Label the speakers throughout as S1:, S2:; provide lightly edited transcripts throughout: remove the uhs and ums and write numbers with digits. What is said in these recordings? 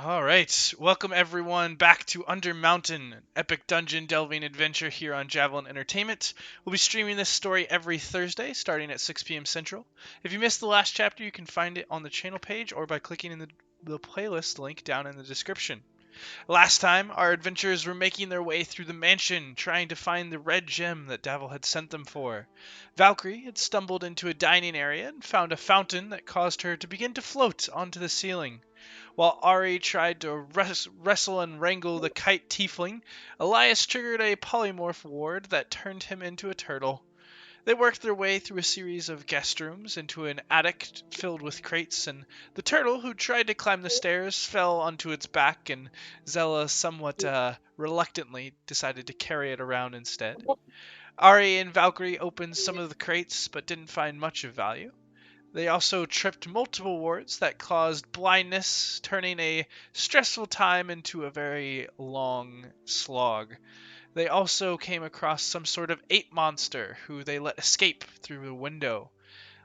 S1: Alright, welcome everyone back to Undermountain, an epic dungeon delving adventure here on Javelin Entertainment. We'll be streaming this story every Thursday, starting at 6 p.m. Central. If you missed the last chapter, you can find it on the channel page or by clicking in the playlist link down in the description. Last time, our adventurers were making their way through the mansion, trying to find the red gem that Davil had sent them for. Valcrie had stumbled into a dining area and found a fountain that caused her to begin to float onto the ceiling. While Ari tried to wrestle and wrangle the kite-tiefling, Elias triggered a polymorph ward that turned him into a turtle. They worked their way through a series of guest rooms into an attic filled with crates, and the turtle, who tried to climb the stairs, fell onto its back, and Zella somewhat reluctantly decided to carry it around instead. Ari and Valcrie opened some of the crates, but didn't find much of value. They also tripped multiple wards that caused blindness, turning a stressful time into a very long slog. They also came across some sort of ape-monster who they let escape through the window.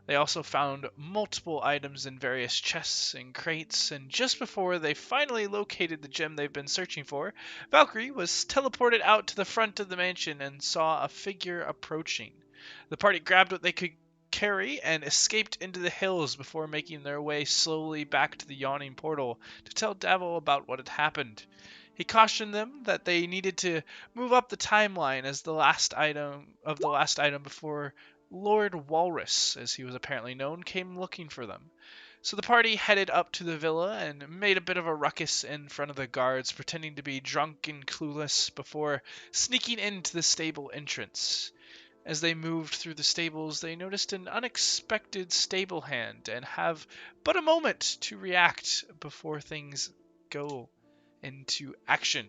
S1: They also found multiple items in various chests and crates, and just before they finally located the gem they've been searching for, Valcrie was teleported out to the front of the mansion and saw a figure approaching. The party grabbed what they could carry and escaped into the hills before making their way slowly back to the Yawning Portal to tell Davil about what had happened. He cautioned them that they needed to move up the timeline as the last item before Lord Walrus, as he was apparently known, came looking for them. So the party headed up to the villa and made a bit of a ruckus in front of the guards, pretending to be drunk and clueless before sneaking into the stable entrance. As they moved through the stables, they noticed an unexpected stable hand and have but a moment to react before things go into action.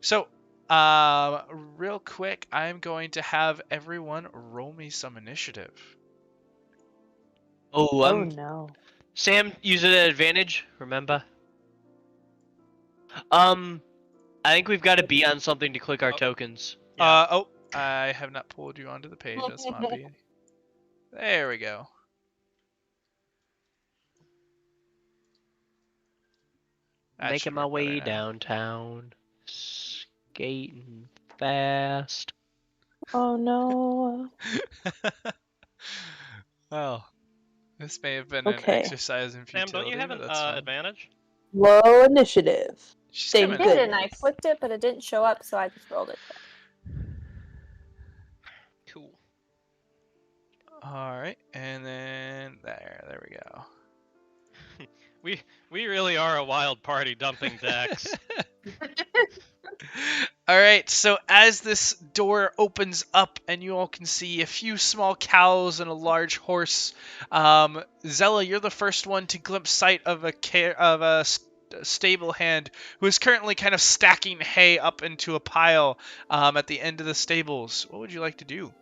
S1: So, real quick, I'm going to have everyone roll me some initiative.
S2: Oh no.
S3: Sam, use it at advantage, remember? I think we've got to be on something to click our tokens.
S1: I have not pulled you onto the page. That's not be. There we go.
S3: Making my way downtown, skating fast.
S2: Oh no.
S1: Well, this may have been an exercise in futility.
S4: Sam, don't you have an advantage?
S2: Low initiative.
S1: She's
S5: I
S1: coming
S5: did, and I clicked it, but it didn't show up, so I just rolled it.
S4: Cool.
S1: Alright, and then there we go.
S4: We really are a wild party dumping decks.
S1: Alright, so as this door opens up and you all can see a few small cows and a large horse, Zella, you're the first one to glimpse sight of a stable hand who is currently kind of stacking hay up into a pile at the end of the stables. What would you like to do?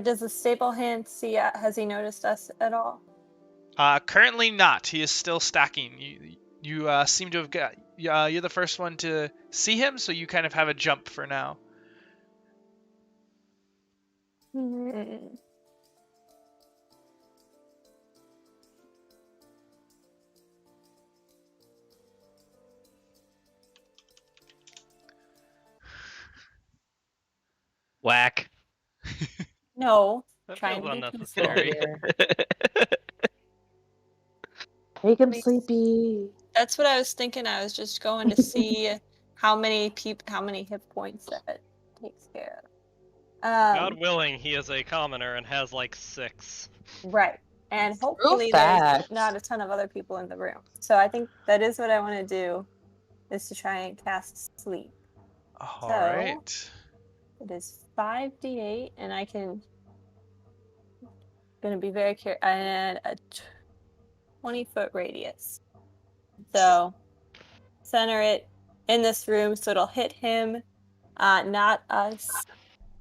S5: Does the stable hand see? Has he noticed us at all?
S1: Currently not. He is still stacking. You seem to have got. You're the first one to see him, so you kind of have a jump for now.
S3: Whack.
S5: No.
S4: That
S5: Trying
S4: feels
S5: to be
S4: unnecessary.
S2: Make him sleepy.
S5: That's what I was thinking. I was just going to see how many hit points that takes care of.
S4: God willing, he is a commoner and has like 6.
S5: Right. And hopefully there's not a ton of other people in the room. So I think that is what I want to do, is to try and cast sleep.
S1: Alright.
S5: It is 5d8, and I can... Gonna be very careful. And a 20-foot radius. So center it in this room so it'll hit him, not us,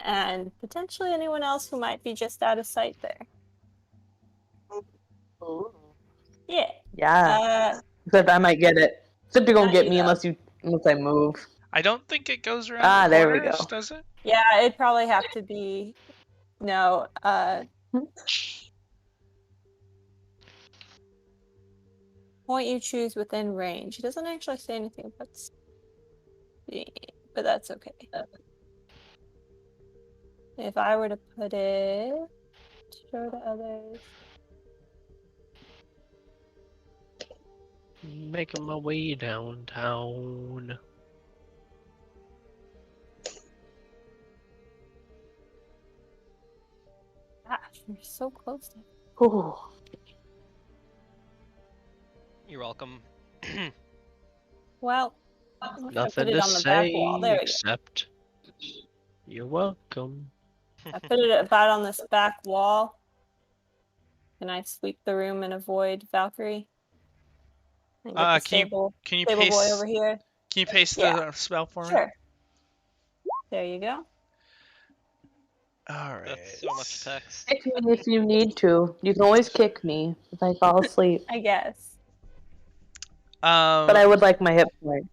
S5: and potentially anyone else who might be just out of sight there.
S2: Ooh.
S5: Yeah.
S2: Yeah. Except I might get it. Except you're gonna get me unless I move.
S1: I don't think it goes around.
S2: There we go.
S1: Does it?
S5: Yeah, it'd probably have to be. No. point you choose within range. It doesn't actually say anything about speed, but that's okay. If I were to put it, show to others.
S3: Making my way downtown.
S5: Gosh, we're so close to it.
S2: Ooh.
S4: You're welcome.
S5: Well, I put
S3: Nothing
S5: it
S3: to
S5: on the back
S3: say
S5: wall. There we go.
S3: except you're welcome.
S5: I put it about on this back wall. Can I sweep the room and avoid Valkyrie? And get the stable
S1: can you
S5: boy
S1: paste
S5: over here.
S1: Can you paste
S5: Yeah.
S1: the spell for me?
S5: Sure. There you go.
S1: All right.
S4: That's so much text.
S2: Kick me if you need to. You can always kick me if I fall asleep.
S5: I guess.
S2: But I would like my hit points.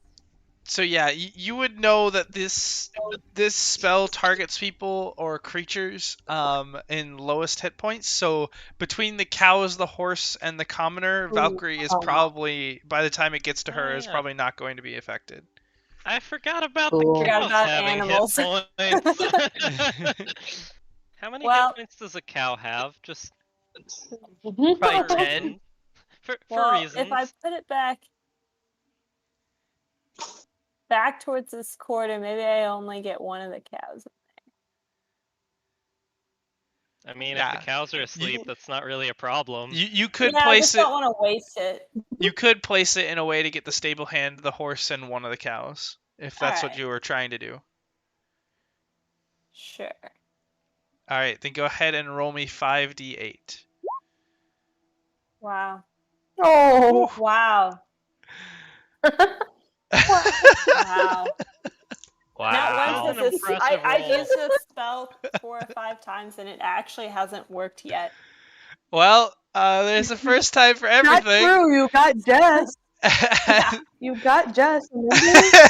S1: So yeah, you would know that this spell targets people or creatures in lowest hit points. So between the cows, the horse, and the commoner, Valkyrie is probably, by the time it gets to her, is probably not going to be affected.
S4: I forgot about
S2: Cool.
S4: the
S5: Forgot
S4: cows
S5: about
S4: having
S5: animals.
S4: hit points. How many hit points does a cow have? Just
S3: Probably
S4: for
S3: 10.
S4: reasons. For
S5: Well,
S4: reasons.
S5: if I put it back towards this quarter, maybe I only get one of the cows.
S4: I mean,
S1: Yeah.
S4: if the cows are asleep, that's not really a problem.
S1: You could
S5: I
S1: place
S5: just
S1: it.
S5: don't want to waste it.
S1: You could place it in a way to get the stable hand, the horse, and one of the cows, if that's what
S5: Alright.
S1: you were trying to do.
S5: Sure.
S1: All right, then go ahead and roll me 5d8.
S5: Wow.
S2: Oh.
S5: Wow. Wow.
S3: Wow.
S5: Now, once
S4: An
S5: this is,
S4: impressive
S5: I've
S4: roll.
S5: used this spell 4 or 5 times and it actually hasn't worked yet.
S1: Well, there's a first time for
S2: Not
S1: everything.
S2: true. You got Jess.
S5: Yeah.
S2: You got Jess. Remember?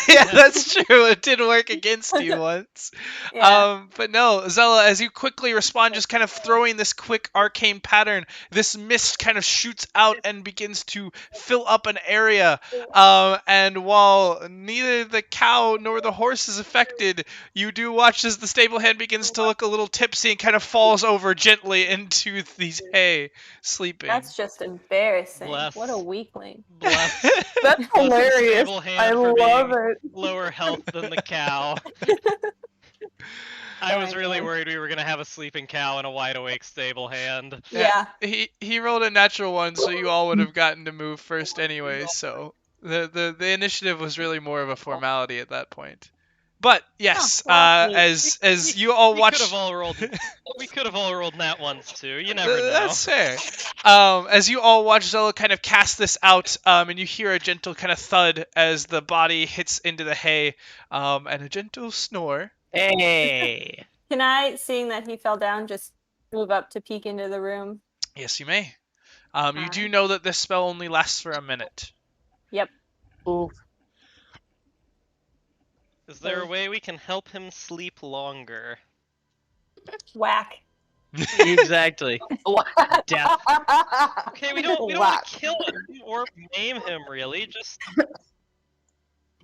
S1: Yeah, that's true. It did work against you once.
S5: Yeah.
S1: But no, Zella, as you quickly respond, just kind of throwing this quick arcane pattern, this mist kind of shoots out and begins to fill up an area. And while neither the cow nor the horse is affected, you do watch as the stable hand begins to look a little tipsy and kind of falls over gently into these hay, sleeping.
S5: That's just embarrassing.
S4: Bless.
S5: What a weakling.
S4: Bless.
S2: That's
S4: Bless the
S2: hilarious.
S4: stable hand
S2: I
S4: for
S2: love
S4: being
S2: it.
S4: lower health than the cow. I was really worried we were gonna have a sleeping cow and a wide awake stable hand.
S5: Yeah.
S1: He rolled a natural one, so you all would have gotten to move first anyway. So the initiative was really more of a formality at that point. But yes,
S5: well,
S1: as you all
S4: We
S1: watch,
S4: could have all rolled. We could have all rolled nat ones too. You never know.
S1: that's fair. As you all watch Zella kind of cast this out, and you hear a gentle kind of thud as the body hits into the hay, and a gentle snore.
S3: Hey.
S5: Can I, seeing that he fell down, just move up to peek into the room?
S1: Yes, you may. You do know that this spell only lasts for a minute.
S5: Yep.
S2: Ooh.
S4: Is there a way we can help him sleep longer?
S5: Whack.
S3: Exactly. Death.
S4: Okay, we don't want to kill him or maim him really. Just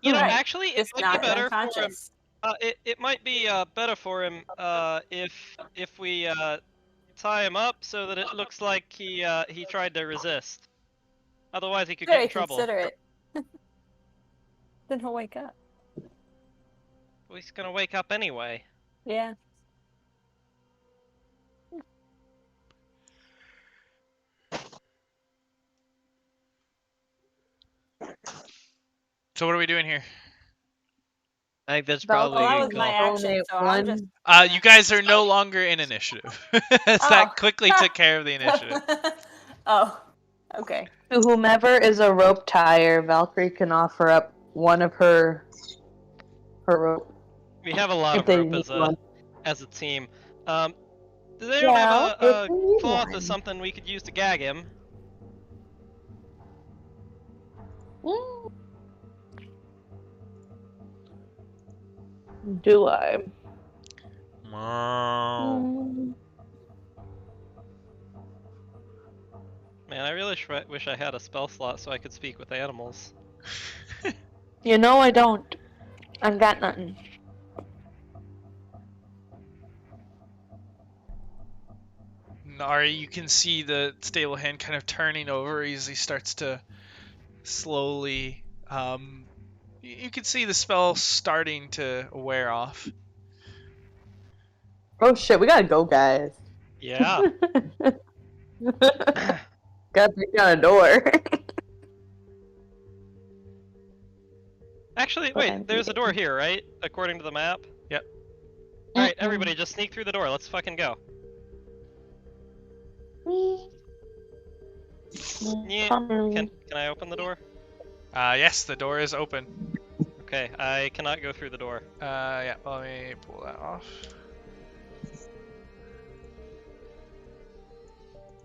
S4: you know,
S5: Right.
S4: actually, it
S5: Just
S4: might
S5: not
S4: be better for him.
S5: unconscious.
S4: It might be better for him if we tie him up so that it looks like he tried to resist. Otherwise, he could get
S5: Very
S4: in trouble.
S5: considerate. Then he'll wake up.
S4: Well, he's gonna wake up anyway.
S5: Yeah.
S1: So what are we doing here?
S3: I think that's
S2: Well,
S3: probably
S5: Well, that
S3: a
S5: was
S3: good
S5: my
S3: call.
S5: action, so I'm
S2: One.
S5: just.
S1: You guys are no longer in initiative. That quickly took care of the initiative.
S5: Oh. Okay.
S2: To whomever is a rope tire, Valkyrie can offer up one of her rope.
S4: We have a lot
S2: If
S4: of
S2: they
S4: rope
S2: need one.
S4: as a team. Do they don't
S2: Yeah,
S4: have a
S2: if they need
S4: cloth or
S2: one.
S4: something we could use to gag him?
S2: Do I?
S4: Man, I really wish I had a spell slot so I could speak with animals.
S2: You know I don't. I've got nothing.
S1: Ari, you can see the stable hand kind of turning over as he starts to slowly. You can see the spell starting to wear off.
S2: Oh shit, we gotta go, guys.
S4: Yeah.
S2: Gotta break down a door.
S4: Actually,
S2: But
S4: wait,
S2: I'm
S4: there's a door here, right? According to the map?
S1: Yep.
S4: Alright, everybody, just sneak through the door. Let's fucking go. Yeah. Can I open the door?
S1: Yes, the door is open.
S4: Okay, I cannot go through the door.
S1: Yeah, let me pull that off.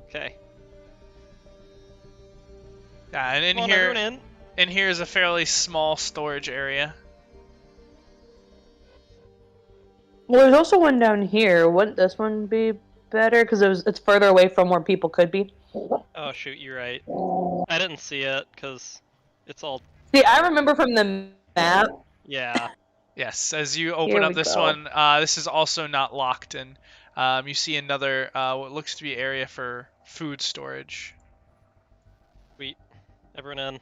S4: Okay.
S1: Yeah, and
S4: Come on, everyone in.
S1: in here is a fairly small storage area.
S2: Well, there's also one down here. Wouldn't this one be better? Because it's further away from where people could be.
S4: Oh shoot, you're right. I didn't see it, because it's all...
S2: See, I remember from the map.
S4: Yeah.
S1: Yes, as you open
S2: Here
S1: up
S2: we
S1: this
S2: go.
S1: one, this is also not locked, and you see another what looks to be area for food storage.
S4: Sweet. Everyone in.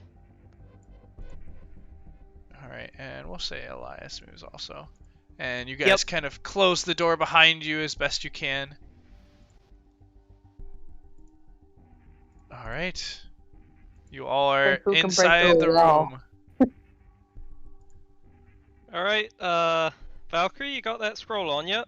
S1: All right, and we'll say Elias moves also, and you guys kind of close the door behind you as best you can. All right, you all are
S2: Who can break
S1: inside
S2: the
S1: the
S2: wall?
S1: room.
S4: Alright, Valcrie, you got that scroll on yet?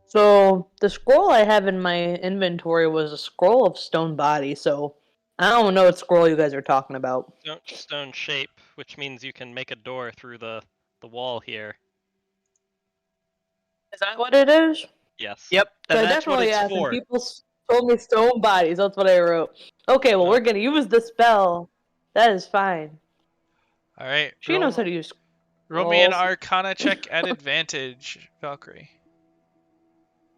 S2: So the scroll I have in my inventory was a scroll of stone body. So I don't know what scroll you guys are talking about.
S4: Stone shape, which means you can make a door through the wall here.
S2: Is that what it is?
S4: Yes.
S3: Yep,
S2: So I
S3: and that's what
S2: definitely
S3: it's
S2: asked, and
S3: for.
S2: people told me stone bodies. That's what I wrote. Okay, well,
S4: Oh.
S2: we're gonna use the spell. That is fine.
S1: All right,
S2: She knows how to use.
S1: roll me an
S2: scrolls.
S1: Arcana check at advantage, Valkyrie.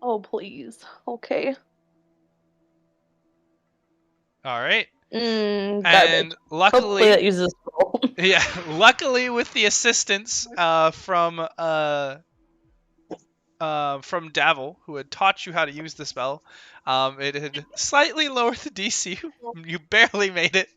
S2: Oh, please. Okay.
S1: All right,
S2: Garbage.
S1: and
S2: Hopefully
S1: luckily,
S2: that uses scroll.
S1: yeah, luckily with the assistance from Davil, who had taught you how to use the spell. It had slightly lowered the DC. You barely made it.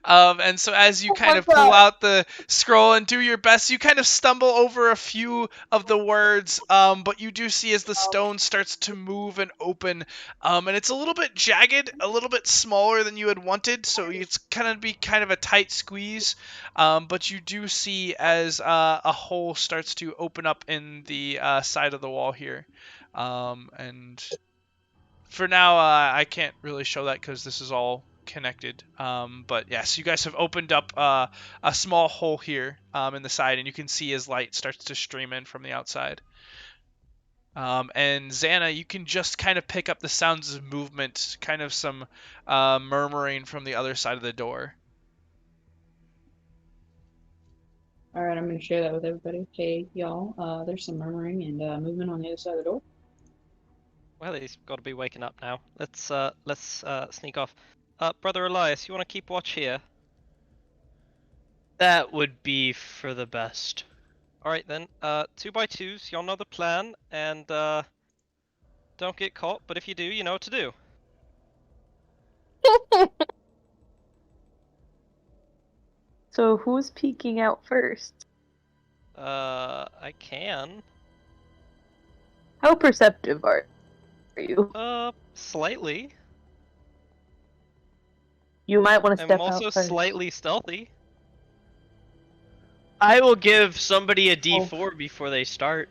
S1: And so as you kind of pull out the scroll and do your best, you kind of stumble over a few of the words, but you do see as the stone starts to move and open, and it's a little bit jagged, a little bit smaller than you had wanted, so it's kind of a tight squeeze, but you do see as a hole starts to open up in the side of the wall here, and for now I can't really show that because this is all connected, but yes, you guys have opened up a small hole here in the side, and you can see as light starts to stream in from the outside. And Xana, you can just kind of pick up the sounds of movement, kind of some murmuring from the other side of the door.
S6: Alright, I'm gonna share that with everybody. Hey, y'all, there's some murmuring and movement on the other side of the door.
S4: Well, he's got to be waking up now. Let's sneak off. Brother Elias, you want to keep watch here?
S3: That would be for the best.
S4: Alright then, 2x2s, y'all know the plan, and don't get caught, but if you do, you know what to do.
S2: So who's peeking out first?
S4: I can.
S2: How perceptive are you?
S4: Slightly.
S2: You might want to
S4: I'm
S2: step
S4: also
S2: out first.
S4: slightly stealthy.
S3: I will give somebody a D4 before they start.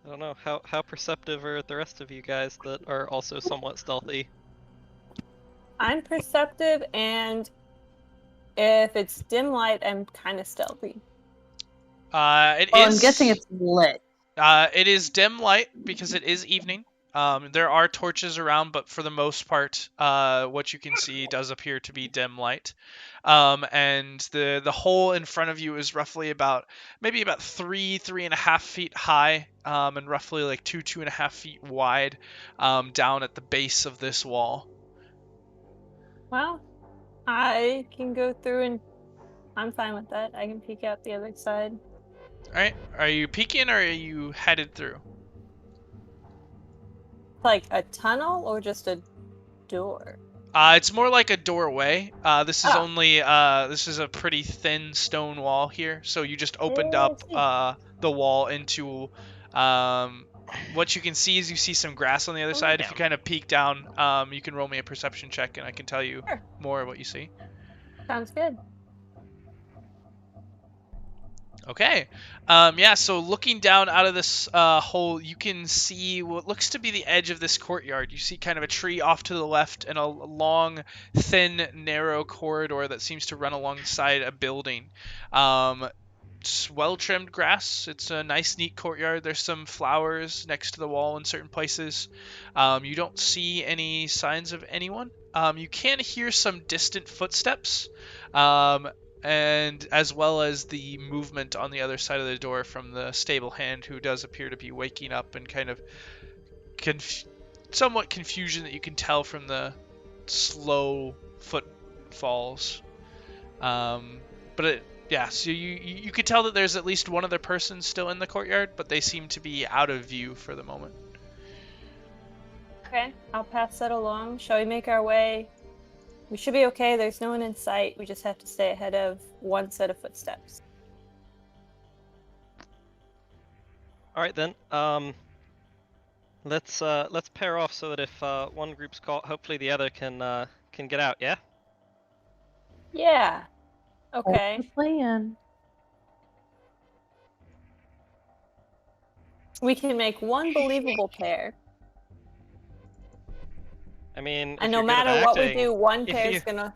S4: I don't know, how perceptive are the rest of you guys that are also somewhat stealthy?
S5: I'm perceptive, and if it's dim light, I'm kind of stealthy.
S2: I'm guessing it's lit.
S1: It is dim light because it is evening. There are torches around, but for the most part, what you can see does appear to be dim light. And the hole in front of you is roughly maybe about 3.5 feet high, and roughly like 2.5 feet wide, down at the base of this wall.
S5: Well, I can go through and I'm fine with that. I can peek out the other side.
S1: All right, are you peeking or are you headed through?
S5: Like a tunnel or just a door?
S1: It's more like a doorway. This is
S5: Ah.
S1: only this is a pretty thin stone wall here, so you just opened
S5: Oh,
S1: up the wall into what you can see is you see some grass on the other side. If you kind of peek down, you can roll me a perception check, and I can tell you
S5: Sure.
S1: more of what you see.
S5: Sounds good.
S1: Okay. Yeah, so looking down out of this hole, you can see what looks to be the edge of this courtyard. You see kind of a tree off to the left and a long, thin, narrow corridor that seems to run alongside a building. It's well-trimmed grass. It's a nice, neat courtyard. There's some flowers next to the wall in certain places. You don't see any signs of anyone. You can hear some distant footsteps. And as well as the movement on the other side of the door from the stable hand, who does appear to be waking up and kind of somewhat confusion that you can tell from the slow footfalls. Yeah, so you could tell that there's at least one other person still in the courtyard, but they seem to be out of view for the moment.
S5: Okay, I'll pass that along. Shall we make our way? We should be okay. There's no one in sight. We just have to stay ahead of one set of footsteps.
S4: All right then. Let's pair off so that if one group's caught, hopefully the other can get out. Yeah.
S5: Yeah. Okay.
S2: That's the plan.
S5: We can make one believable pair.
S4: I mean,
S5: And
S4: if
S5: no
S4: you're good at
S5: matter what we
S4: acting-
S5: do, one
S4: if
S5: pair's
S4: you-
S5: gonna.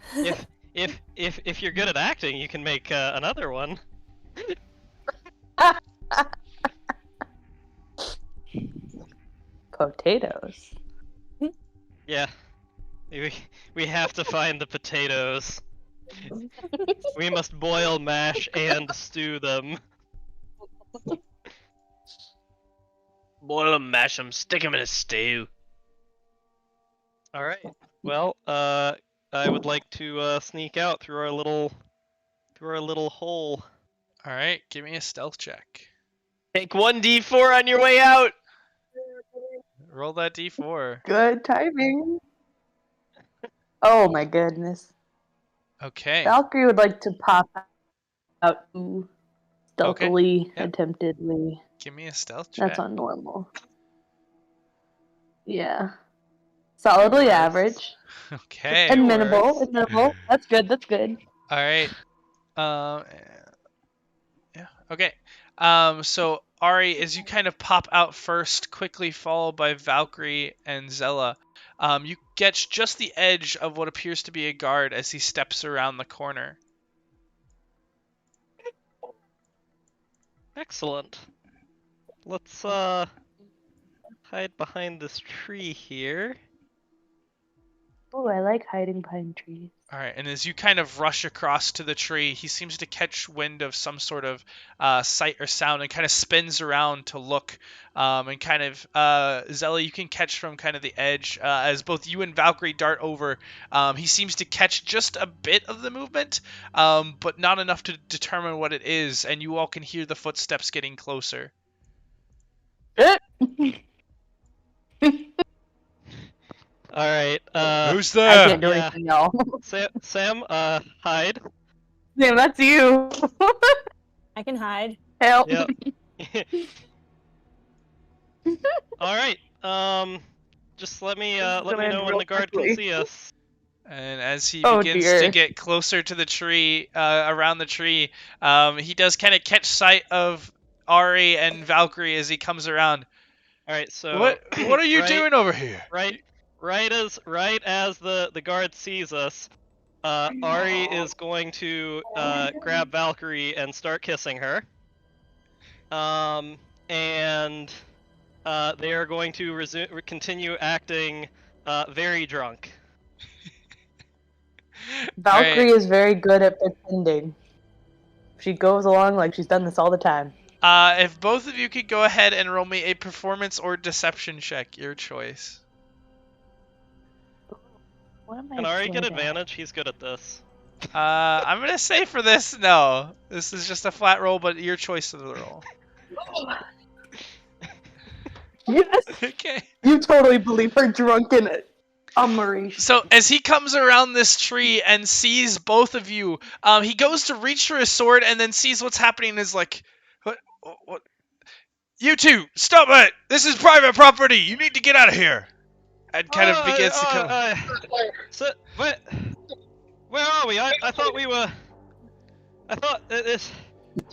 S4: if you're good at acting, you can make another one.
S2: Potatoes.
S4: Yeah. We have to find the potatoes. We must boil, mash, and stew them.
S3: Boil them, mash them, stick them in a stew.
S4: All right. Well, I would like to sneak out through our little hole.
S1: All right, give me a stealth check.
S3: Take 1d4 on your way out.
S1: Roll that d4.
S2: Good timing. Oh my goodness.
S1: Okay.
S2: Valkyrie would like to pop out stealthily,
S1: Yep.
S2: attemptedly.
S1: Give me a stealth check.
S2: That's not normal. Yeah. Solidly
S1: Nice.
S2: average.
S1: Okay.
S2: And minimal. That's good, that's good.
S1: All right. Yeah. Okay. So Ari, as you kind of pop out first, quickly followed by Valkyrie and Zella, you catch just the edge of what appears to be a guard as he steps around the corner.
S4: Excellent. Let's hide behind this tree here.
S2: Oh, I like hiding behind trees.
S1: All right, and as you kind of rush across to the tree, he seems to catch wind of some sort of sight or sound and kind of spins around to look. And kind of, Zella, you can catch from kind of the edge as both you and Valkyrie dart over. He seems to catch just a bit of the movement, but not enough to determine what it is, and you all can hear the footsteps getting closer.
S4: All right.
S1: Who's
S2: I
S1: there?
S2: can't do
S4: Yeah.
S2: anything, y'all.
S4: Sam, hide.
S2: Damn, that's you.
S5: I can hide.
S2: Help.
S4: Yep. All right. Just let me know when the guard can see us.
S1: And as he
S2: Oh,
S1: begins
S2: dear.
S1: to get closer to the tree, around the tree, he does kind of catch sight of Ari and Valkyrie as he comes around.
S4: All right. So
S1: What are you
S4: right-
S1: doing over here?
S4: Right as the guard sees us, Ari is going to grab Valkyrie and start kissing her. And they are going to continue acting very drunk.
S2: Valkyrie
S1: Alright.
S2: is very good at pretending. She goes along like she's done this all the time.
S1: If both of you could go ahead and roll me a performance or deception check, your choice.
S2: What am I
S4: Can Ari get
S2: good at?
S4: advantage? He's good at this.
S1: I'm gonna say for this, no. This is just a flat roll, but your choice of the roll.
S2: Yes,
S1: Okay.
S2: you totally believe her drunken admiration.
S1: So as he comes around this tree and sees both of you, he goes to reach for his sword and then sees what's happening and is like, what? You two, stop it! This is private property! You need to get out of here! And kind of begins to come...
S4: So, where are we? I thought we were... I thought this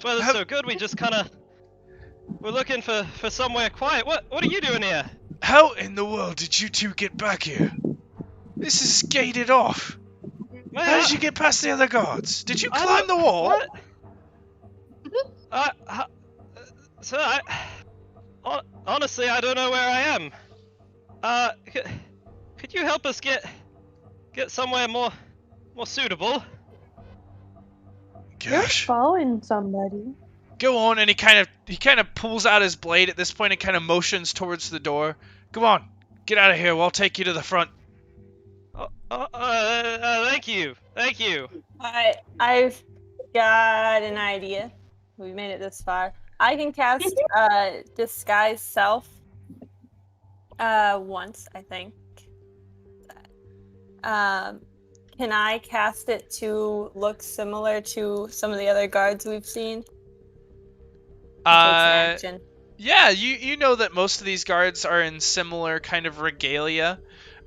S4: weather's so good, we just kinda... We're looking for somewhere quiet. What are you doing here?
S1: How in the world did you two get back here? This is gated off. How did you get past the other guards? Did you climb the wall?
S4: What? Sir, honestly, I don't know where I am. Could you help us get somewhere more suitable?
S2: You're
S1: Gosh.
S2: following somebody.
S1: Go on, and he kind of pulls out his blade at this point and kind of motions towards the door. Come on, get out of here. We'll take you to the front.
S4: Thank you.
S5: I've got an idea. We've made it this far. I can cast disguise self once, I think. Can I cast it to look similar to some of the other guards we've seen? It takes an action.
S1: Yeah, you know that most of these guards are in similar kind of regalia.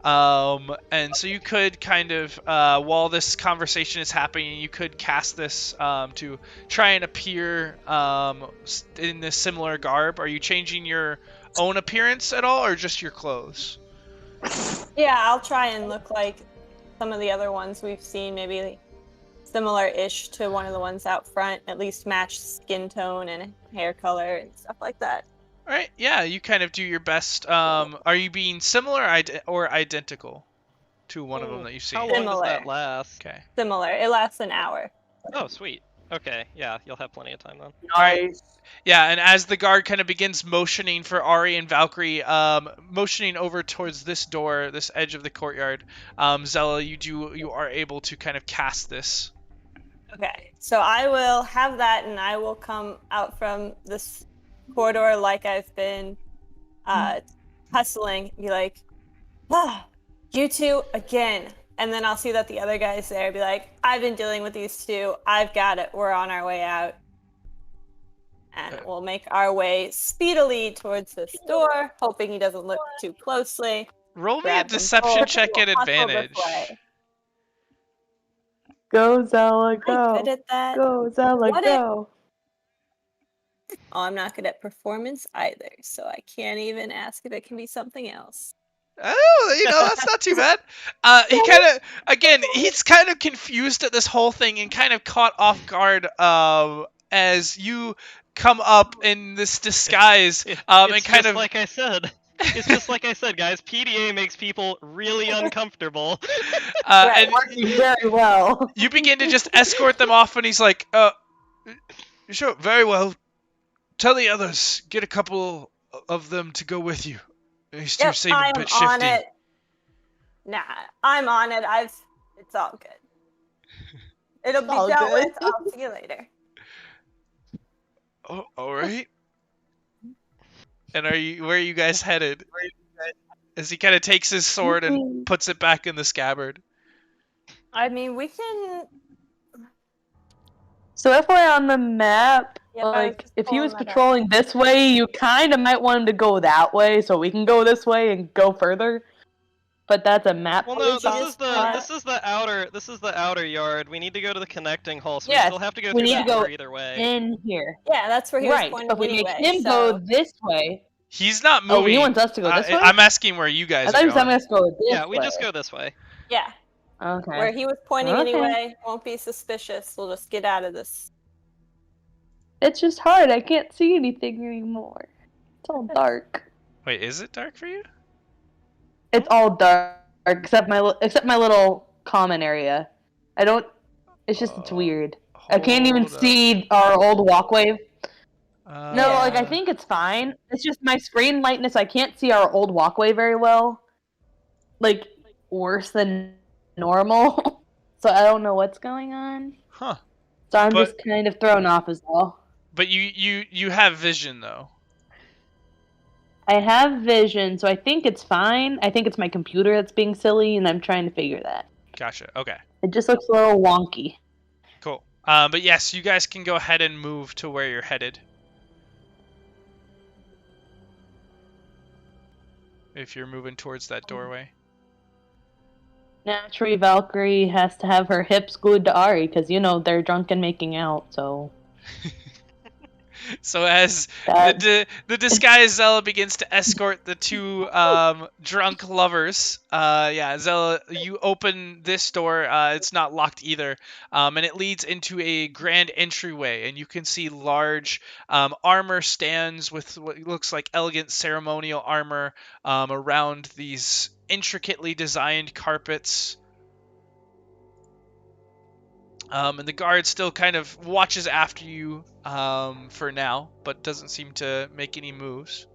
S1: And so you could kind of, while this conversation is happening, you could cast this to try and appear in this similar garb. Are you changing your own appearance at all, or just your clothes?
S5: Yeah, I'll try and look like some of the other ones we've seen, maybe similar-ish to one of the ones out front, at least match skin tone and hair color and stuff like that.
S1: All right, yeah, you kind of do your best. Are you being similar or identical to one of them that you've seen?
S4: How long does
S5: Similar.
S4: that last?
S1: Okay.
S5: Similar. It lasts an hour.
S4: Oh, sweet. Okay, yeah, you'll have plenty of time then.
S2: Nice.
S1: Yeah, and as the guard kind of begins motioning for Ari and Valcrie, motioning over towards this door, this edge of the courtyard, Zella, you are able to kind of cast this.
S5: Okay, so I will have that, and I will come out from this corridor like I've been hustling, be like, you two again. And then I'll see that the other guy's there, be like, I've been dealing with these two. I've got it. We're on our way out. And we'll make our way speedily towards this door, hoping he doesn't look too closely.
S1: Roll me a
S5: Grab them
S1: deception
S5: both.
S1: check at
S5: We'll hustle this
S1: advantage.
S5: way.
S2: Go, Zella,
S5: Am I
S2: go.
S5: good at that?
S2: Go, Zella,
S5: What
S2: go.
S5: Oh, I'm not good at performance either, so I can't even ask if it can be something else.
S1: Oh, that's not too bad. He kind of, again, he's kind of confused at this whole thing and kind of caught off guard as you come up in this disguise
S4: It's
S1: and kind
S4: just
S1: of
S4: like I said. It's just like I said, guys. PDA makes people really uncomfortable.
S1: and
S2: Working very well.
S1: you begin to just escort them off, and he's like, sure, very well. Tell the others, get a couple of them to go with you. These two seem a bit shifty.
S5: On it. Nah, I'm on it. It's all good. It'll be
S2: all
S5: dealt
S2: good.
S5: with. I'll see you later.
S1: Oh, all right. And where are you guys headed? As he kind of takes his sword and puts it back in the scabbard.
S5: I mean, we can.
S2: So if we're on the map,
S5: Yeah, I was just
S2: if he was
S5: pulling that up.
S2: patrolling this way, you kind of might want him to go that way, so we can go this way and go further. But that's a map.
S4: Well, no,
S2: spot.
S4: this is the outer yard. We need to go to the connecting hall, so
S2: Yes,
S4: we still have to go
S2: we
S4: through
S2: need
S4: the
S2: to go
S4: door either way.
S2: in here.
S5: Yeah, that's where he was
S2: Right,
S5: pointing
S2: but if we
S5: anyway.
S2: make him
S5: so...
S2: go this way.
S1: He's not
S2: Oh,
S1: moving.
S2: he wants us to go this way?
S1: I'm asking where you guys
S2: I thought
S1: are
S2: he was
S1: going.
S2: telling us to go this
S4: Yeah, we
S2: way.
S4: just go this way.
S5: Yeah,
S2: Okay.
S5: where he was pointing
S2: Okay.
S5: anyway. Won't be suspicious. We'll just get out of this.
S2: It's just hard. I can't see anything anymore. It's all dark.
S1: Wait, is it dark for you?
S2: It's all dark except my little common area. I don't. It's weird. I can't even
S1: Hold up.
S2: see our old walkway. No, like I
S1: Uh,
S2: think it's fine. It's just my screen lightness. I can't see our old walkway very well. Like worse than normal. So I don't know what's going on.
S1: Huh.
S2: So I'm
S1: But-
S2: just kind of thrown off as well.
S1: But you have vision though.
S2: I have vision, so I think it's fine. I think it's my computer that's being silly, and I'm trying to figure that.
S1: Gotcha. Okay.
S2: It just looks a little wonky.
S1: Cool. But yes, you guys can go ahead and move to where you're headed. If you're moving towards that doorway.
S2: Naturally, Valkyrie has to have her hips glued to Ari because they're drunk and making out. So
S1: So as
S2: that,
S1: the disguised Zella begins to escort the two drunk lovers, yeah, Zella, you open this door. It's not locked either, and it leads into a grand entryway, and you can see large armor stands with what looks like elegant ceremonial armor around these intricately designed carpets. And the guard still kind of watches after you for now, but doesn't seem to make any moves.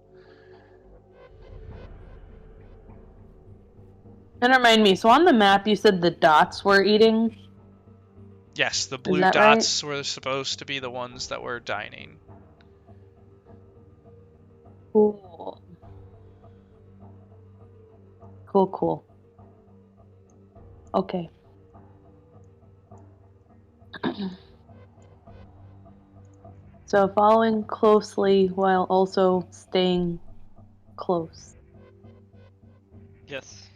S2: and remind me. So on the map, you said the dots were eating.
S1: Yes, the blue
S2: that
S1: dots were supposed to be the ones that were dining.
S2: Cool. Cool. Okay. So following closely while also staying close.
S4: Yes.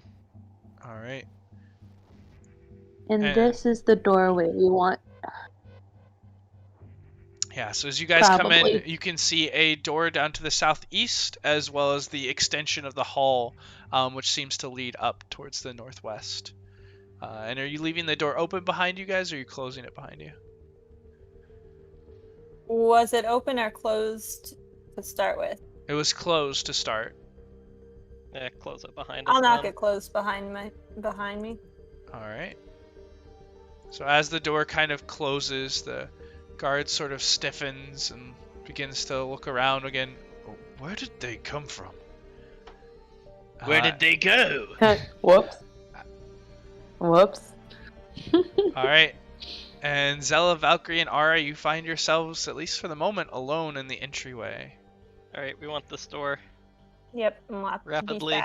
S1: All right.
S2: And
S1: And-
S2: this is the doorway we want.
S1: Yeah, so as you guys come in,
S2: Probably.
S1: you can see a door down to the southeast, as well as the extension of the hall, which seems to lead up towards the northwest. And are you leaving the door open behind you guys, or are you closing it behind you?
S5: Was it open or closed to start with?
S1: It was closed to start.
S4: Yeah, close it behind us.
S5: I'll knock
S4: then.
S5: it closed behind me.
S1: All right. So as the door kind of closes, the guard sort of stiffens and begins to look around again. Where did they come from?
S3: Where did they go?
S2: Whoops. Whoops.
S1: All right. And Zella, Valkyrie, and Ara, you find yourselves, at least for the moment, alone in the entryway.
S4: All right, we want this door.
S5: Yep, I'm locked.
S4: Rapidly.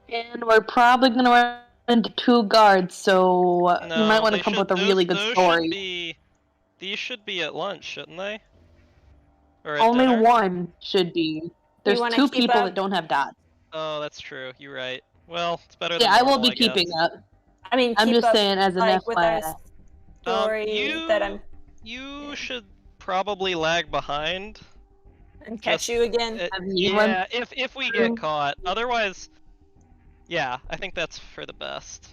S2: And we're probably gonna run into two guards, so you might want to
S4: they
S2: come up
S4: should-
S2: with a really good
S4: those
S2: story.
S4: These should be at lunch, shouldn't they? Or at
S2: Only
S4: dinner?
S2: one should be. There's
S5: wanna
S2: two
S5: keep
S2: people
S5: up?
S2: that don't have dots.
S4: Oh, that's true. You're right. Well, it's better than
S2: Yeah, I will
S4: normal,
S2: be keeping
S4: guess.
S2: up.
S5: I mean,
S2: I'm
S5: keep
S2: just
S5: up,
S2: saying, as an
S5: like, with our
S2: FYI.
S5: story that I'm
S4: You should probably lag behind.
S5: and catch
S4: Just-
S5: you again.
S2: Have you run-
S4: Yeah, if we get caught. Otherwise, yeah, I think that's for the best.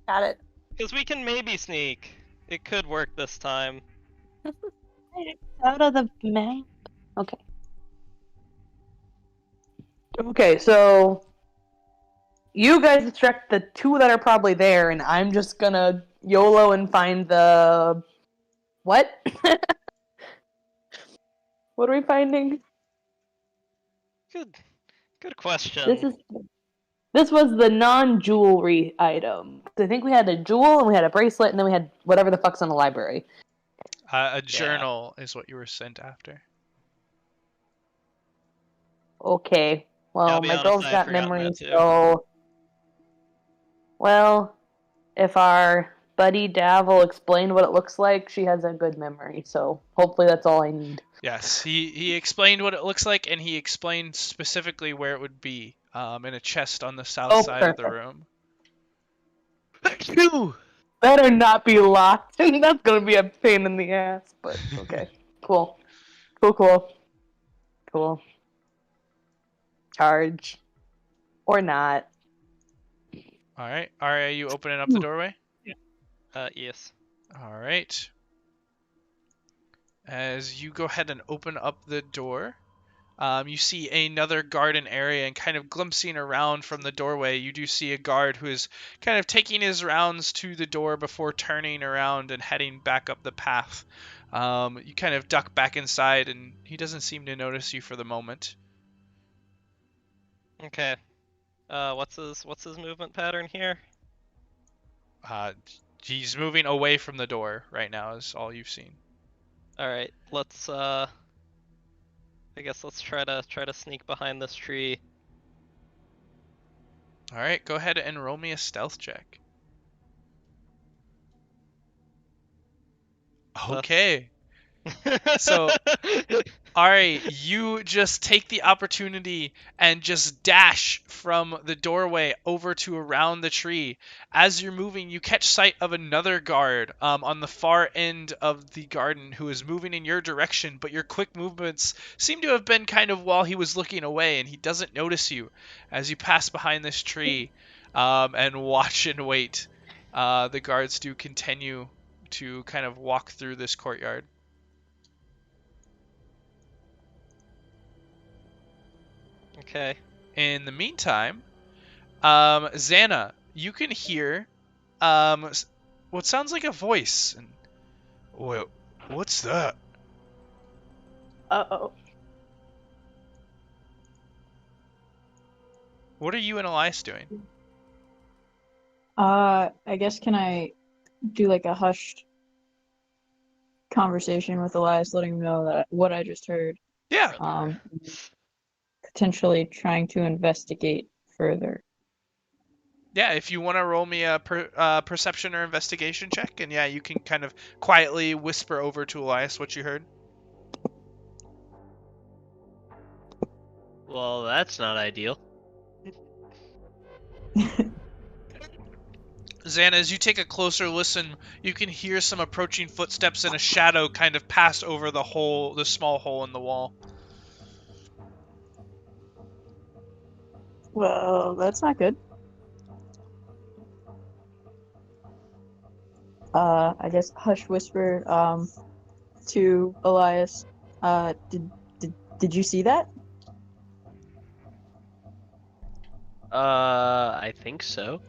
S5: Got it.
S4: Because we can maybe sneak. It could work this time.
S2: Out of the map. Okay. Okay, so you guys distract the two that are probably there, and I'm just gonna YOLO and find the what? What are we finding?
S4: Good question.
S2: This was the non-jewelry item. I think we had a jewel and we had a bracelet, and then we had whatever the fuck's in the library.
S1: A journal is what you were sent after.
S2: Okay. Well,
S4: I'll be
S2: my
S4: honest,
S2: girl's
S4: I had
S2: got
S4: forgotten
S2: memory,
S4: that too.
S2: so. Well, if our buddy Davil explained what it looks like, she has a good memory, so hopefully that's all I need.
S1: Yes, he explained what it looks like, and he explained specifically where it would be, in a chest on the south side of the room.
S2: Better not be locked. That's gonna be a pain in the ass, but okay. Cool. Cool. Charge. Or not.
S1: All right. Are you opening up the doorway?
S4: Yes.
S1: All right. As you go ahead and open up the door, You see another garden area, and kind of glimpsing around from the doorway, you do see a guard who is kind of taking his rounds to the door before turning around and heading back up the path. You kind of duck back inside, and he doesn't seem to notice you for the moment.
S4: Okay. What's his movement pattern here?
S1: He's moving away from the door right now, is all you've seen.
S4: All right. Let's I guess let's try to sneak behind this tree.
S1: All right, go ahead and roll me a stealth check. Okay. So, Ari, you just take the opportunity and just dash from the doorway over to around the tree. As you're moving, you catch sight of another guard on the far end of the garden who is moving in your direction, but your quick movements seem to have been kind of while he was looking away, and he doesn't notice you as you pass behind this tree and watch and wait. The guards do continue to kind of walk through this courtyard.
S4: Okay.
S1: In the meantime, Xana, you can hear what sounds like a voice. And, well, what's that?
S2: Uh-oh.
S1: What are you and Elias doing?
S6: I guess can I do like a hushed conversation with Elias, letting him know that what I just heard.
S1: Yeah.
S6: Potentially trying to investigate further.
S1: Yeah, if you want to roll me a perception or investigation check, and yeah, you can kind of quietly whisper over to Elias what you heard.
S3: Well, that's not ideal.
S1: Xana, as you take a closer listen, you can hear some approaching footsteps and a shadow kind of pass over the small hole in the wall.
S6: Well, that's not good. I guess hush whisper to Elias. Did you see that?
S3: I think so.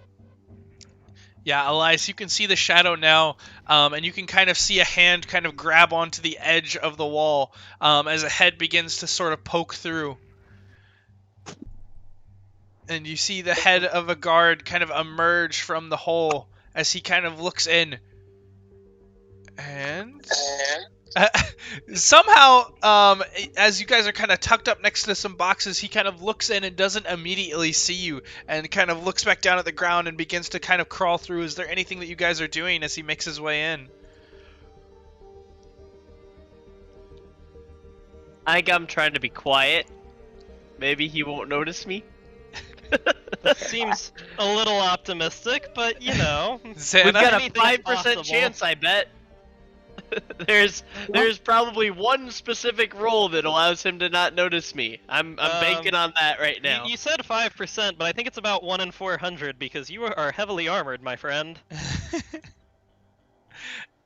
S1: Yeah, Elias, you can see the shadow now, and you can kind of see a hand kind of grab onto the edge of the wall as a head begins to sort of poke through. And you see the head of a guard kind of emerge from the hole as he kind of looks in. And somehow, as you guys are kind of tucked up next to some boxes, he kind of looks in and doesn't immediately see you, and kind of looks back down at the ground and begins to kind of crawl through. Is there anything that you guys are doing as he makes his way in?
S3: I think I'm trying to be quiet. Maybe he won't notice me.
S4: That seems a little optimistic, but you know,
S1: Xana?
S3: We've got a
S4: anything's
S3: 5%
S4: possible.
S3: chance, I bet. There's probably one specific roll that allows him to not notice me. I'm banking on that right now.
S4: You said 5%, but I think it's about 1 in 400 because you are heavily armored, my friend.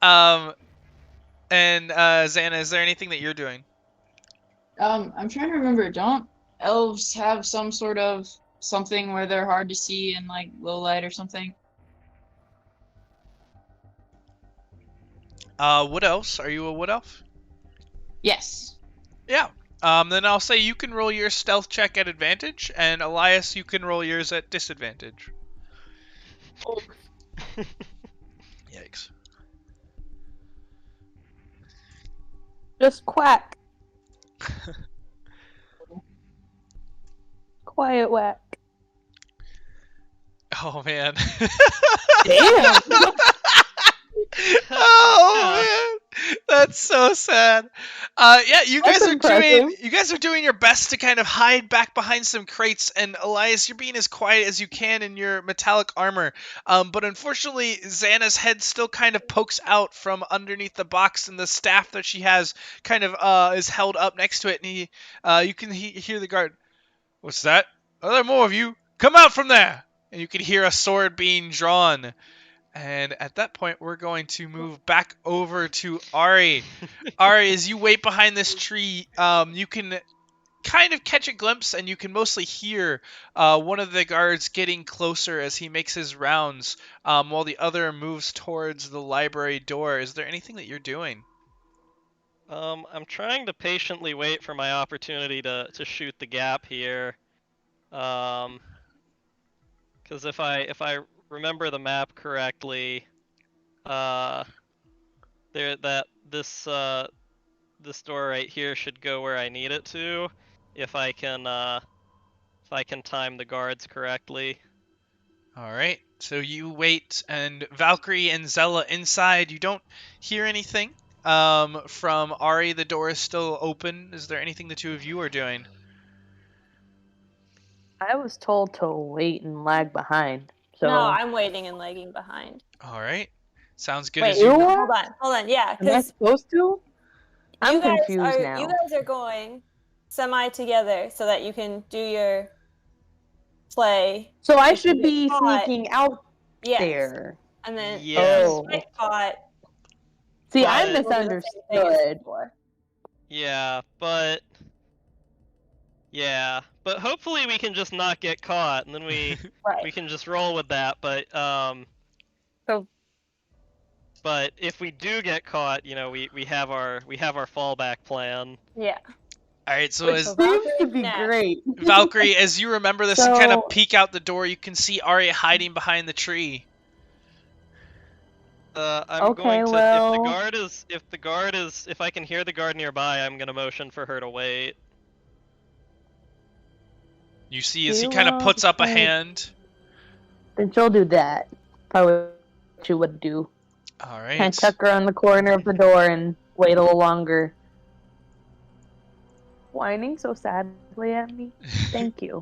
S1: And Xana, is there anything that you're doing?
S6: I'm trying to remember. Don't elves have some sort of something where they're hard to see in like low light or something?
S1: Wood elves? Are you a wood elf?
S6: Yes.
S1: Yeah. Then I'll say you can roll your stealth check at advantage, and Elias, you can roll yours at disadvantage. Yikes.
S2: Just quack. Quiet whack.
S1: Oh, man.
S2: Damn.
S1: Oh, man. That's so sad. Yeah, you guys
S2: That's
S1: are doing your best to kind of hide back behind some crates, and Elias, you're being as quiet as you can in your metallic armor. But unfortunately, Xana's head still kind of pokes out from underneath the box, and the staff that she has kind of is held up next to it, and you can hear the guard. What's that? Are there more of you? Come out from there! And you can hear a sword being drawn. And at that point, we're going to move back over to Ari. Ari, as you wait behind this tree, you can kind of catch a glimpse, and you can mostly hear one of the guards getting closer as he makes his rounds, while the other moves towards the library door. Is there anything that you're doing?
S4: I'm trying to patiently wait for my opportunity to shoot the gap here. Because if I remember the map correctly, there that this door right here should go where I need it to, if I can time the guards correctly.
S1: All right. So you wait, and Valkyrie and Zella inside. You don't hear anything. From Ari, the door is still open. Is there anything the two of you are doing?
S2: I was told to wait and lag behind. So
S5: No, I'm waiting and lagging behind.
S1: All right. Sounds good.
S5: Wait,
S1: As you...
S5: hold on. Yeah,
S2: am I
S5: because
S2: supposed to? I'm confused now.
S5: You guys are going semi together so that you can do your play.
S2: So I should be
S5: caught.
S2: sneaking out
S5: Yes.
S2: there.
S5: And then
S4: Yes.
S2: Oh.
S5: get caught.
S2: See,
S4: But-
S2: I
S5: We'll do the same thing as
S2: misunderstood.
S5: before.
S4: Yeah, but hopefully we can just not get caught, and then we
S5: Right.
S4: can just roll with that. But
S5: So-
S4: but if we do get caught, you know, we have our fallback plan.
S5: Yeah.
S1: All right. So
S5: Which
S1: as
S2: Seems to be
S5: Next.
S2: great.
S1: Valkyrie, as you remember this and kind
S2: So-
S1: of peek out the door, you can see Ari hiding behind the tree.
S4: I'm
S2: Okay,
S4: going to
S2: well-
S4: if I can hear the guard nearby, I'm gonna motion for her to wait.
S1: You see as he
S2: You
S1: kind of
S2: will
S1: puts up a
S2: wait.
S1: hand.
S2: Then she'll do that. Probably what you would do.
S1: All
S2: Kind
S1: right.
S2: of tuck around the corner of the door and wait a little longer. Whining so sadly at me. Thank you.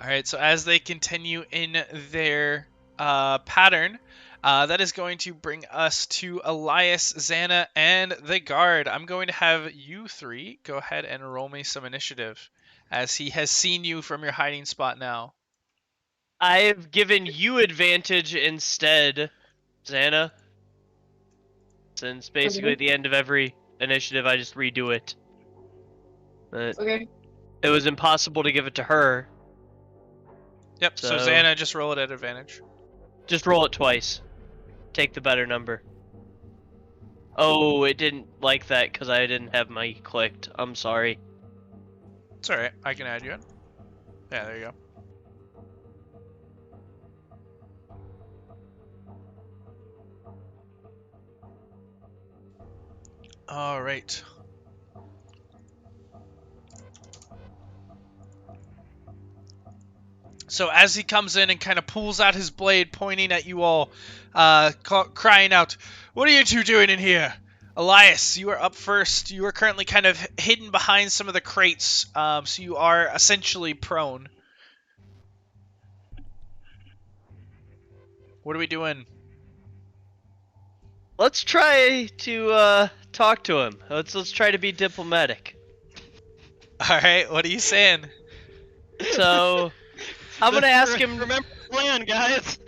S1: All right. So as they continue in their pattern, that is going to bring us to Elias, Xana, and the guard. I'm going to have you three go ahead and roll me some initiative, as he has seen you from your hiding spot now.
S3: I've given you advantage instead, Xana. Since basically at the end of every initiative, I just redo it. But
S6: Okay.
S3: it was impossible to give it to her.
S1: Yep. So
S3: So-
S1: Xana, just roll it at advantage.
S3: Just roll it twice. Take the better number. Oh, it didn't like that because I didn't have my clicked. I'm sorry.
S1: It's all right. I can add you in. Yeah. There you go. All right. So as he comes in and kind of pulls out his blade, pointing at you all, crying out, "What are you two doing in here?" Elias, you are up first. You are currently kind of hidden behind some of the crates, so you are essentially prone. What are we doing?
S3: Let's try to talk to him. Let's try to be diplomatic.
S1: All right, what are you saying?
S3: So I'm gonna ask him.
S4: Remember the plan, guys.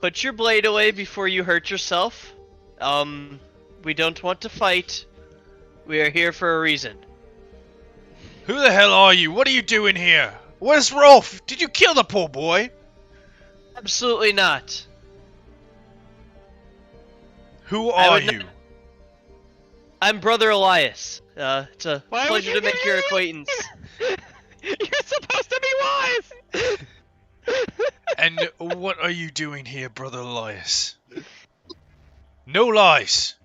S3: Put your blade away before you hurt yourself. We don't want to fight. We are here for a reason.
S1: Who the hell are you? What are you doing here? Where's Rolf? Did you kill the poor boy?
S3: Absolutely not.
S1: Who
S3: I
S1: are
S3: would
S1: you?
S3: not- I'm Brother Elias. It's a
S4: Why would
S3: pleasure
S4: you
S3: to make
S4: give
S3: your
S4: me-
S3: acquaintance.
S4: You're supposed to be wise.
S1: And what are you doing here, Brother Elias? No lies.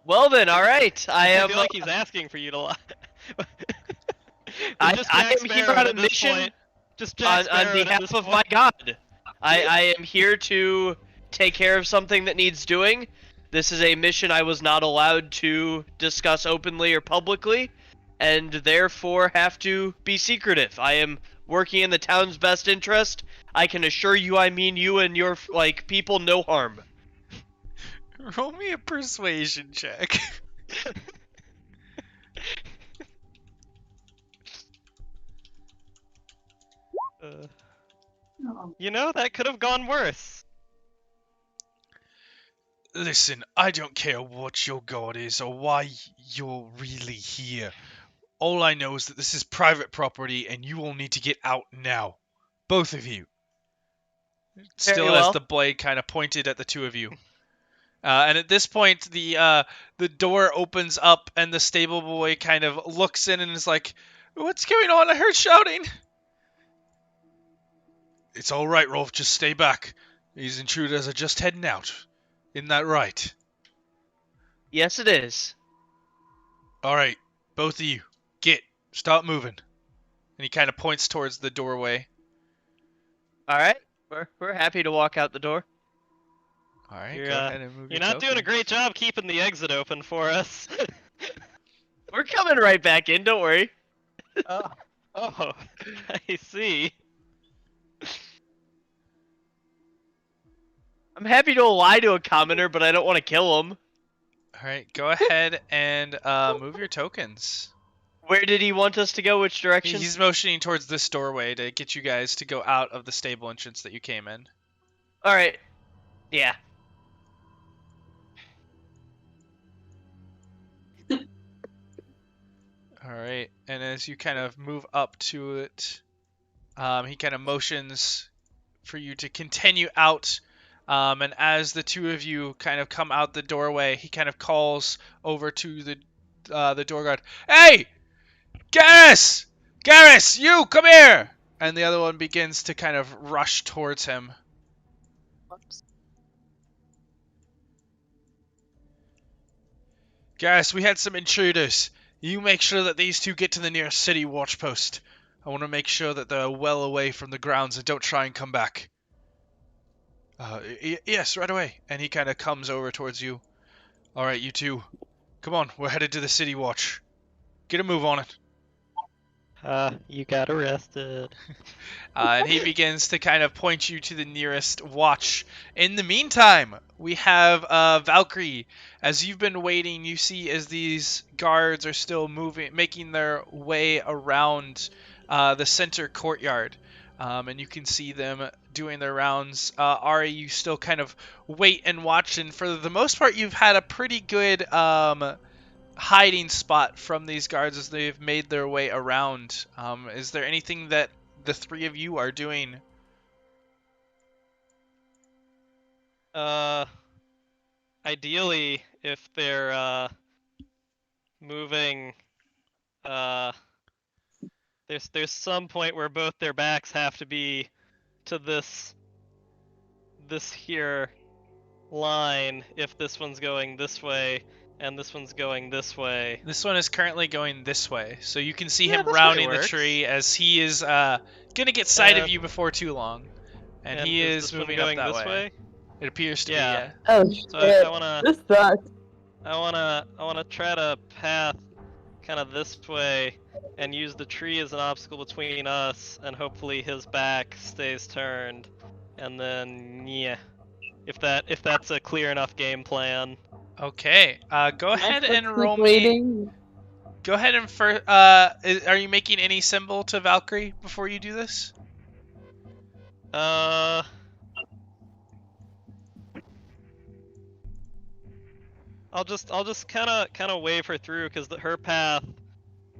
S3: Well then, all right. I
S4: I
S3: am.
S4: feel like he's asking for you to lie.
S3: I
S4: Just
S3: am
S4: Jack
S3: here
S4: Sparrow
S3: on a
S4: at this
S3: mission
S4: point. Just Jack
S3: on
S4: Sparrow at
S3: behalf
S4: this
S3: of
S4: point.
S3: my god. I am here to take care of something that needs doing. This is a mission I was not allowed to discuss openly or publicly, and therefore have to be secretive. I am working in the town's best interest. I can assure you I mean you and your people no harm.
S1: Roll me a persuasion check.
S4: You know, that could have gone worse.
S1: Listen, I don't care what your god is or why you're really here. All I know is that this is private property and you will need to get out now. Both of you. Still
S3: Very
S1: has
S3: well.
S1: the blade kind of pointed at the two of you. And at this point, the door opens up and the stable boy kind of looks in and is like, "What's going on? I heard shouting." It's all right, Rolf. Just stay back. These intruders are just heading out. Isn't that right?
S3: Yes, it is.
S1: All right, both of you, start moving. And he kind of points towards the doorway.
S3: All right. We're happy to walk out the door.
S1: All right,
S4: You're,
S1: go ahead and move
S4: You're
S1: your
S4: not doing a
S1: token.
S4: great job keeping the exit open for us.
S3: We're coming right back in. Don't worry.
S4: Oh, I see.
S3: I'm happy to lie to a commoner, but I don't want to kill him.
S1: All right, go ahead and move your tokens.
S3: Where did he want us to go? Which direction?
S1: He's motioning towards this doorway to get you guys to go out of the stable entrance that you came in.
S3: All right. Yeah.
S1: All right, and as you kind of move up to it, he kind of motions for you to continue out. And as the two of you kind of come out the doorway, he kind of calls over to the door guard. "Hey, Garrus! Garrus, you come here!" And the other one begins to kind of rush towards him. "Garrus, we had some intruders. You make sure that these two get to the nearest city watch post. I want to make sure that they're well away from the grounds and don't try and come back." Yes, right away. And he kind of comes over towards you. "All right, you two. Come on, we're headed to the city watch. Get a move on it."
S4: You got arrested.
S1: And he begins to kind of point you to the nearest watch. In the meantime, we have Valcrie. As you've been waiting, you see as these guards are still making their way around the center courtyard. And you can see them doing their rounds. Ari, you still kind of wait and watch, and for the most part, you've had a pretty good hiding spot from these guards as they've made their way around. Is there anything that the three of you are doing?
S4: Ideally, if they're moving, there's some point where both their backs have to be to this here line. If this one's going this way and this one's going this way.
S1: This one is currently going this way, so you can see
S4: Yeah,
S1: him
S4: this way
S1: rounding the
S4: works.
S1: tree as he is gonna get sight of you before too long, and he
S4: is
S1: is
S4: this one
S1: moving up
S4: going
S1: that
S4: this way?
S1: It appears to be,
S4: Yeah.
S1: yeah.
S2: Oh shit!
S4: So I wanna
S2: This sucks.
S4: I wanna try to path kind of this way and use the tree as an obstacle between us, and hopefully his back stays turned, and then yeah, if that's a clear enough game plan.
S1: Okay, go ahead and roll me.
S2: Waiting.
S1: Go ahead and are you making any symbol to Valkyrie before you do this?
S4: I'll just kind of wave her through, because her path,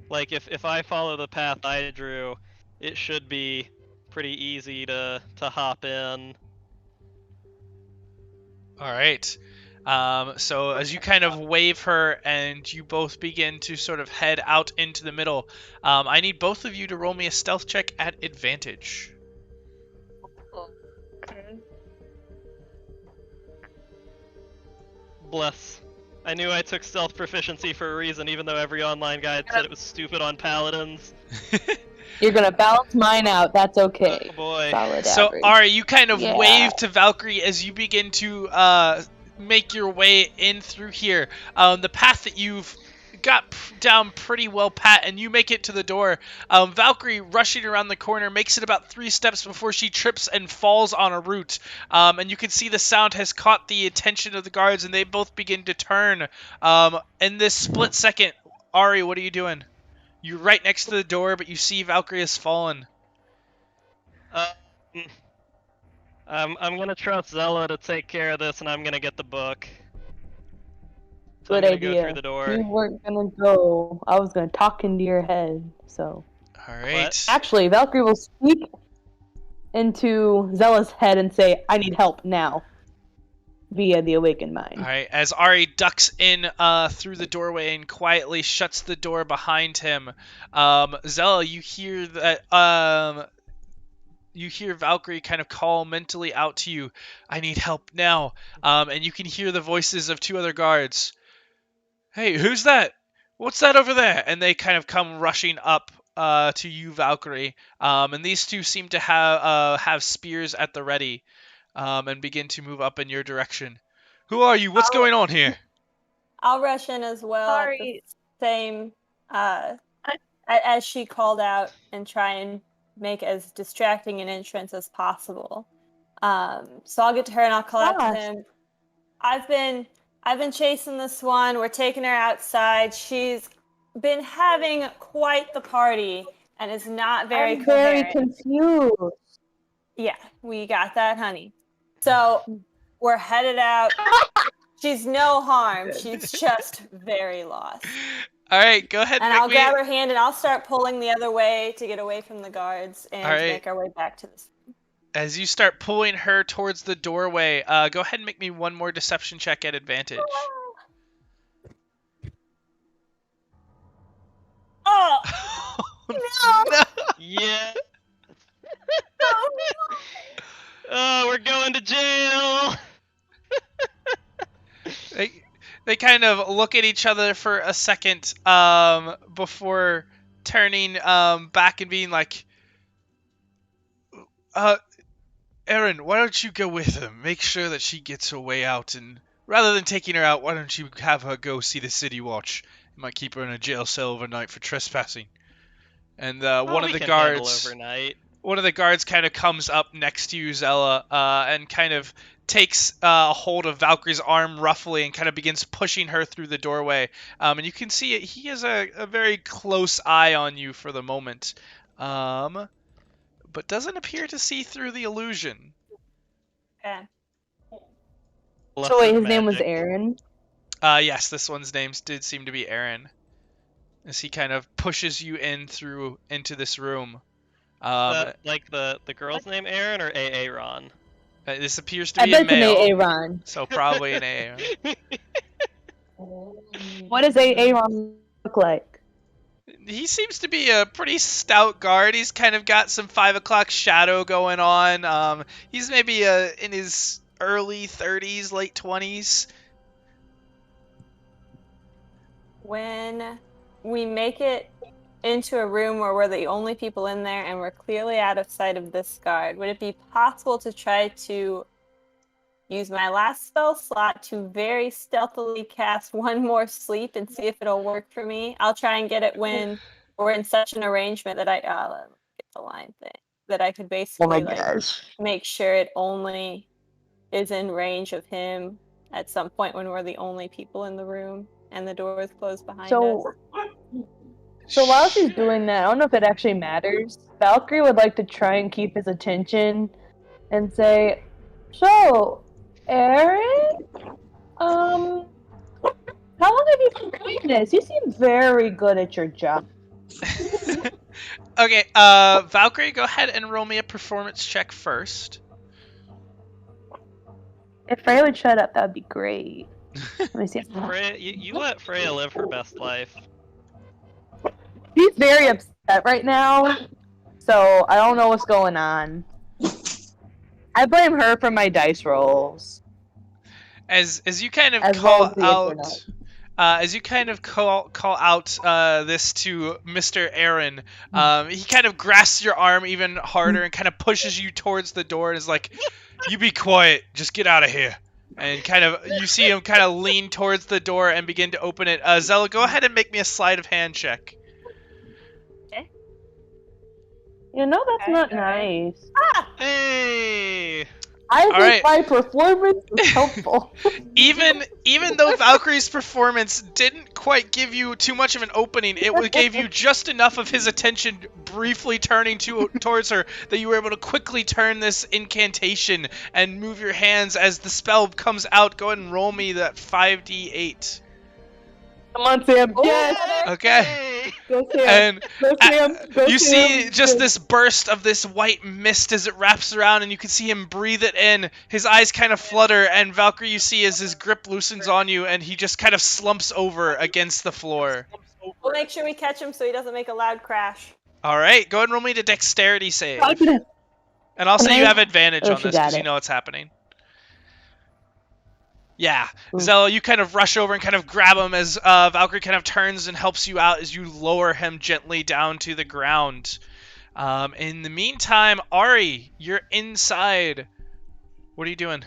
S4: like if I follow the path I drew, it should be pretty easy to hop in.
S1: All right. So as you kind of wave her and you both begin to sort of head out into the middle, I need both of you to roll me a stealth check at advantage.
S4: Bless. I knew I took stealth proficiency for a reason, even though every online guide said it was stupid on paladins.
S2: You're gonna balance mine out. That's okay.
S4: Oh boy.
S2: Solid
S1: So,
S2: average.
S1: Ari, you kind of
S2: Yeah.
S1: wave to Valkyrie as you begin to make your way in through here. The path that you've got down pretty well pat, and you make it to the door. Valkyrie, rushing around the corner, makes it about 3 steps before she trips and falls on a root. And you can see the sound has caught the attention of the guards, and they both begin to turn. In this split second, Ari, what are you doing? You're right next to the door, but you see Valkyrie has fallen.
S4: I'm gonna trust Zella to take care of this, and I'm gonna get the book.
S2: Good
S4: I'm gonna go
S2: idea.
S4: through the door.
S2: You weren't gonna go. I was gonna talk into your head. So
S1: All right.
S2: actually, Valkyrie will speak into Zella's head and say, "I need help now." Via the awakened mind.
S1: All right. As Ari ducks in through the doorway and quietly shuts the door behind him, Zella, you hear that. You hear Valkyrie kind of call mentally out to you, "I need help now." And you can hear the voices of two other guards. "Hey, who's that? What's that over there?" And they kind of come rushing up to you, Valkyrie. And these two seem to have spears at the ready, and begin to move up in your direction. "Who are you? What's going on here?"
S5: I'll rush in as well at the same as she called out and try and make as distracting an entrance as possible. So I'll get to her and I'll call out to him. I've been chasing this one. We're taking her outside. She's been having quite the party and is not very coherent.
S2: Very confused.
S5: Yeah, we got that, honey. So we're headed out. She's no harm. She's just very lost.
S1: All right, go ahead.
S5: And I'll grab her hand and I'll start pulling the other way to get away from the guards and make our way back to this.
S1: As you start pulling her towards the doorway, go ahead and make me one more deception check at advantage.
S5: Oh!
S1: No!
S4: Yeah. Oh, we're going to jail.
S1: They kind of look at each other for a second before turning back and being like, "Aaron, why don't you go with her? Make sure that she gets her way out, and rather than taking her out, why don't you have her go see the city watch? You might keep her in a jail cell overnight for trespassing." And one of the guards kind of comes up next to you, Zella, and kind of takes a hold of Valkyrie's arm roughly and kind of begins pushing her through the doorway. And you can see it. He has a very close eye on you for the moment, but doesn't appear to see through the illusion.
S5: Okay.
S2: So wait, his name was Aaron?
S1: Yes, this one's name did seem to be Aaron. As he kind of pushes you into this room.
S4: Like the girl's name Aaron or Aaron?
S1: This appears to be a male.
S2: I bet it's an Aaron.
S1: So probably an Aaron.
S2: What does Aaron look like?
S1: He seems to be a pretty stout guard. He's kind of got some 5 o'clock shadow going on. He's maybe in his early 30s, late 20s.
S5: When we make it into a room where we're the only people in there and we're clearly out of sight of this guard, would it be possible to try to use my last spell slot to very stealthily cast one more sleep and see if it'll work for me? I'll try and get it when we're in such an arrangement that get the line thing, that I could basically make sure it only is in range of him at some point when we're the only people in the room and the door is closed behind us.
S2: So while she's doing that, I don't know if it actually matters. Valkyrie would like to try and keep his attention and say, "So, Aaron, how long have you been doing this? You seem very good at your job."
S1: Okay, Valkyrie, go ahead and roll me a performance check first.
S2: If Freya would shut up, that'd be great. Let me see.
S4: Freya, you let Freya live her best life.
S2: She's very upset right now, so I don't know what's going on. I blame her for my dice rolls.
S1: As you kind of call out this to Mr. Aaron, he kind of grasps your arm even harder and kind of pushes you towards the door and is like, "You be quiet, just get out of here." And you see him kind of lean towards the door and begin to open it. Zella, go ahead and make me a sleight of hand check.
S2: You know that's not nice.
S4: Hey!
S2: I think my performance was helpful.
S1: Even though Valkyrie's performance didn't quite give you too much of an opening, it gave you just enough of his attention briefly turning towards her that you were able to quickly turn this incantation and move your hands as the spell comes out. Go ahead and roll me that 5d8.
S2: Come on, Sam. Yes.
S1: Okay.
S2: Go, Sam.
S1: And
S2: Go, Sam. Go,
S1: you
S2: Sam.
S1: see just
S2: Go.
S1: this burst of this white mist as it wraps around, and you can see him breathe it in. His eyes kind of flutter, and Valcrie, you see as his grip loosens on you, and he just kind of slumps over against the floor.
S5: We'll make sure we catch him so he doesn't make a loud crash.
S1: All right, go ahead and roll me a dexterity save.
S2: Confident.
S1: And I'll say you have advantage
S2: Oh,
S1: on
S2: she
S1: this
S2: got
S1: because you
S2: it.
S1: know what's happening. Yeah,
S2: Ooh.
S1: Zella, you kind of rush over and kind of grab him as Valcrie kind of turns and helps you out as you lower him gently down to the ground. In the meantime, Ari, you're inside. What are you doing?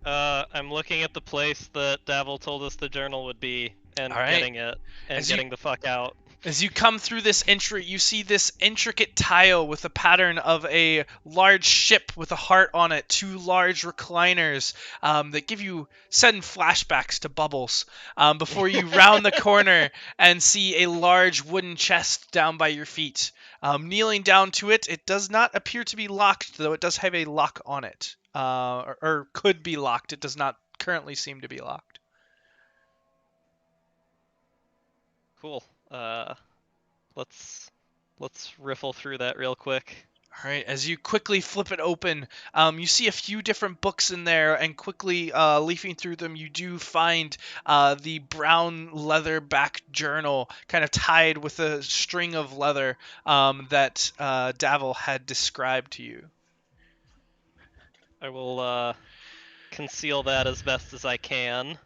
S4: I'm looking at the place that Davil told us the journal would be, and
S1: All right.
S4: getting it, and
S1: As you-
S4: getting the fuck out.
S1: As you come through this entry, you see this intricate tile with a pattern of a large ship with a heart on it, 2 large recliners that give you sudden flashbacks to Bubbles before you round the corner and see a large wooden chest down by your feet. Kneeling down to it, it does not appear to be locked, though it does have a lock on it, or could be locked. It does not currently seem to be locked.
S4: Cool. Let's riffle through that real quick.
S1: All right, as you quickly flip it open, you see a few different books in there, and quickly leafing through them, you do find the brown leather-backed journal, kind of tied with a string of leather that Davil had described to you.
S4: I will conceal that as best as I can.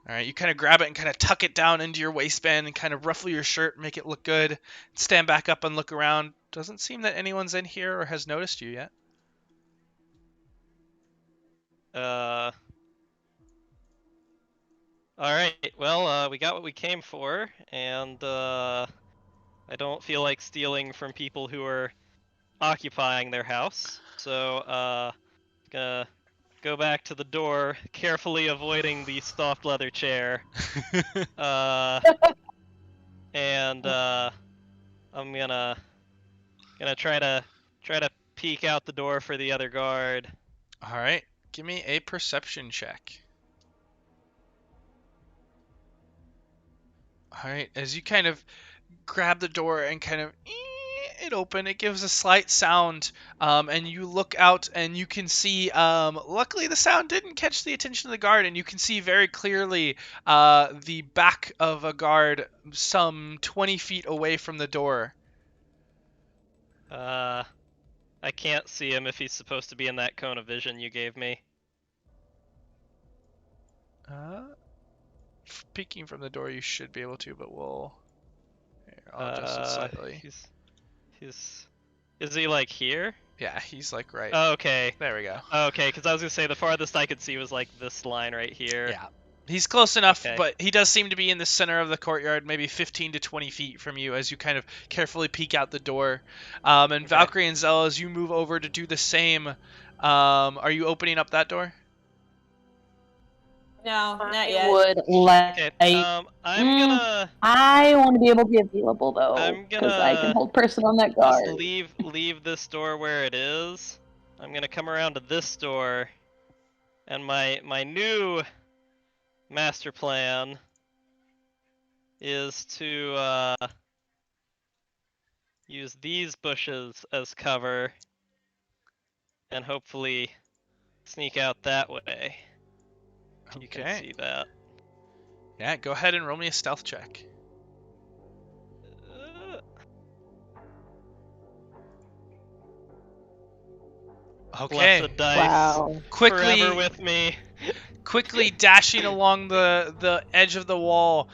S1: All right, you kind of grab it and kind of tuck it down into your waistband and kind of ruffle your shirt, make it look good. Stand back up and look around. Doesn't seem that anyone's in here or has noticed you yet.
S4: All right. Well, we got what we came for, and I don't feel like stealing from people who are occupying their house. So, gonna go back to the door, carefully avoiding the soft leather chair. And I'm gonna try to peek out the door for the other guard.
S1: All right, give me a perception check. All right, as you kind of grab the door and kind of it open, it gives a slight sound, and you look out and you can see, luckily the sound didn't catch the attention of the guard, and you can see very clearly the back of a guard some 20 feet away from the door.
S4: I can't see him if he's supposed to be in that cone of vision you gave me.
S1: Peeking from the door you should be able to, but I'll adjust it slightly.
S4: Is he like here?
S1: Yeah, he's like right.
S4: Oh, okay.
S1: There we go.
S4: Okay, because I was gonna say the farthest I could see was like this line right here.
S1: Yeah. He's close enough,
S4: Okay.
S1: but he does seem to be in the center of the courtyard, maybe 15 to 20 feet from you as you kind of carefully peek out the door. And
S4: Okay.
S1: Valcrie and Zella, as you move over to do the same, are you opening up that door?
S5: No, not
S2: I
S5: yet.
S2: would like.
S4: Okay. I'm gonna
S2: I want to be able to be available though,
S4: I'm
S2: because I
S4: gonna
S2: can hold person on that
S4: just
S2: guard.
S4: leave this door where it is. I'm gonna come around to this door, and my new master plan is to use these bushes as cover and hopefully sneak out that way. You can
S1: Okay.
S4: see that.
S1: Yeah, go ahead and roll me a stealth check. Okay.
S4: Blessed dice.
S2: Wow.
S4: Forever with me.
S1: Quickly dashing along the edge of the wall,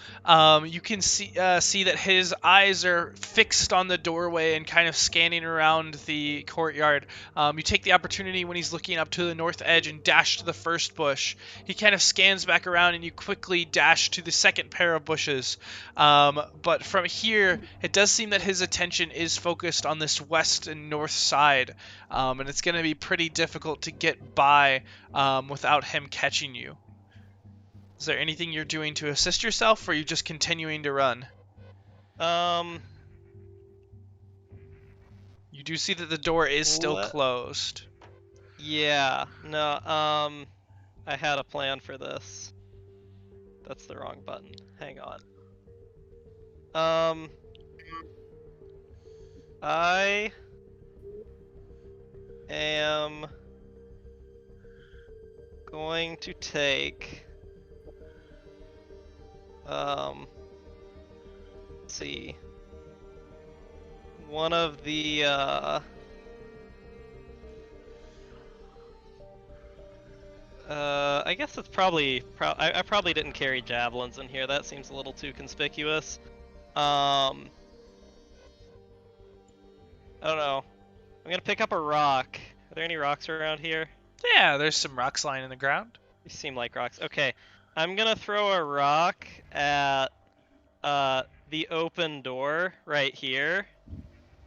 S1: you can see that his eyes are fixed on the doorway and kind of scanning around the courtyard. You take the opportunity when he's looking up to the north edge and dash to the first bush. He kind of scans back around and you quickly dash to the second pair of bushes. But from here, it does seem that his attention is focused on this west and north side, and it's going to be pretty difficult to get by without him catching you. Is there anything you're doing to assist yourself, or are you just continuing to run? You do see that the door is still closed.
S4: Yeah. No. I had a plan for this That's the wrong button. Hang on. I am going to take let's see, one of the I guess it's probably I probably didn't carry javelins in here. That seems a little too conspicuous. I don't know. I'm gonna pick up a rock. Are there any rocks around here?
S1: Yeah, there's some rocks lying in the ground.
S4: These seem like rocks. Okay, I'm gonna throw a rock at the open door right here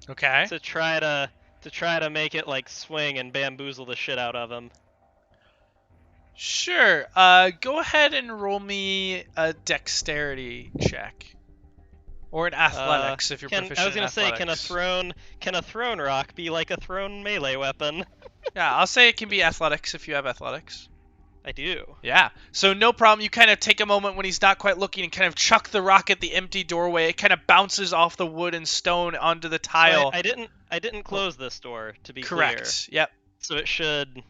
S1: Okay.
S4: to try to make it like swing and bamboozle the shit out of him.
S1: Sure. Go ahead and roll me a dexterity check. Or an athletics if you're proficient
S4: I was gonna
S1: in
S4: say,
S1: athletics.
S4: can a thrown rock be like a thrown melee weapon?
S1: Yeah, I'll say it can be athletics if you have athletics.
S4: I do.
S1: Yeah, so no problem. You kind of take a moment when he's not quite looking and kind of chuck the rock at the empty doorway. It kind of bounces off the wood and stone onto the tile.
S4: I didn't close this door, to be
S1: Correct.
S4: clear.
S1: Yep.
S4: So it should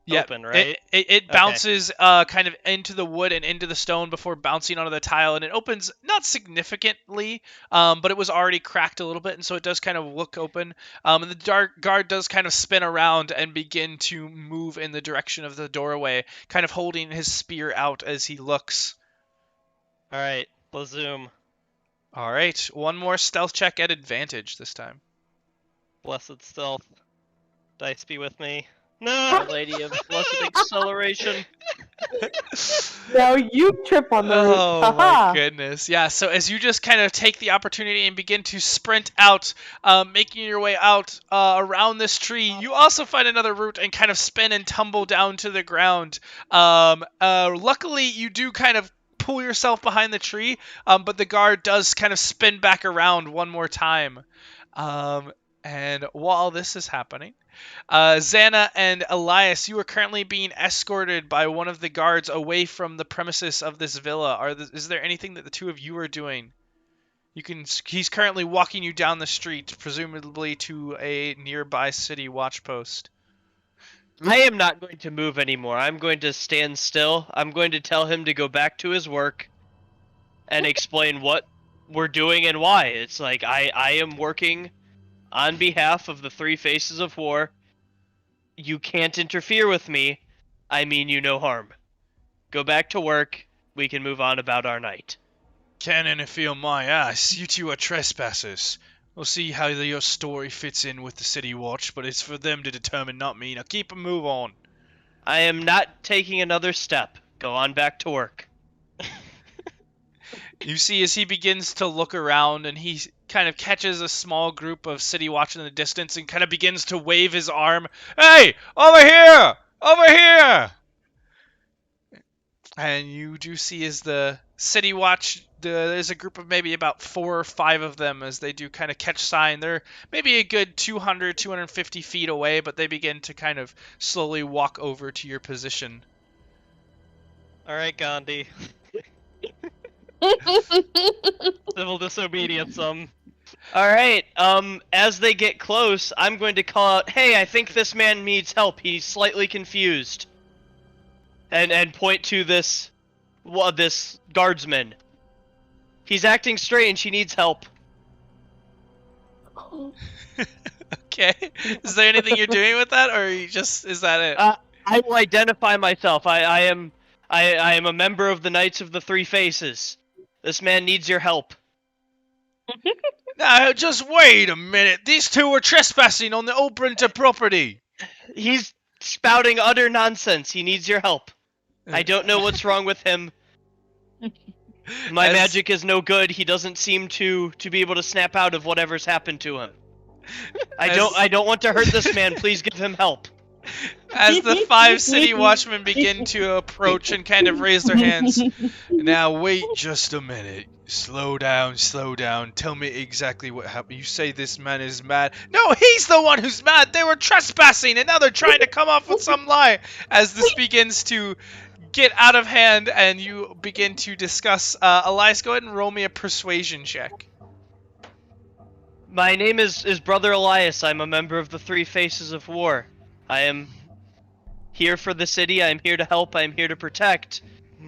S1: Yep.
S4: open, right?
S1: It bounces kind of into the wood and into the stone before bouncing onto the tile, and it opens not significantly, but it was already cracked a little bit, and so it does kind of look open. And the guard does kind of spin around and begin to move in the direction of the doorway, kind of holding his spear out as he looks.
S4: All right, let's zoom.
S1: All right, one more stealth check at advantage this time.
S4: Blessed stealth. Dice be with me. No!
S3: Lady of Blessed Acceleration.
S2: Now you trip on the roof.
S1: Oh
S2: Haha.
S1: my goodness. Yeah, so as you just kind of take the opportunity and begin to sprint out, making your way out around this tree, you also find another route and kind of spin and tumble down to the ground. Luckily, you do kind of pull yourself behind the tree, but the guard does kind of spin back around one more time. And while this is happening, Zana and Elias, you are currently being escorted by one of the guards away from the premises of this villa. Is there anything that the two of you are doing? He's currently walking you down the street, presumably to a nearby city watch post.
S3: I am not going to move anymore. I'm going to stand still. I'm going to tell him to go back to his work and explain what we're doing and why. It's like I am working on behalf of the Three Faces of War. You can't interfere with me. I mean you no harm. Go back to work. We can move on about our night.
S1: Can't interfere my ass. You two are trespassers. We'll see how your story fits in with the city watch, but it's for them to determine, not me. Now keep a move on.
S3: I am not taking another step. Go on back to work.
S1: You see as he begins to look around and he kind of catches a small group of city watch in the distance and kind of begins to wave his arm. Hey, over here! Over here! And you do see as the city watch, there's a group of maybe about 4 or 5 of them as they do kind of catch sign. They're maybe a good 200, 250 feet away, but they begin to kind of slowly walk over to your position.
S4: All right, Gandhi. Civil disobedience.
S3: Alright, as they get close, I'm going to call out, hey, I think this man needs help. He's slightly confused. And point to this guardsman. He's acting strange. He needs help.
S1: Okay. Is there anything you're doing with that, or is that it?
S3: I will identify myself. I am a member of the Knights of the Three Faces. This man needs your help.
S1: Now, just wait a minute. These two were trespassing on the Ulbrinter property.
S3: He's spouting utter nonsense. He needs your help. I don't know what's wrong with him. My magic is no good. He doesn't seem to be able to snap out of whatever's happened to him. I don't want to hurt this man. Please give him help.
S1: As the 5 city watchmen begin to approach and kind of raise their hands. Now, wait just a minute. Slow down, slow down. Tell me exactly what happened. You say this man is mad. No, he's the one who's mad. They were trespassing, and now they're trying to come off with some lie. As this begins to get out of hand and you begin to discuss. Elias, go ahead and roll me a persuasion check.
S3: My name is Brother Elias. I'm a member of the Three Faces of War. I am here for the city. I am here to help. I am here to protect.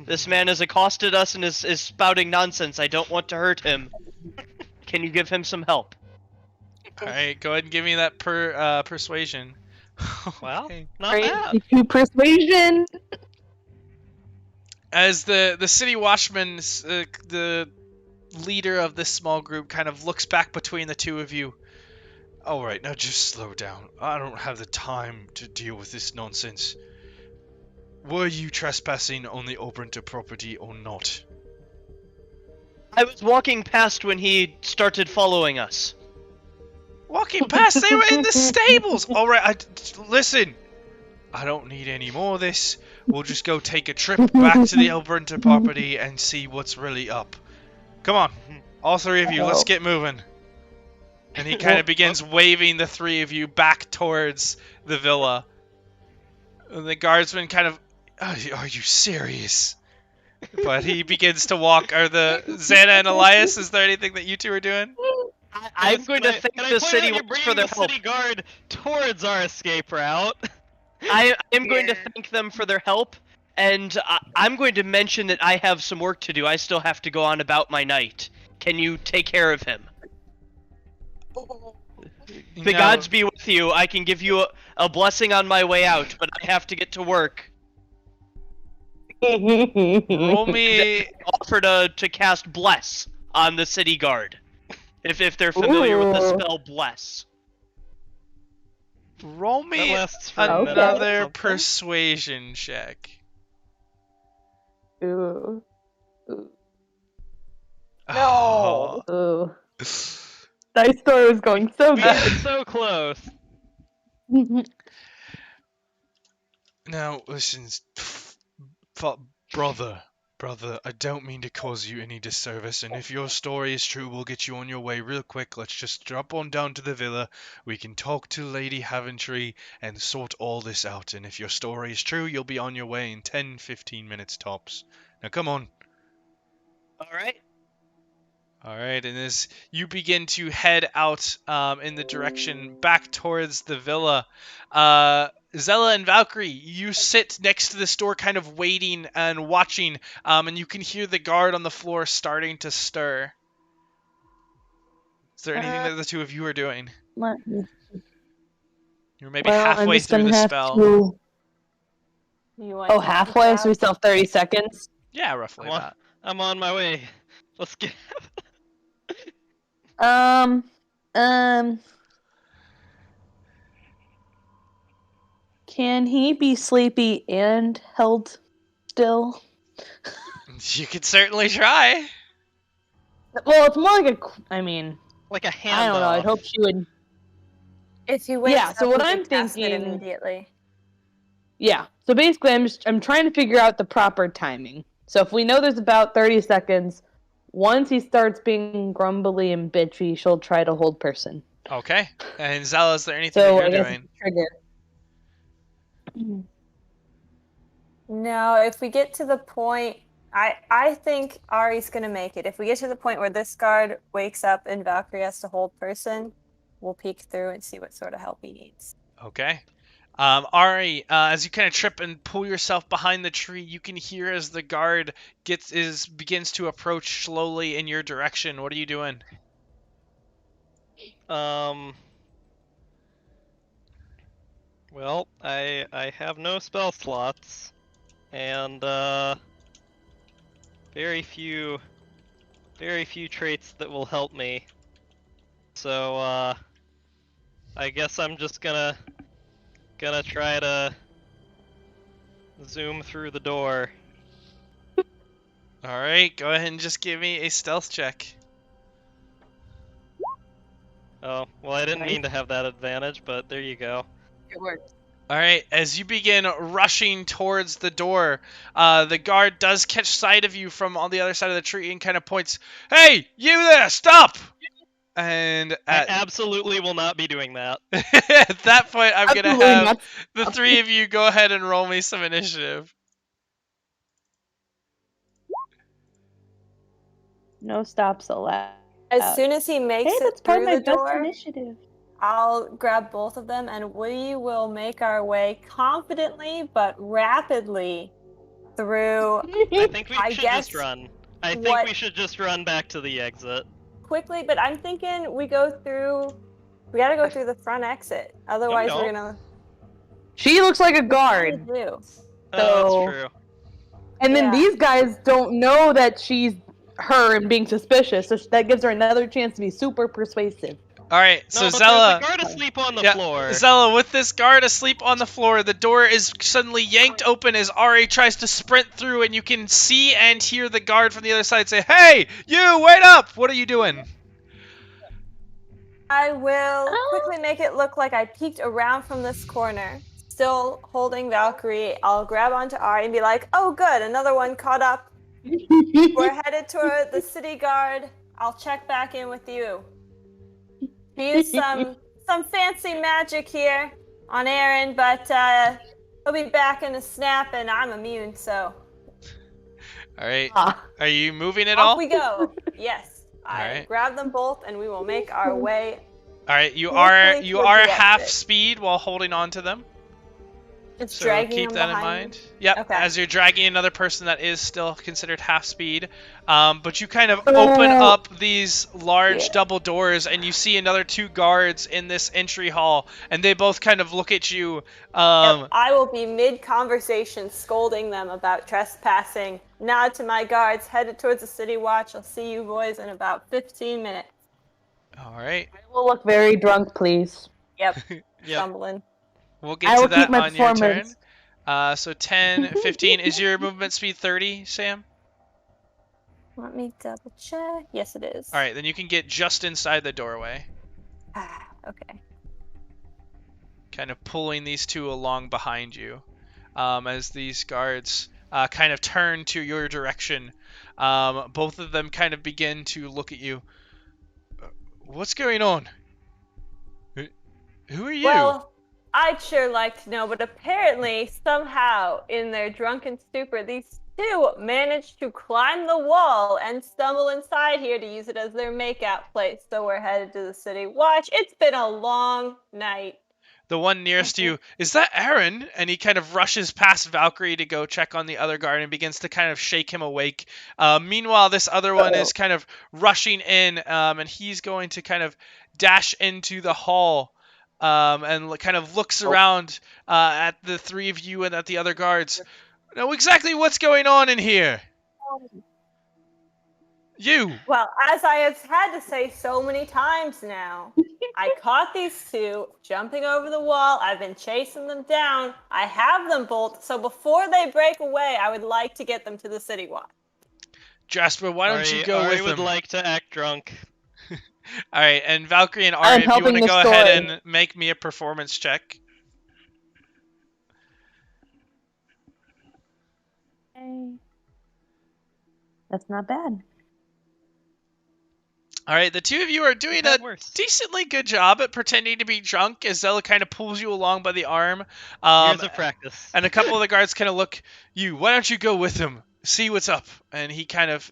S3: This man has accosted us and is spouting nonsense. I don't want to hurt him. Can you give him some help?
S1: Alright, go ahead and give me that persuasion.
S4: Well,
S1: Okay.
S4: not bad.
S2: Persuasion.
S1: As the city watchman, the leader of this small group, kind of looks back between the two of you. Alright, now just slow down. I don't have the time to deal with this nonsense. Were you trespassing on the Ulbrinter property or not?
S3: I was walking past when he started following us.
S1: Walking past, they were in the stables! Alright, listen. I don't need any more of this. We'll just go take a trip back to the Ulbrinter property and see what's really up. Come on, all three of you, let's get moving. And he kind of begins waving the three of you back towards the villa. And the guardsman kind of, are you serious? But he begins to walk. Are the Zella and Elias, is there anything that you two are doing?
S3: I'm going to thank the city
S4: for
S3: for their help.
S4: city guard towards our escape route.
S3: I am going to thank them for their help, and I'm going to mention that I have some work to do. I still have to go on about my night. Can you take care of him? The gods be with you. I can give you a blessing on my way out, but I have to get to work.
S1: Roll me.
S3: Offer to cast Bless on the city guard, if they're familiar with the spell Bless.
S1: Roll me
S4: That lasts for a minute or
S1: another
S4: something.
S1: persuasion check.
S2: Ooh.
S1: No.
S2: Ooh. Dice story was going so
S4: We
S2: good.
S4: are so close.
S1: Now, listen, brother, I don't mean to cause you any disservice, and if your story is true, we'll get you on your way real quick. Let's just drop on down to the villa. We can talk to Lady Haventry and sort all this out, and if your story is true, you'll be on your way in 10-15 minutes tops. Now, come on. Alright, and as you begin to head out in the direction back towards the villa, Zella and Valcrie, you sit next to this door kind of waiting and watching, and you can hear the guard on the floor starting to stir. Is there anything that the two of you are doing? You're maybe halfway through the spell.
S2: Oh, halfway? So we still have 30 seconds?
S1: Yeah, roughly that.
S4: I'm on my way. Let's get.
S2: Can he be sleepy and held still?
S1: You could certainly try.
S2: Well, it's more like I mean,
S4: Like a handoff.
S2: I don't know. I'd hope she would.
S5: If you wait,
S2: Yeah, so what I'm thinking-
S5: immediately.
S2: Yeah. So basically, I'm trying to figure out the proper timing. So if we know there's about 30 seconds, once he starts being grumbly and bitchy, she'll try to hold person.
S1: Okay. And Zella, is there anything
S2: So
S1: that
S2: I
S1: you're
S2: guess
S1: doing?
S2: trigger.
S5: No, if we get to the point, I think Ari's gonna make it. If we get to the point where this guard wakes up and Valkyrie has to hold person, we'll peek through and see what sort of help he needs.
S1: Okay. Ari, as you kind of trip and pull yourself behind the tree, you can hear as the guard begins to approach slowly in your direction. What are you doing?
S4: Well, I have no spell slots, and very few traits that will help me. So I guess I'm just gonna try to zoom through the door.
S1: All right, go ahead and just give me a stealth check.
S4: Oh, well, I didn't mean to have that advantage, but there you go.
S2: It worked.
S1: All right, as you begin rushing towards the door, the guard does catch sight of you from on the other side of the tree and kind of points, "Hey, you there, stop!" And
S4: I absolutely will not be doing that.
S1: at that point, I'm going to
S2: Absolutely
S1: have
S2: not.
S1: the three of you go ahead and roll me some initiative.
S2: No stops allowed.
S5: As soon as he makes
S2: Hey,
S5: it
S2: that's probably
S5: through
S2: my
S5: the
S2: best
S5: door,
S2: initiative.
S5: I'll grab both of them and we will make our way confidently but rapidly through
S4: I think we
S5: I
S4: should
S5: guess
S4: just run. I think
S5: what-
S4: we should just run back to the exit.
S5: quickly, but I'm thinking we gotta go through the front exit. Otherwise we're
S4: don't.
S5: gonna
S2: She looks like a
S5: what do
S2: guard.
S5: we do?
S4: Oh, that's
S2: So-
S4: true.
S2: And then
S5: Yeah.
S2: these guys don't know that she's her and being suspicious, so that gives her another chance to be super persuasive.
S1: All right, so
S4: No, but
S1: Zella.
S4: there's a guard asleep on the
S1: Yeah,
S4: floor.
S1: Zella, with this guard asleep on the floor, the door is suddenly yanked open as Ari tries to sprint through, and you can see and hear the guard from the other side say, "Hey, you, wait up! What are you doing?"
S5: I will quickly make it look like I peeked around from this corner, still holding Valkyrie. I'll grab onto Ari and be like, "Oh, good, another one caught up. We're headed toward the city guard. I'll check back in with you." Use some fancy magic here on Aaron, but he'll be back in a snap, and I'm immune, so
S1: All right,
S2: Ah.
S1: are you moving at
S5: off
S1: all?
S5: we go. Yes, I
S1: Alright.
S5: grab them both, and we will make our way.
S1: All right, you
S5: Hopefully
S1: are
S5: towards the
S1: half
S5: exit.
S1: speed while holding on to them.
S5: Just
S1: So
S5: dragging
S1: keep
S5: them
S1: that in
S5: behind
S1: mind.
S5: me.
S1: Yep,
S5: Okay.
S1: as you're dragging another person that is still considered half speed. But you kind of open up these large double doors, and you see another two guards in this entry hall, and they both kind of look at you.
S5: Yep, I will be mid-conversation scolding them about trespassing. Nod to my guards, headed towards the city watch. I'll see you boys in about 15 minutes.
S1: All right,
S2: Will look very drunk, please.
S5: Yep,
S4: Yep.
S5: stumbling.
S1: we'll
S2: I
S1: get to
S2: will
S1: that
S2: keep my
S1: on your turn.
S2: performance.
S1: So 10, 15. Is your movement speed 30, Sam?
S5: Let me double check. Yes, it is.
S1: All right, then you can get just inside the doorway,
S5: Okay.
S1: kind of pulling these two along behind you, as these guards kind of turn to your direction. Both of them kind of begin to look at you. What's going on? Who are you?
S5: Well, I'd sure like to know, but apparently, somehow, in their drunken stupor, these two managed to climb the wall and stumble inside here to use it as their makeout place. So we're headed to the city watch. It's been a long night.
S1: The one nearest to you, is that Aaron? And he kind of rushes past Valkyrie to go check on the other guard and begins to kind of shake him awake. Meanwhile, this other one is kind of rushing in, and he's going to kind of dash into the hall, and kind of looks around at the three of you and at the other guards. Know exactly what's going on in here. You.
S5: Well, as I have had to say so many times now, I caught these two jumping over the wall. I've been chasing them down. I have them both. So before they break away, I would like to get them to the city watch.
S1: Jasper, why don't you go
S4: Ari
S1: with
S4: would
S1: them?
S4: like to act drunk.
S1: All right, and Valkyrie and
S2: I'm
S1: Ari, if you want
S2: helping
S1: to
S2: the
S1: go ahead
S2: story.
S1: and make me a performance check.
S2: That's not bad.
S1: All right, the two of you are doing a
S4: Had worse.
S1: decently good job at pretending to be drunk as Zella kind of pulls you along by the arm.
S4: Years of practice.
S1: And a couple of the guards kind of look, why don't you go with him? See what's up. And he kind of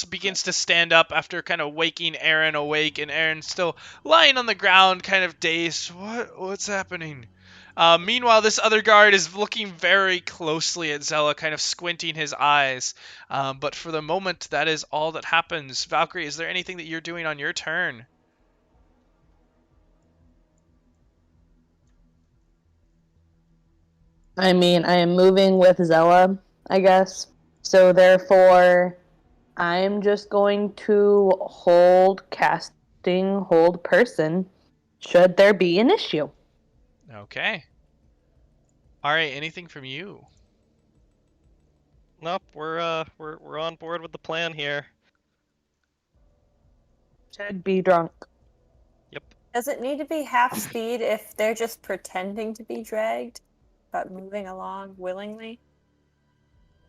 S1: begins to stand up after kind of waking Aaron awake, and Aaron's still lying on the ground, kind of dazed. What's happening? Meanwhile, this other guard is looking very closely at Zella, kind of squinting his eyes. But for the moment, that is all that happens. Valkyrie, is there anything that you're doing on your turn?
S2: I mean, I am moving with Zella, I guess. So therefore, I'm just going to hold person, should there be an issue.
S1: Okay. All right, anything from you?
S4: Nope, we're on board with the plan here.
S2: Should be drunk.
S4: Yep.
S5: Does it need to be half speed if they're just pretending to be dragged, but moving along willingly?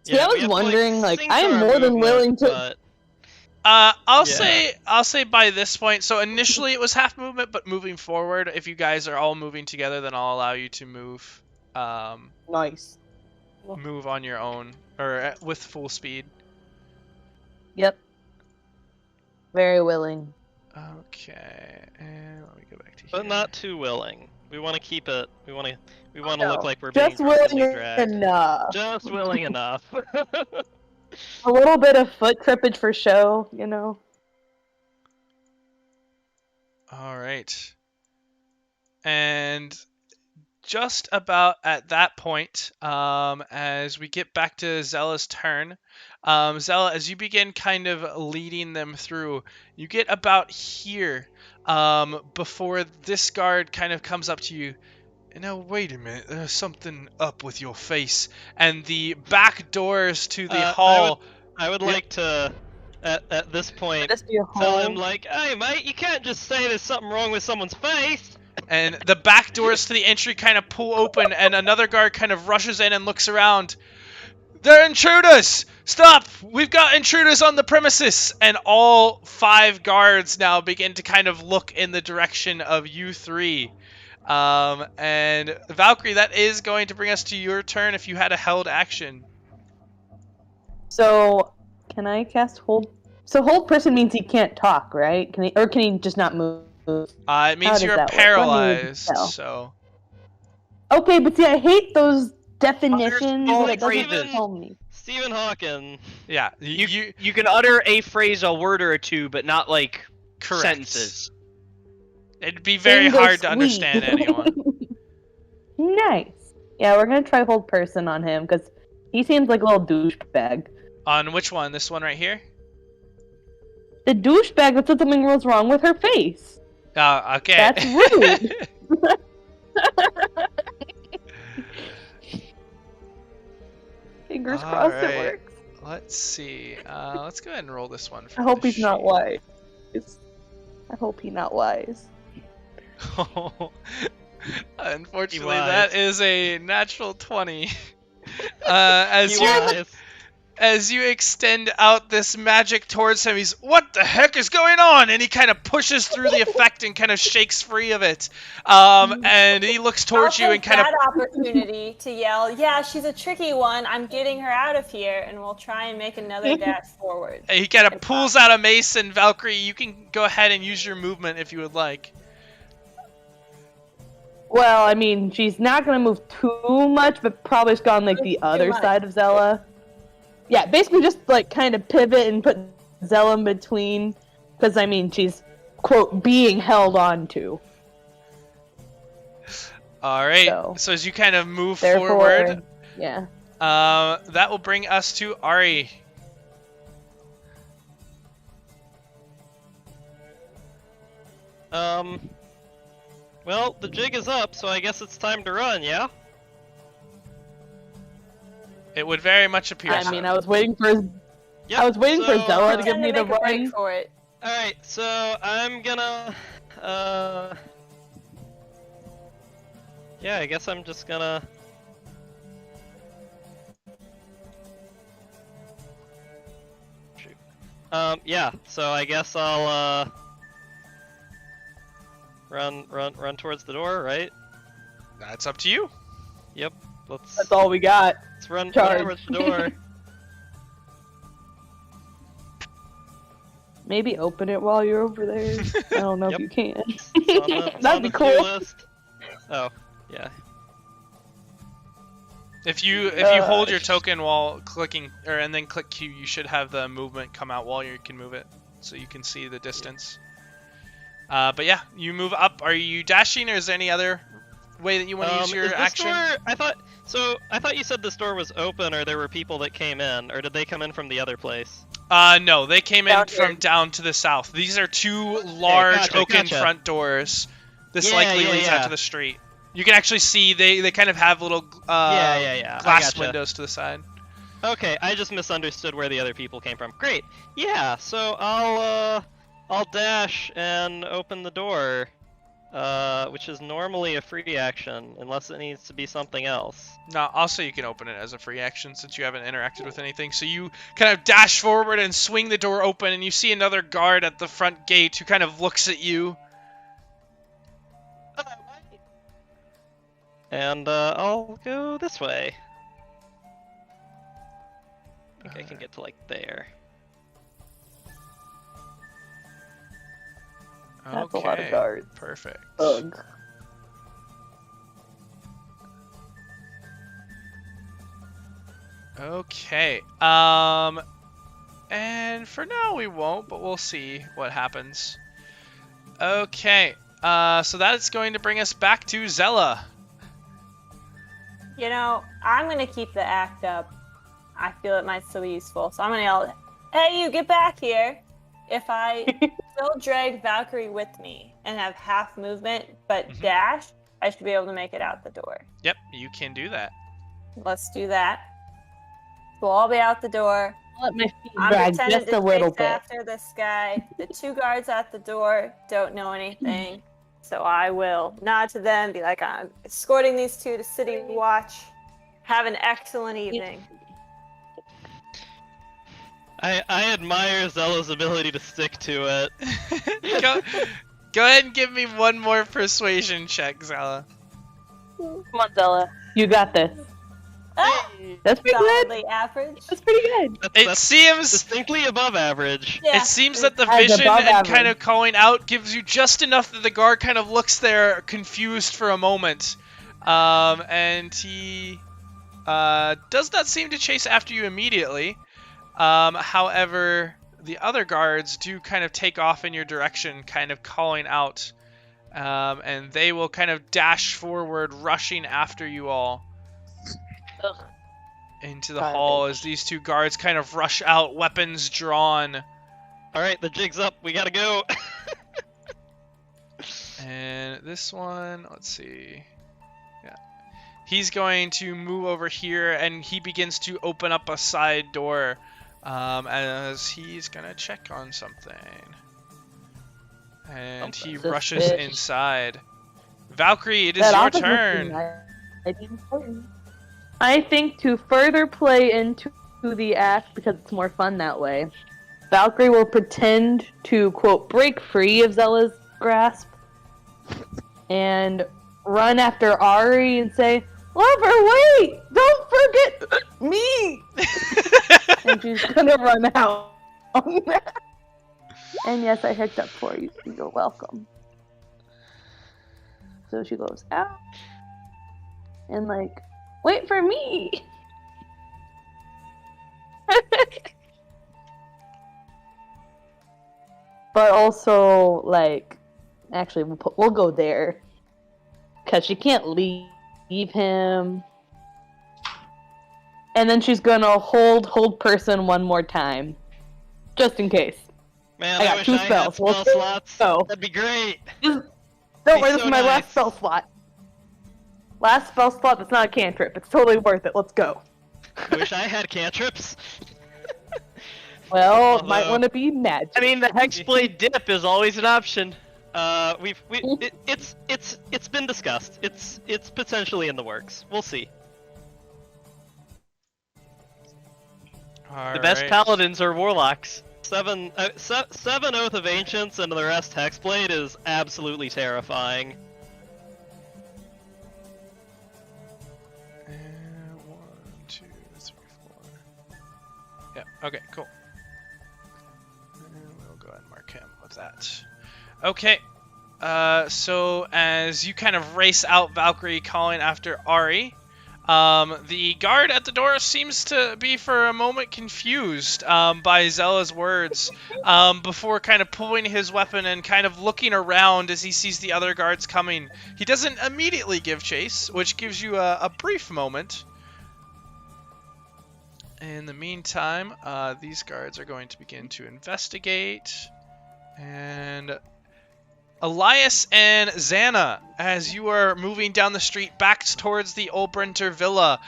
S2: See, I
S4: we
S2: was
S4: have to,
S2: wondering,
S4: sync
S2: I am
S4: our
S2: more than
S4: movement,
S2: willing to.
S4: but-
S1: I'll
S4: Yeah.
S1: say by this point. So initially it was half movement, but moving forward, if you guys are all moving together, then I'll allow you to move,
S2: Nice.
S1: move on your own or with full speed.
S2: Yep. Very willing.
S1: Okay, and let me go back to here.
S4: But not too willing. We want to keep it. We want to
S2: No,
S4: look like we're being
S2: just willing
S4: drunkenly dragged.
S2: enough.
S4: Just willing enough.
S2: A little bit of foot trippage for show, you know.
S1: All right. And just about at that point, as we get back to Zella's turn, Zella, as you begin kind of leading them through, you get about here before this guard kind of comes up to you. Now, wait a minute, there's something up with your face. And the back doors to the hall...
S4: I would like to, at this point,
S2: Just your
S4: tell him,
S2: home.
S4: like, hey, mate, you can't just say there's something wrong with someone's face.
S1: And the back doors to the entry kind of pull open, and another guard kind of rushes in and looks around. They're intruders! Stop! We've got intruders on the premises! And all 5 guards now begin to kind of look in the direction of you 3. And Valkyrie, that is going to bring us to your turn if you had a held action.
S2: So, can I cast hold? So hold person means he can't talk, right? Can he just not move?
S1: It
S2: How
S1: means
S2: does
S1: you're
S2: that work? Let me
S1: paralyzed,
S2: tell.
S1: so...
S2: Okay, but see, I hate those definitions
S3: all
S2: that doesn't
S3: phrases.
S2: tell me.
S4: Stephen Hawking.
S1: Yeah,
S3: You can utter a phrase, a word or two, but not like
S1: correct.
S3: sentences.
S1: It'd be very
S2: English
S1: hard to
S2: sweet.
S1: understand anyone.
S2: Nice. Yeah, we're gonna try hold person on him because he seems like a little douchebag.
S1: On which one? This one right here?
S2: The douchebag that said something was wrong with her face.
S1: Okay.
S2: That's rude. Fingers crossed
S1: Alright.
S2: it works.
S1: Let's see. Let's go ahead and roll this one.
S2: I
S1: from
S2: hope
S1: the
S2: he's not
S1: sheet.
S2: wise. I hope he's not wise.
S1: Unfortunately,
S4: He was.
S1: that is a natural 20. As
S4: He
S1: you
S4: was.
S1: as you extend out this magic towards him, he's, what the heck is going on? And he kind of pushes through the effect and kind of shakes free of it. And he looks towards you
S5: I'll
S1: and
S5: take
S1: kind of...
S5: that opportunity to yell, yeah, she's a tricky one. I'm getting her out of here, and we'll try and make another dash forward.
S1: He kind of pulls out a mace, and Valkyrie, you can go ahead and use your movement if you would like.
S2: Well, I mean, she's not gonna move too much, but probably just gone like the
S5: Too
S2: other
S5: much.
S2: side of Zella. Yeah, basically just like kind of pivot and put Zella in between, because I mean she's quote being held on to.
S1: All right. So as you kind of move
S2: Therefore,
S1: forward,
S2: yeah.
S1: that will bring us to Ari.
S4: Well, the jig is up, so I guess it's time to run, yeah?
S1: It would very much appear.
S2: I
S1: so.
S2: mean, I was waiting for
S4: Yep,
S2: I was waiting for
S4: so-
S2: Zella to
S5: Pretend
S2: give me the
S5: make a break
S2: run.
S5: for it.
S4: Alright, so I'm gonna, yeah, I guess I'm just gonna... Shoot. Yeah, so I guess I'll, run towards the door, right?
S1: That's up to you.
S4: Yep, let's
S2: That's all we got.
S4: run
S2: Charge.
S4: towards the door.
S2: Maybe open it while you're over there. I don't know
S4: Yep.
S2: if you can.
S4: It's on the- it's on
S2: That'd be
S4: the
S2: cool.
S4: to-do list. Oh, yeah.
S1: If you hold your token while clicking, and then click Q, you should have the movement come out while you can move it, so you can see the distance. But yeah, you move up. Are you dashing, or is there any other way that you want to use your
S4: is this
S1: action?
S4: door, I thought you said this door was open, or there were people that came in, or did they come in from the other place?
S1: No, they came in
S2: Down
S1: from
S2: here.
S1: down to the south. These are 2 large
S4: gotcha,
S1: oaken
S4: gotcha.
S1: front doors. This
S4: Yeah,
S1: likely
S4: yeah,
S1: leads out
S4: yeah.
S1: to the street. You can actually see they kind of have little
S4: Yeah, I
S1: glass
S4: gotcha.
S1: windows to the side.
S4: Okay, I just misunderstood where the other people came from. Great. Yeah, so I'll dash and open the door, which is normally a free action, unless it needs to be something else.
S1: No, also you can open it as a free action since you haven't interacted with anything. So you kind of dash forward and swing the door open, and you see another guard at the front gate who kind of looks at you.
S4: And I'll go this way. I think I can get to like there.
S2: That's a lot of guards.
S1: Perfect.
S2: Ugh.
S1: Okay. And for now we won't, but we'll see what happens. Okay. So that is going to bring us back to Zella.
S5: You know, I'm gonna keep the act up. I feel it might still be useful, so I'm gonna yell, "Hey, you, get back here!" If I still drag Valkyrie with me and have half movement, but dash, I should be able to make it out the door.
S1: Yep, you can do that.
S5: Let's do that. We'll all be out the door.
S2: Let my feet
S5: I'm
S2: drag
S5: pretending
S2: just
S5: to
S2: a little
S5: chase
S2: bit.
S5: after this guy. The 2 guards at the door don't know anything, so I will nod to them, be like, I'm escorting these 2 to City Watch. Have an excellent evening.
S4: I admire Zella's ability to stick to it.
S1: Go ahead and give me one more persuasion check, Zella.
S2: Come on, Zella. You got this.
S5: Ah,
S2: That's pretty good.
S5: solidly average.
S2: That's pretty good.
S1: It seems
S4: distinctly above average.
S5: Yeah.
S1: It seems that the
S2: As
S1: vision
S2: above
S1: and
S2: average.
S1: kind of calling out gives you just enough that the guard kind of looks there confused for a moment. And he does not seem to chase after you immediately. However, the other guards do kind of take off in your direction, kind of calling out. And they will kind of dash forward, rushing after you all.
S2: Ugh.
S1: Into the hall as these 2 guards kind of rush out, weapons drawn.
S4: Alright, the jig's up. We gotta go.
S1: And this one, let's see. Yeah. He's going to move over here and he begins to open up a side door as he's going to check on something. And he rushes inside. Valkyrie, it is your turn.
S2: I think to further play into the act, because it's more fun that way, Valkyrie will pretend to, quote, break free of Zella's grasp and run after Ari and say, "Lover, wait! Don't forget me!" And she's gonna run out. And yes, I hooked up for you. You're welcome. So she goes out and like, wait for me. But also, like, actually, we'll go there because she can't leave him. And then she's gonna hold person one more time, just in case.
S4: Man,
S2: I
S4: I
S2: got
S4: wish
S2: 2
S4: I had
S2: spells.
S4: spell slots.
S2: So
S4: That'd be great.
S2: don't
S4: Be
S2: worry, this
S4: so
S2: is my last
S4: nice.
S2: spell slot. Last spell slot that's not a cantrip. It's totally worth it. Let's go.
S4: I wish I had cantrips.
S2: Well,
S4: Although-
S2: might want to be magic.
S3: I mean, the Hexblade dip is always an option.
S4: It's been discussed. It's potentially in the works. We'll see.
S3: The best paladins are warlocks.
S4: 7 Oath of Ancients and the rest Hexblade is absolutely terrifying.
S1: And 1, 2, 3, 4. Yeah. Okay. Cool. And we'll go ahead and mark him with that. Okay. So as you kind of race out, Valkyrie calling after Ari, the guard at the door seems to be for a moment confused by Zella's words before kind of pulling his weapon and kind of looking around as he sees the other guards coming. He doesn't immediately give chase, which gives you a brief moment. In the meantime, these guards are going to begin to investigate. And Elias and Xana, as you are moving down the street back towards the Ulbrinter villa,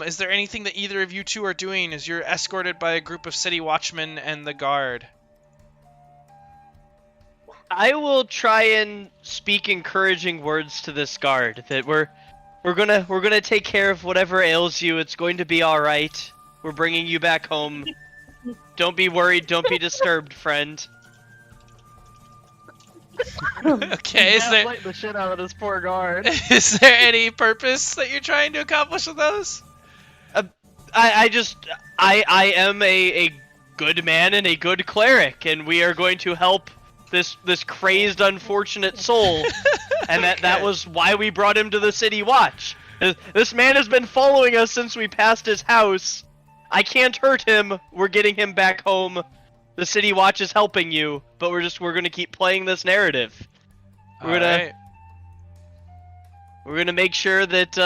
S1: is there anything that either of you 2 are doing as you're escorted by a group of city watchmen and the guard?
S3: I will try and speak encouraging words to this guard that we're gonna take care of whatever ails you. It's going to be all right. We're bringing you back home. Don't be worried. Don't be disturbed, friend.
S1: Okay,
S4: Gaslight the shit out of this poor guard.
S1: is there any purpose that you're trying to accomplish with those?
S3: I am a good man and a good cleric, and we are going to help this crazed, unfortunate soul, and that was why we brought him to the City Watch. This man has been following us since we passed his house. I can't hurt him. We're getting him back home. The City Watch is helping you, but we're gonna keep playing this narrative. We're gonna make sure that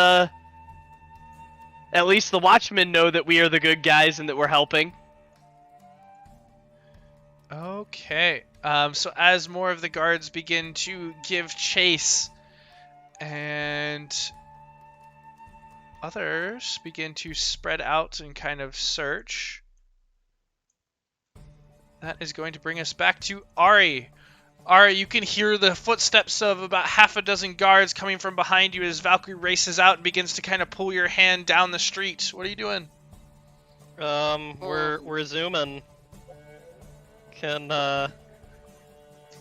S3: at least the Watchmen know that we are the good guys and that we're helping.
S1: Okay. So as more of the guards begin to give chase, and others begin to spread out and kind of search, that is going to bring us back to Ari. Ari, you can hear the footsteps of about half a dozen guards coming from behind you as Valcrie races out and begins to kind of pull your hand down the street. What are you doing?
S4: We're zooming.
S2: So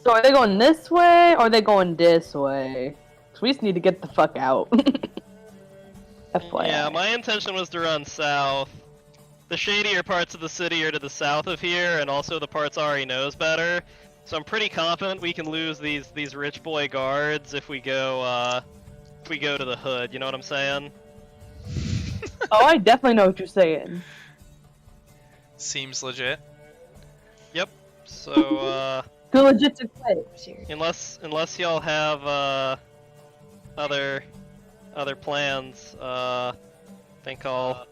S2: are they going this way, or are they going this way? So we just need to get the fuck out. FYI.
S4: Yeah, my intention was to run south. The shadier parts of the city are to the south of here, and also the parts Ari knows better. So I'm pretty confident we can lose these rich boy guards if we go to the hood. You know what I'm saying?
S2: Oh, I definitely know what you're saying.
S1: Seems legit.
S4: Yep. So
S2: Too legit to quit.
S4: unless y'all have other plans, I think I'll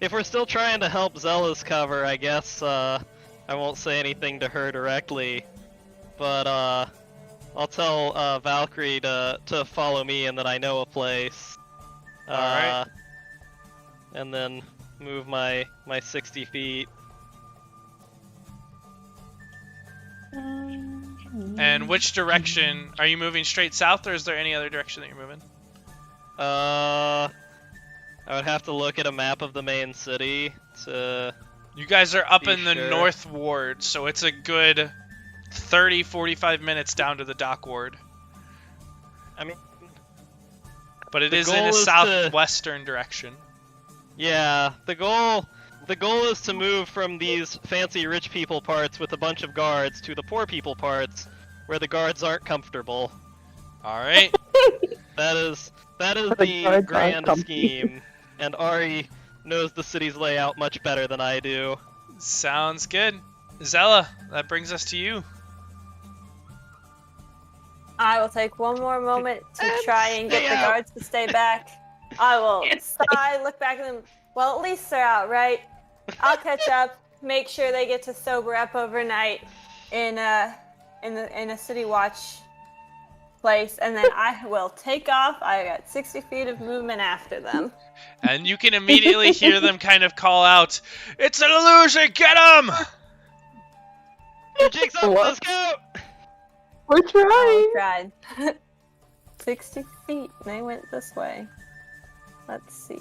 S4: if we're still trying to help Zella's cover, I guess I won't say anything to her directly, but I'll tell Valcrie to follow me and that I know a place.
S1: Alright.
S4: And then move my 60 feet.
S1: And which direction? Are you moving straight south, or is there any other direction that you're moving?
S4: I would have to look at a map of the main city to...
S1: You guys are up
S4: Be
S1: in the
S4: sure.
S1: north ward, so it's a good 30-45 minutes down to the dock ward.
S4: I mean...
S1: But it
S4: The
S1: is in
S4: goal
S1: a
S4: is to-
S1: southwestern direction.
S4: Yeah, the goal is to move from these fancy rich people parts with a bunch of guards to the poor people parts where the guards aren't comfortable.
S1: Alright.
S4: That is
S2: The
S4: the
S2: guards
S4: grand
S2: aren't comfy.
S4: scheme, and Ari knows the city's layout much better than I do.
S1: Sounds good. Zella, that brings us to you.
S5: I will take one more moment to
S4: And
S5: try and get
S4: stay
S5: the
S4: out.
S5: guards to stay back. I will sigh, look back at them. Well, at least they're out, right? I'll catch up, make sure they get to sober up overnight in a city watch place, and then I will take off. I got 60 feet of movement after them.
S1: And you can immediately hear them kind of call out, "It's an illusion! Get him!"
S4: Your jig's up,
S2: What?
S4: let's go!
S2: We're
S5: I
S2: trying.
S5: tried. 60 feet, and they went this way. Let's see.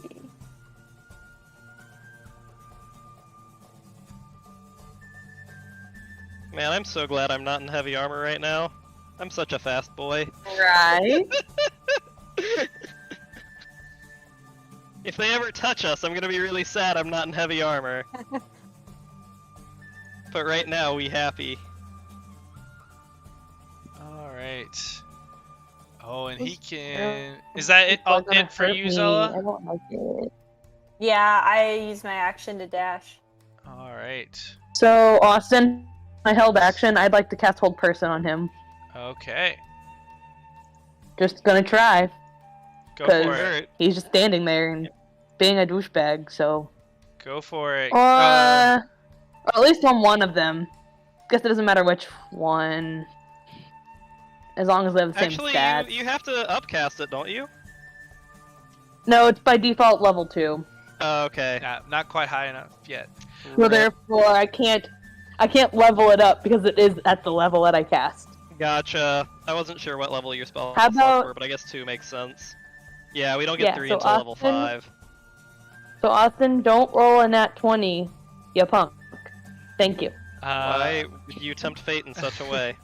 S4: Man, I'm so glad I'm not in heavy armor right now. I'm such a fast boy.
S2: Right.
S4: If they ever touch us, I'm gonna be really sad I'm not in heavy armor. But right now, we happy.
S1: Alright. Oh, and he can... Is that it, all it for you,
S2: I
S1: Zella?
S2: don't like it.
S5: Yeah, I used my action to dash.
S1: Alright.
S2: So, Austin, I held action. I'd like to cast Hold Person on him.
S1: Okay.
S2: Just gonna try.
S1: Go
S2: Cause-
S1: for it.
S4: Alright.
S2: He's just standing there and being a douchebag, so...
S1: Go for it.
S2: Or at least on one of them. Guess it doesn't matter which one. As long as they have the same
S4: Actually,
S2: stats.
S4: you have to upcast it, don't you?
S2: No, it's by default level 2.
S4: Oh, okay.
S1: Nah, not quite high enough yet.
S2: So therefore, I can't level it up because it is at the level that I cast.
S4: Gotcha. I wasn't sure what level your spell
S2: How about-
S4: were, but I guess 2 makes sense. Yeah, we don't get
S2: Yeah,
S4: 3
S2: so
S4: until level
S2: Austin-
S4: 5.
S2: So Austin, don't roll a nat 20, you punk. Thank you.
S4: Why would you tempt fate in such a way?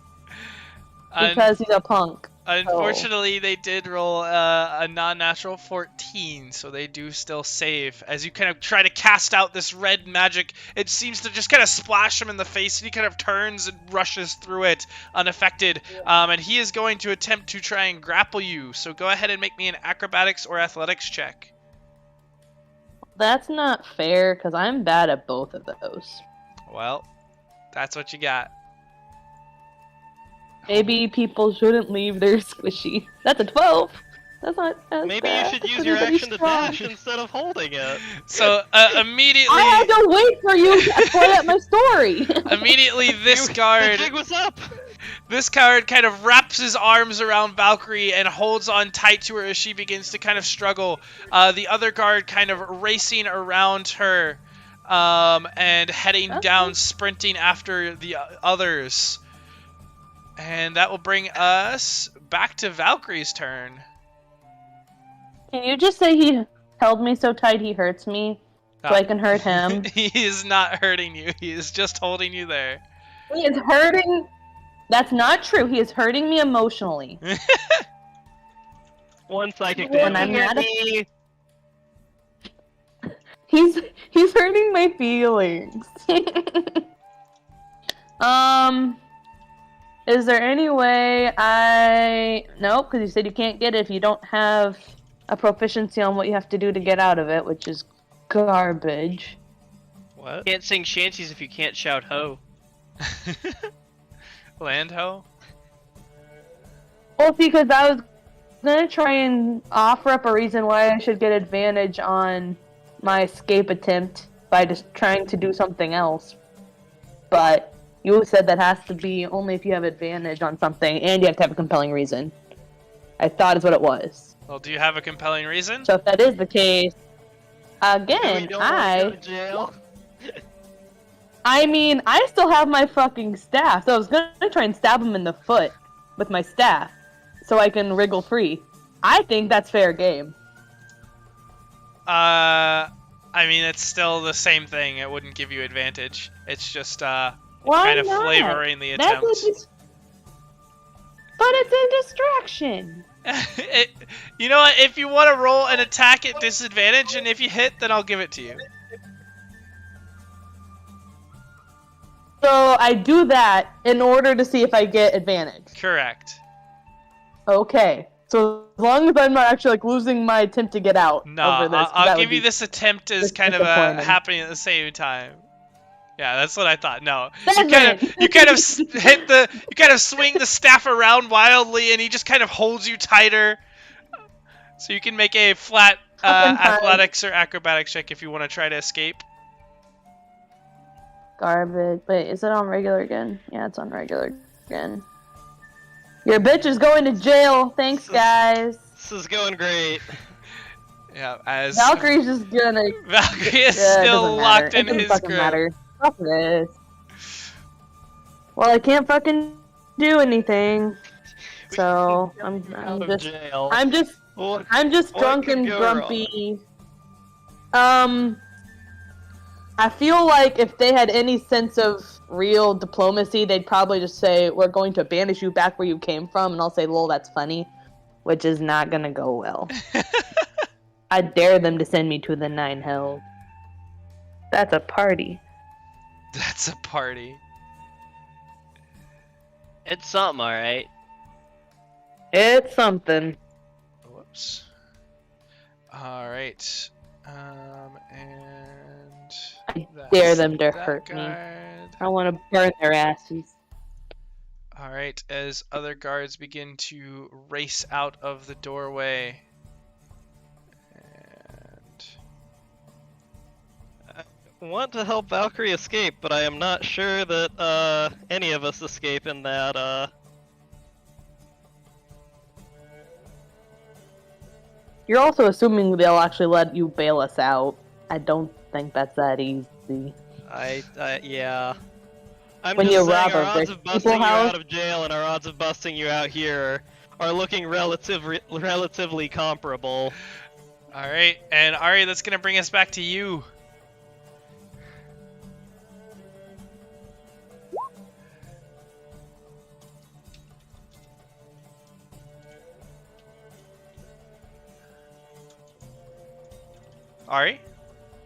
S2: Because he's a punk.
S1: Unfortunately, they did roll a non-natural 14, so they do still save. As you kind of try to cast out this red magic, it seems to just kind of splash him in the face, and he kind of turns and rushes through it unaffected. And he is going to attempt to try and grapple you. So go ahead and make me an acrobatics or athletics check.
S2: That's not fair, because I'm bad at both of those.
S1: Well, that's what you got.
S2: Maybe people shouldn't leave their squishy. That's a 12. That's not as
S4: Maybe
S2: bad.
S4: you should use
S2: That's
S4: your
S2: pretty
S4: action to
S2: strong.
S4: dash instead of holding it.
S1: So immediately,
S2: I had to wait for you to play out my story.
S1: immediately this
S4: The
S1: guard.
S4: jig was up.
S1: This guard kind of wraps his arms around Valcrie and holds on tight to her as she begins to kind of struggle. The other guard kind of racing around her and heading down, sprinting after the others. And that will bring us back to Valkrie's turn.
S2: Can you just say he held me so tight he hurts me, so I can hurt him?
S1: He is not hurting you. He is just holding you there.
S2: He is hurting. That's not true. He is hurting me emotionally.
S4: One psychic
S2: When I'm
S4: damage.
S2: not He's hurting my feelings. Is there any way Nope, because you said you can't get it if you don't have a proficiency on what you have to do to get out of it, which is garbage.
S4: What?
S3: Can't sing shanties if you can't shout ho.
S1: Land ho?
S2: Well, see, because I was gonna try and offer up a reason why I should get advantage on my escape attempt by just trying to do something else. But you said that has to be only if you have advantage on something, and you have to have a compelling reason. I thought is what it was.
S1: Well, do you have a compelling reason?
S2: So if that is the case,
S4: We
S2: again,
S4: don't want to go to jail.
S2: I mean, I still have my fucking staff, so I was gonna try and stab him in the foot with my staff, so I can wriggle free. I think that's fair game.
S1: I mean, it's still the same thing. It wouldn't give you advantage. It's just,
S2: Why
S1: kind of
S2: not?
S1: flavoring the
S2: That's
S1: attempt.
S2: But it's a distraction.
S1: You know what? If you want to roll an attack at disadvantage, and if you hit, then I'll give it to you.
S2: So I do that in order to see if I get advantage.
S1: Correct.
S2: Okay. So as long as I'm not actually like losing my attempt to get out
S1: No,
S2: over this,
S1: I'll
S2: that
S1: give
S2: would
S1: you
S2: be
S1: this attempt as
S2: just
S1: kind of
S2: disappointing.
S1: happening at the same time. Yeah, that's what I thought. No,
S2: Seven.
S1: you kind of swing the staff around wildly, and he just kind of holds you tighter. So you can make a flat
S2: Fucking fine.
S1: athletics or acrobatics check if you want to try to escape.
S2: Garbage. Wait, is it on regular again? Yeah, it's on regular again. Your bitch is going to jail. Thanks, guys.
S4: This is going great.
S1: Yeah, as
S2: Valkyrie's just gonna.
S1: Valkyrie is
S2: Yeah, it
S1: still
S2: doesn't
S1: locked
S2: matter.
S1: in
S2: It doesn't
S1: his
S2: fucking
S1: grip.
S2: matter. Fuck this. Well, I can't fucking do anything. So I'm
S4: Out of
S2: just
S4: jail.
S2: I'm just
S4: What- what
S2: drunk
S4: could
S2: and
S4: go
S2: grumpy. I feel like if they had any sense of real diplomacy, they'd probably just say, "We're going to banish you back where you came from," and I'll say, "Lol, that's funny," which is not gonna go well. I dare them to send me to the 9 hells. That's a party.
S1: That's a party.
S3: It's something, alright.
S2: It's something.
S1: Whoops. All right. And
S2: I
S1: that's
S2: dare them to
S1: that
S2: hurt me.
S1: guard.
S2: I want to burn their asses.
S1: All right. As other guards begin to race out of the doorway, and
S4: I want to help Valkyrie escape, but I am not sure that any of us escape in that.
S2: You're also assuming they'll actually let you bail us out. I don't think that's that easy.
S4: Yeah. I'm
S2: When
S4: just
S2: you
S4: saying
S2: rob
S4: our
S2: a
S4: odds
S2: rich
S4: of busting
S2: people
S4: you
S2: house-
S4: out of jail and our odds of busting you out here are looking relatively comparable.
S1: all right. And Ari, that's gonna bring us back to you. Ari?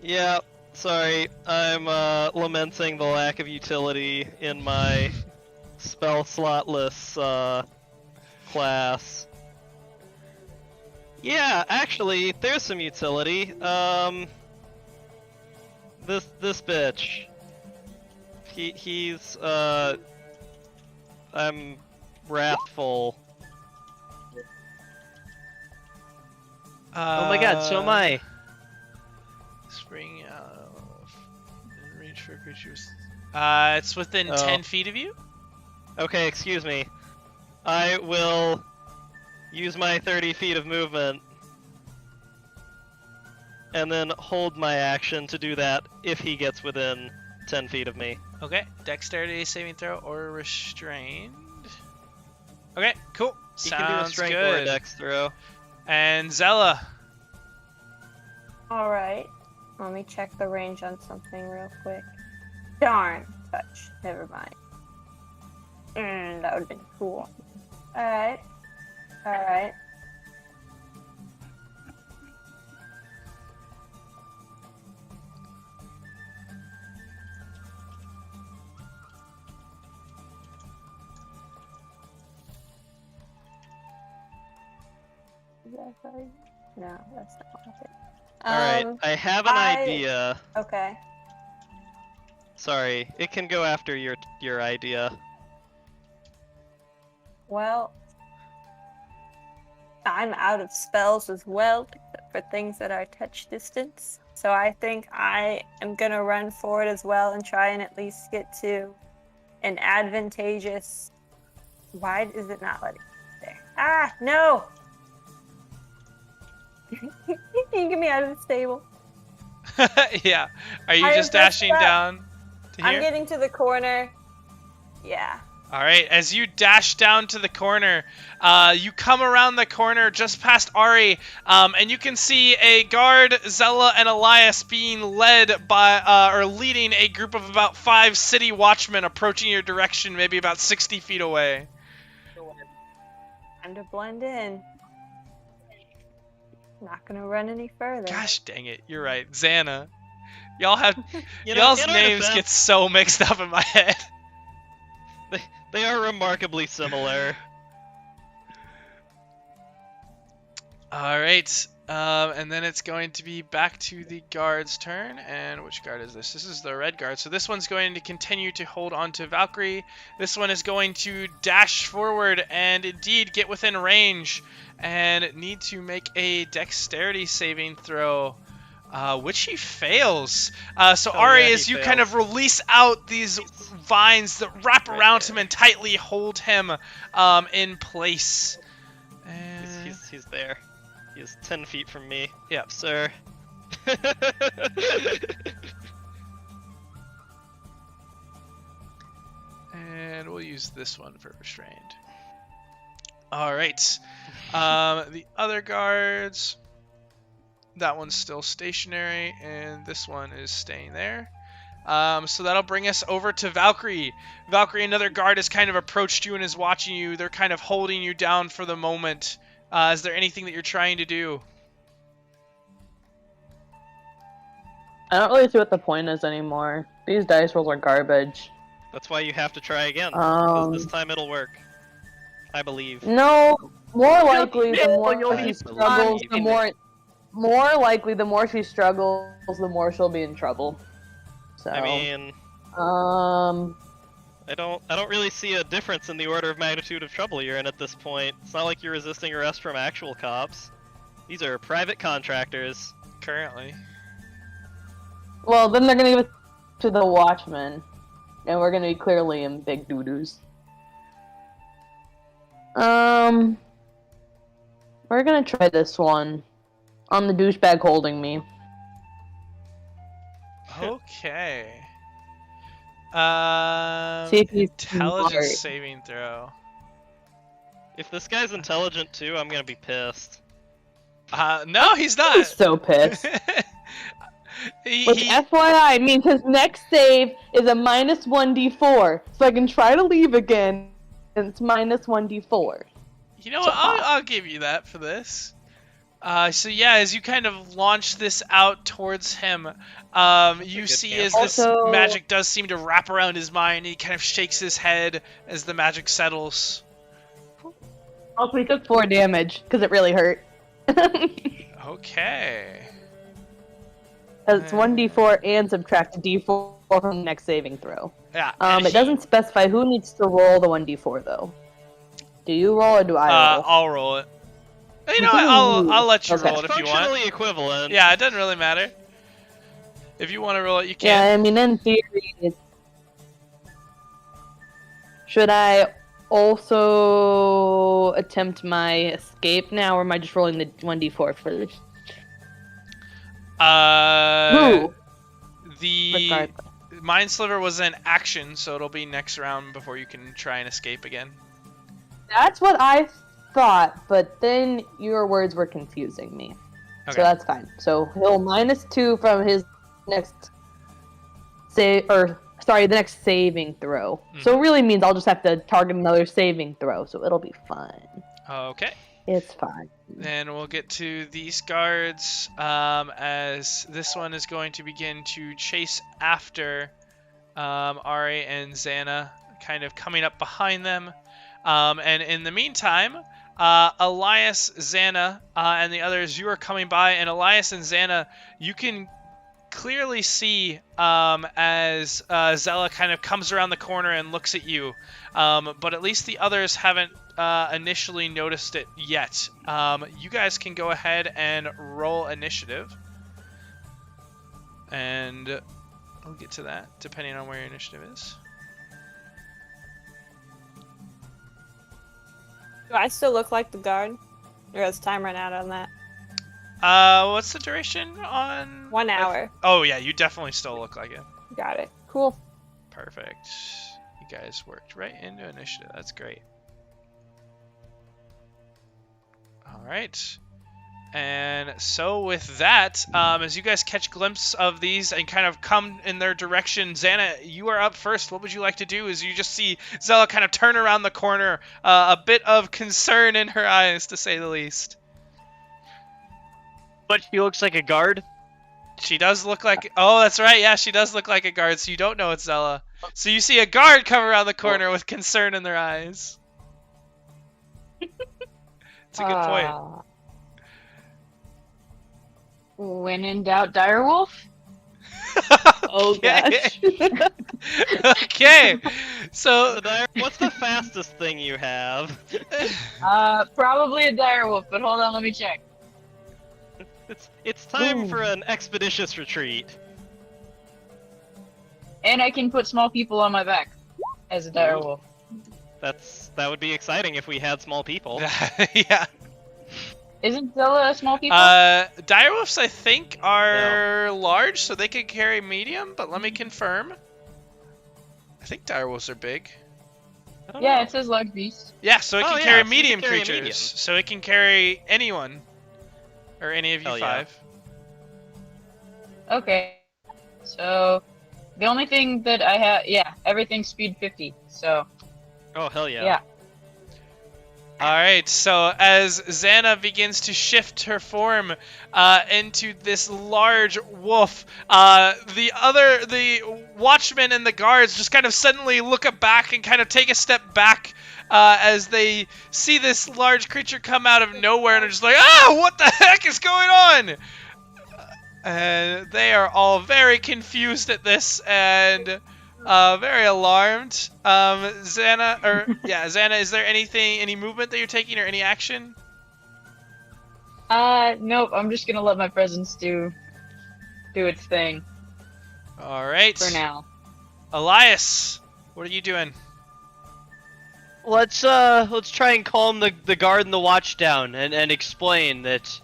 S4: Yeah, sorry. I'm lamenting the lack of utility in my spell slotless class. Yeah, actually, there's some utility. This bitch. He's I'm wrathful.
S3: Oh my god, so am I.
S1: Spring out of reach for creatures. It's within
S4: Oh.
S1: 10 feet of you.
S4: Okay, excuse me. I will use my 30 feet of movement and then hold my action to do that if he gets within 10 feet of me.
S1: Okay, dexterity saving throw or restrained. Okay, cool.
S4: He can do a
S1: Sounds
S4: strength or a
S1: good.
S4: dex throw.
S1: And Zella.
S5: Alright. Let me check the range on something real quick. Darn. Touch. Never mind. That would have been cool. Alright. Alright. Is that right? No, that's not it.
S4: Alright, I have an idea.
S5: Okay.
S4: Sorry, it can go after your idea.
S5: Well, I'm out of spells as well, except for things that are touch distance. So I think I am gonna run forward as well and try and at least get to an advantageous. Why is it not letting me there? Ah, no! Can you get me out of the stable?
S1: Yeah. Are you
S5: I
S1: just
S5: am
S1: dashing
S5: just
S1: down to
S5: I'm
S1: here?
S5: getting to the corner. Yeah.
S1: All right. As you dash down to the corner, you come around the corner just past Ari, and you can see a guard, Zella, and Elias being led by, or leading a group of about 5 city watchmen approaching your direction, maybe about 60 feet away.
S5: Time to blend in. Not gonna run any further.
S1: Gosh dang it, you're right, Xana. Y'all have
S4: You know,
S1: y'all's
S4: in our
S1: names
S4: defense,
S1: get so mixed up in my head.
S4: They are remarkably similar.
S1: All right, and then it's going to be back to the guard's turn. And which guard is this? This is the red guard. So this one's going to continue to hold on to Valcrie. This one is going to dash forward and indeed get within range and need to make a dexterity saving throw, which he fails. So
S4: Oh,
S1: Ari,
S4: yeah,
S1: as
S4: he
S1: you
S4: fails.
S1: kind of release out these vines that wrap
S4: Right
S1: around
S4: there.
S1: him and tightly hold him in place. And...
S4: He's there. He's 10 feet from me.
S1: Yep.
S4: Sir.
S1: And we'll use this one for restrained. All right. The other guards. That one's still stationary, and this one is staying there. So that'll bring us over to Valcrie. Valcrie, another guard has kind of approached you and is watching you. They're kind of holding you down for the moment. Is there anything that you're trying to do?
S2: I don't really see what the point is anymore. These dice rolls are garbage.
S4: That's why you have to try again. 'Cause this
S2: Um,
S4: time it'll work. I believe.
S2: no, more likely the
S3: no,
S2: more
S3: you'll
S2: she
S3: be
S2: struggles, the
S3: fine.
S2: more likely the more she struggles, the more she'll be in trouble. So,
S4: I mean, I don't really see a difference in the order of magnitude of trouble you're in at this point. It's not like you're resisting arrest from actual cops. These are private contractors.
S1: Currently.
S2: well, then they're gonna give it to the Watchmen, and we're gonna be clearly in big doo-doos. We're gonna try this one on the douchebag holding me.
S1: Okay.
S2: See if he's
S1: Intelligence
S2: smart.
S1: saving throw.
S4: If this guy's intelligent too, I'm gonna be pissed.
S1: No, he's not.
S2: He's so pissed. Which,
S1: he,
S2: FYI, means his next save is a minus 1d4, so I can try to leave again, and it's minus 1d4.
S1: you know what? I'll give you that for this. So yeah, as you kind of launch this out towards him, you
S4: good
S1: see
S4: camp.
S1: as this
S2: Also-
S1: magic does seem to wrap around his mind, he kind of shakes his head as the magic settles.
S2: Also, he took 4 damage because it really hurt.
S1: Okay.
S2: It's 1d4 and subtract a d4 from the next saving throw.
S1: Yeah. and
S2: It doesn't specify who needs to roll the 1d4 though. Do you roll or do I roll?
S1: I'll roll it. You know what? I'll let you
S2: Okay.
S1: roll it if you want.
S4: Functionally equivalent.
S1: Yeah, it doesn't really matter. If you want to roll it, you
S2: Yeah,
S1: can.
S2: I mean, in theory, should I also attempt my escape now, or am I just rolling the 1d4 first? Who?
S1: The
S2: Regardless.
S1: Mind Sliver was an action, so it'll be next round before you can try and escape again.
S2: That's what I thought, but then your words were confusing me.
S1: Okay.
S2: So that's fine. So he'll -2 from his next the next saving throw. So it really means I'll just have to target another saving throw, so it'll be fine.
S1: Okay.
S2: It's fine.
S1: Then we'll get to these guards, as this one is going to begin to chase after Ari and Zana, kind of coming up behind them. And in the meantime, Elias, Zana, and the others, you are coming by, and Elias and Zana, you can clearly see as Zella kind of comes around the corner and looks at you, but at least the others haven't initially noticed it yet. You guys can go ahead and roll initiative, and I'll get to that depending on where your initiative is.
S5: Do I still look like the guard? Or has time run out on that?
S1: What's the duration on?
S5: 1 hour.
S1: Oh yeah, you definitely still look like it.
S5: Got it. Cool.
S1: Perfect. You guys worked right into initiative. That's great. All right. And so with that, as you guys catch glimpse of these and kind of come in their direction, Zana, you are up first. What would you like to do? As you just see Zella kind of turn around the corner, a bit of concern in her eyes, to say the least.
S3: But she looks like a guard.
S1: She does look like... Oh, that's right. Yeah, she does look like a guard, so you don't know it's Zella. So you see a guard come around the corner with concern in their eyes. It's a good point.
S6: When in doubt, direwolf?
S2: Oh gosh.
S1: Okay. So...
S4: What's the fastest thing you have?
S6: Probably a direwolf, but hold on, let me check.
S4: It's time
S2: Ooh.
S4: for an expeditious retreat.
S6: And I can put small people on my back as a direwolf.
S4: That would be exciting if we had small people.
S1: yeah.
S6: Isn't Zella a small people?
S1: Direwolves, I think, are large, so they could carry medium, but let me confirm. I think direwolves are big.
S4: I don't
S6: yeah,
S4: know.
S6: it says large beast.
S1: Yeah, so it
S4: Oh,
S1: can
S4: yeah,
S1: carry
S4: so you can
S1: medium
S4: carry
S1: creatures.
S4: medium.
S1: So it can carry anyone. Or any of you
S4: Hell yeah.
S1: 5.
S6: Okay. So, the only thing that I have, yeah, everything's speed 50, so,
S4: Oh hell yeah.
S6: yeah.
S1: Alright, so as Zana begins to shift her form into this large wolf, the watchmen and the guards just kind of suddenly look back and kind of take a step back as they see this large creature come out of nowhere and are just like, what the heck is going on? And they are all very confused at this and very alarmed. Zana, is there any movement that you're taking or any action?
S6: Nope, I'm just gonna let my presence do its thing
S1: All right.
S6: for now.
S1: Elias, what are you doing?
S3: Let's try and calm the guard and the watch down and explain that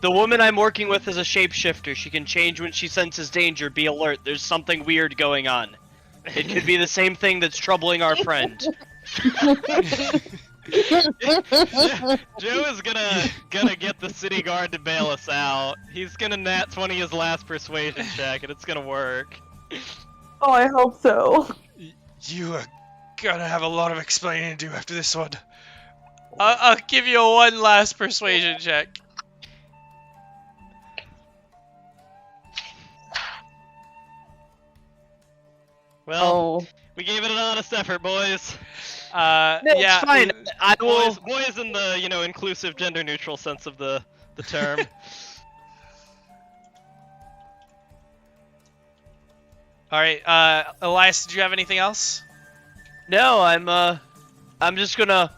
S3: the woman I'm working with is a shapeshifter. She can change when she senses danger. Be alert. There's something weird going on. It could be the same thing that's troubling our friend.
S4: Joe is gonna get the city guard to bail us out. He's gonna nat 20 his last persuasion check, and it's gonna work.
S2: Oh, I hope so.
S1: You are gonna have a lot of explaining to do after this one. I'll give you one last persuasion check.
S4: Well, we gave it an honest effort, boys.
S3: No,
S1: yeah,
S3: it's fine. I will.
S4: Boys in the inclusive, gender-neutral sense of the term.
S1: All right, Elias, did you have anything else?
S3: No, I'm just gonna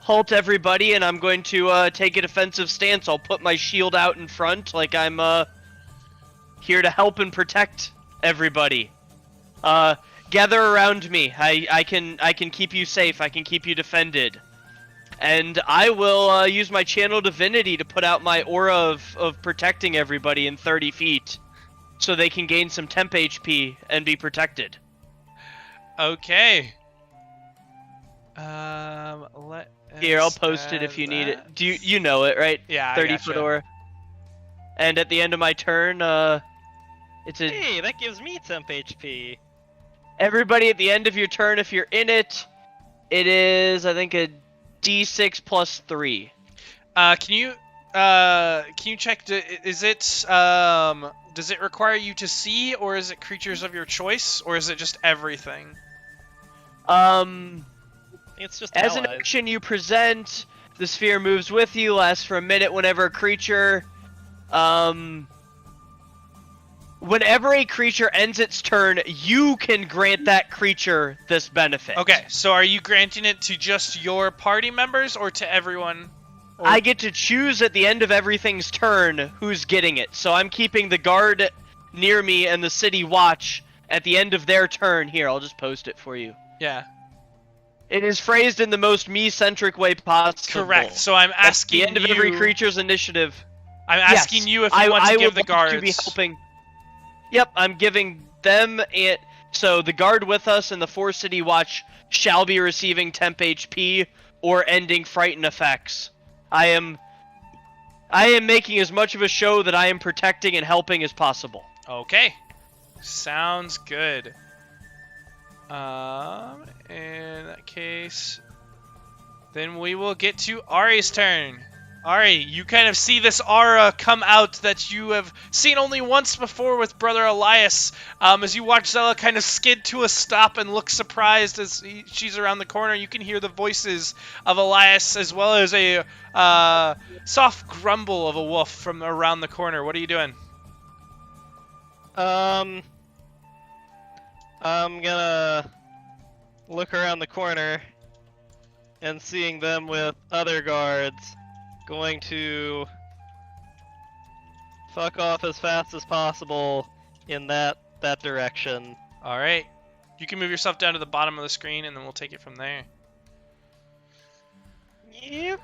S3: halt everybody, and I'm going to take a defensive stance. I'll put my shield out in front, like I'm here to help and protect everybody. Gather around me. I can keep you safe. I can keep you defended. And I will use my channel divinity to put out my aura of protecting everybody in 30 feet, so they can gain some temp HP and be protected.
S1: Okay.
S3: Here, I'll post it if you need it. Do you know it, right?
S1: Yeah,
S3: 30-foot aura. And at the end of my turn, it's a...
S4: Hey, that gives me temp HP.
S3: Everybody at the end of your turn, if you're in it, it is, I think, a D6 plus 3.
S1: Can you check? Is it does it require you to see, or is it creatures of your choice, or is it just everything?
S4: It's just
S3: as an
S4: allies.
S3: action you present, the sphere moves with you, lasts for a minute whenever a creature, whenever a creature ends its turn, you can grant that creature this benefit.
S1: Okay, so are you granting it to just your party members or to everyone? Or...
S3: I get to choose at the end of everything's turn who's getting it. So I'm keeping the guard near me and the city watch at the end of their turn. Here, I'll just post it for you.
S1: Yeah.
S3: It is phrased in the most me-centric way possible.
S1: Correct. So I'm asking
S3: at the end of every creature's initiative.
S1: I'm asking you if you want to give the guards.
S3: To be helping. Yep, I'm giving them it. So the guard with us and the 4-city watch shall be receiving temp HP or ending frighten effects. I am making as much of a show that I am protecting and helping as possible.
S1: Okay. Sounds good. In that case, then we will get to Ari's turn. Ari, you kind of see this aura come out that you have seen only once before with Brother Elias. As you watch Zella kind of skid to a stop and look surprised as she's around the corner, you can hear the voices of Elias as well as a soft grumble of a wolf from around the corner. What are you doing?
S4: I'm gonna look around the corner and seeing them with other guards, going to fuck off as fast as possible in that direction.
S1: All right. You can move yourself down to the bottom of the screen and then we'll take it from there.
S4: Yep.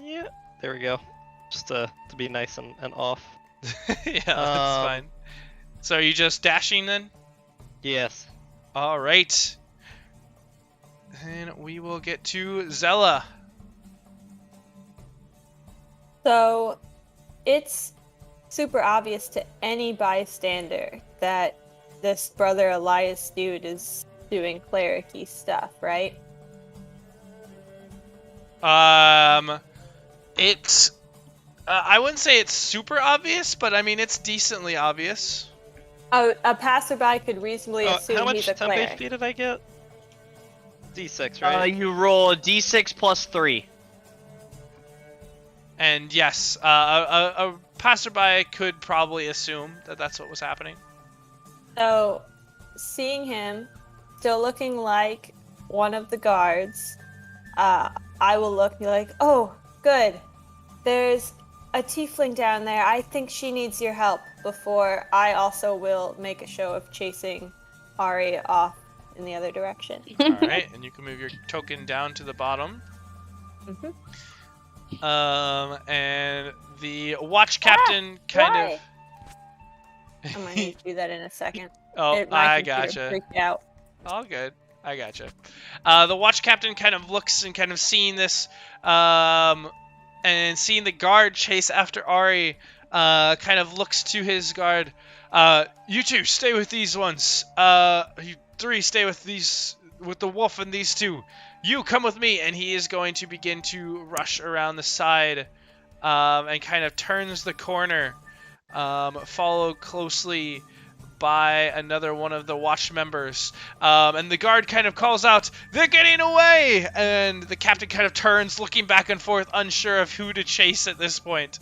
S4: Yep. There we go. Just to be nice and off.
S1: Yeah, that's fine. So are you just dashing then?
S4: Yes.
S1: All right. Then we will get to Zella. So,
S5: it's super obvious to any bystander that this Brother Elias dude is doing cleric-y stuff, right?
S1: It's... I wouldn't say it's super obvious, but I mean, it's decently obvious.
S5: A passerby could reasonably assume
S4: how much
S5: he's a
S4: temp
S5: cleric.
S4: HP did I get? D6, right?
S3: You roll a D6 plus 3.
S1: And yes, a passerby could probably assume that that's what was happening.
S5: So, seeing him still looking like one of the guards, I will look and be like, oh, good. There's a tiefling down there. I think she needs your help, before I also will make a show of chasing Ari off in the other direction.
S1: All right, and you can move your token down to the bottom.
S5: Mm-hmm.
S1: And the watch captain kind of...
S5: I'm gonna need to do that in a second.
S1: Oh,
S5: My
S1: I
S5: computer
S1: gotcha.
S5: freaked out.
S1: All good. I gotcha. The watch captain kind of looks and kind of seeing this, and seeing the guard chase after Ari, kind of looks to his guard. You two, stay with these ones. You three, stay with these wolf and these two. You come with me, and he is going to begin to rush around the side, and kind of turns the corner, followed closely by another one of the watch members. And the guard kind of calls out, "They're getting away!" And the captain kind of turns, looking back and forth, unsure of who to chase at this point.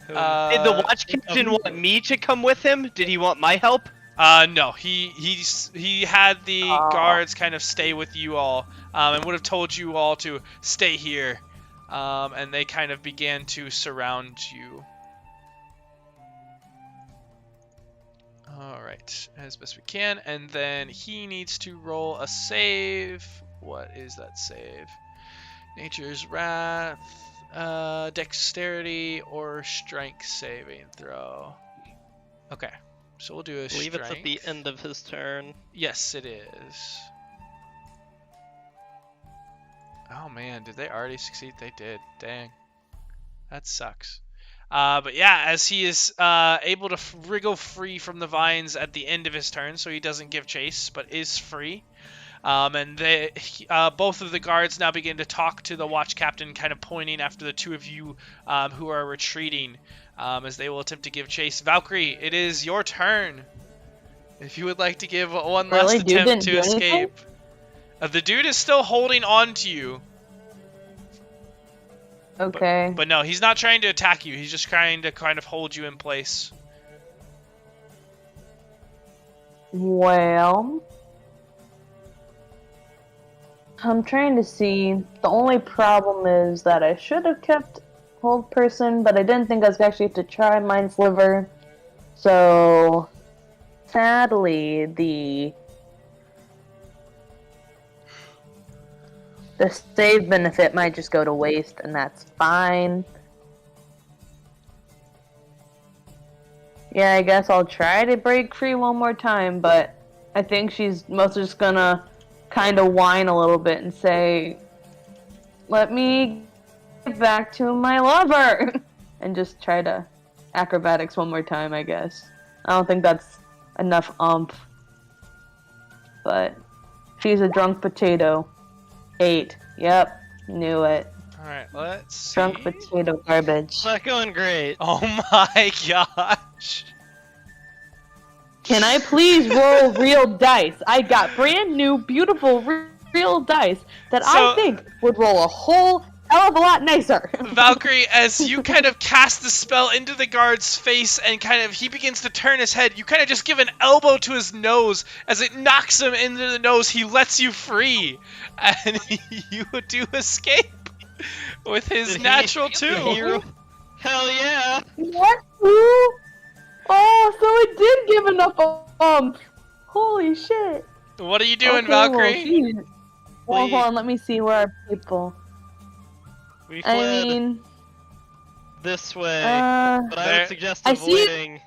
S3: Did the watch captain want me to come with him? Did he want my help?
S1: No. He had the guards kind of stay with you all, and would have told you all to stay here. And they kind of began to surround you. Alright, as best we can, and then he needs to roll a save. What is that save? Nature's Wrath, Dexterity, or Strength saving throw. Okay, so we'll do a
S4: I believe
S1: Strength.
S4: it's at the end of his turn.
S1: Yes, it is. Oh man, did they already succeed? They did. Dang. That sucks. But yeah, as he is able to wriggle free from the vines at the end of his turn, so he doesn't give chase, but is free. And both of the guards now begin to talk to the watch captain, kind of pointing after the two of you who are retreating, as they will attempt to give chase. Valcrie, it is your turn. If you would like to give one last attempt to escape. The dude is still holding on to you.
S2: Okay.
S1: But no, he's not trying to attack you. He's just trying to kind of hold you in place.
S2: Well, I'm trying to see. The only problem is that I should have kept hold person, but I didn't think I was actually have to try Mind Sliver. So, sadly, the save benefit might just go to waste, and that's fine. Yeah, I guess I'll try to break free one more time, but I think she's mostly just gonna kind of whine a little bit and say, "Let me get back to my lover!" and just try to acrobatics one more time, I guess. I don't think that's enough oomph. But she's a drunk potato. 8. Yep, knew it.
S1: Alright, let's see.
S2: Drunk potato garbage.
S4: It's not going great.
S1: Oh my gosh.
S2: Can I please roll real dice? I got brand new, beautiful, real dice that I think would roll a whole hell of a lot nicer.
S1: Valcrie, as you kind of cast the spell into the guard's face and kind of he begins to turn his head, you kind of just give an elbow to his nose. As it knocks him into the nose, he lets you free. And you do escape with his natural 2.
S4: Hell yeah!
S2: What? Oh, so it did give enough holy shit.
S1: What are you doing,
S2: Okay,
S1: Valcrie?
S2: Well, hold on, let me see where are people.
S4: We fled this way, but I would suggest avoiding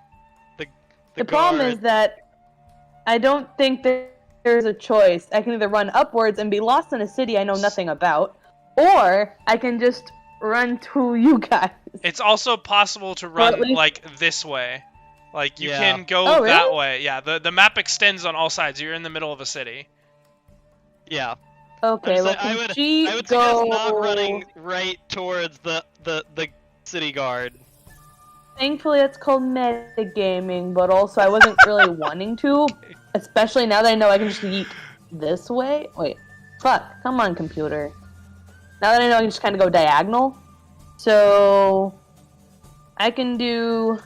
S4: the
S2: problem is that I don't think that there's a choice. I can either run upwards and be lost in a city I know nothing about, or I can just run to you guys.
S1: It's also possible to run like this way. Like you can go that way. Yeah, the map extends on all sides. You're in the middle of a city.
S4: Yeah.
S2: Okay, well,
S4: I would suggest not running right towards the city guard.
S2: Thankfully, it's called metagaming, but also I wasn't really wanting to, especially now that I know I can just yeet this way. Wait, fuck, come on, computer. Now that I know I can just kind of go diagonal, so I can do,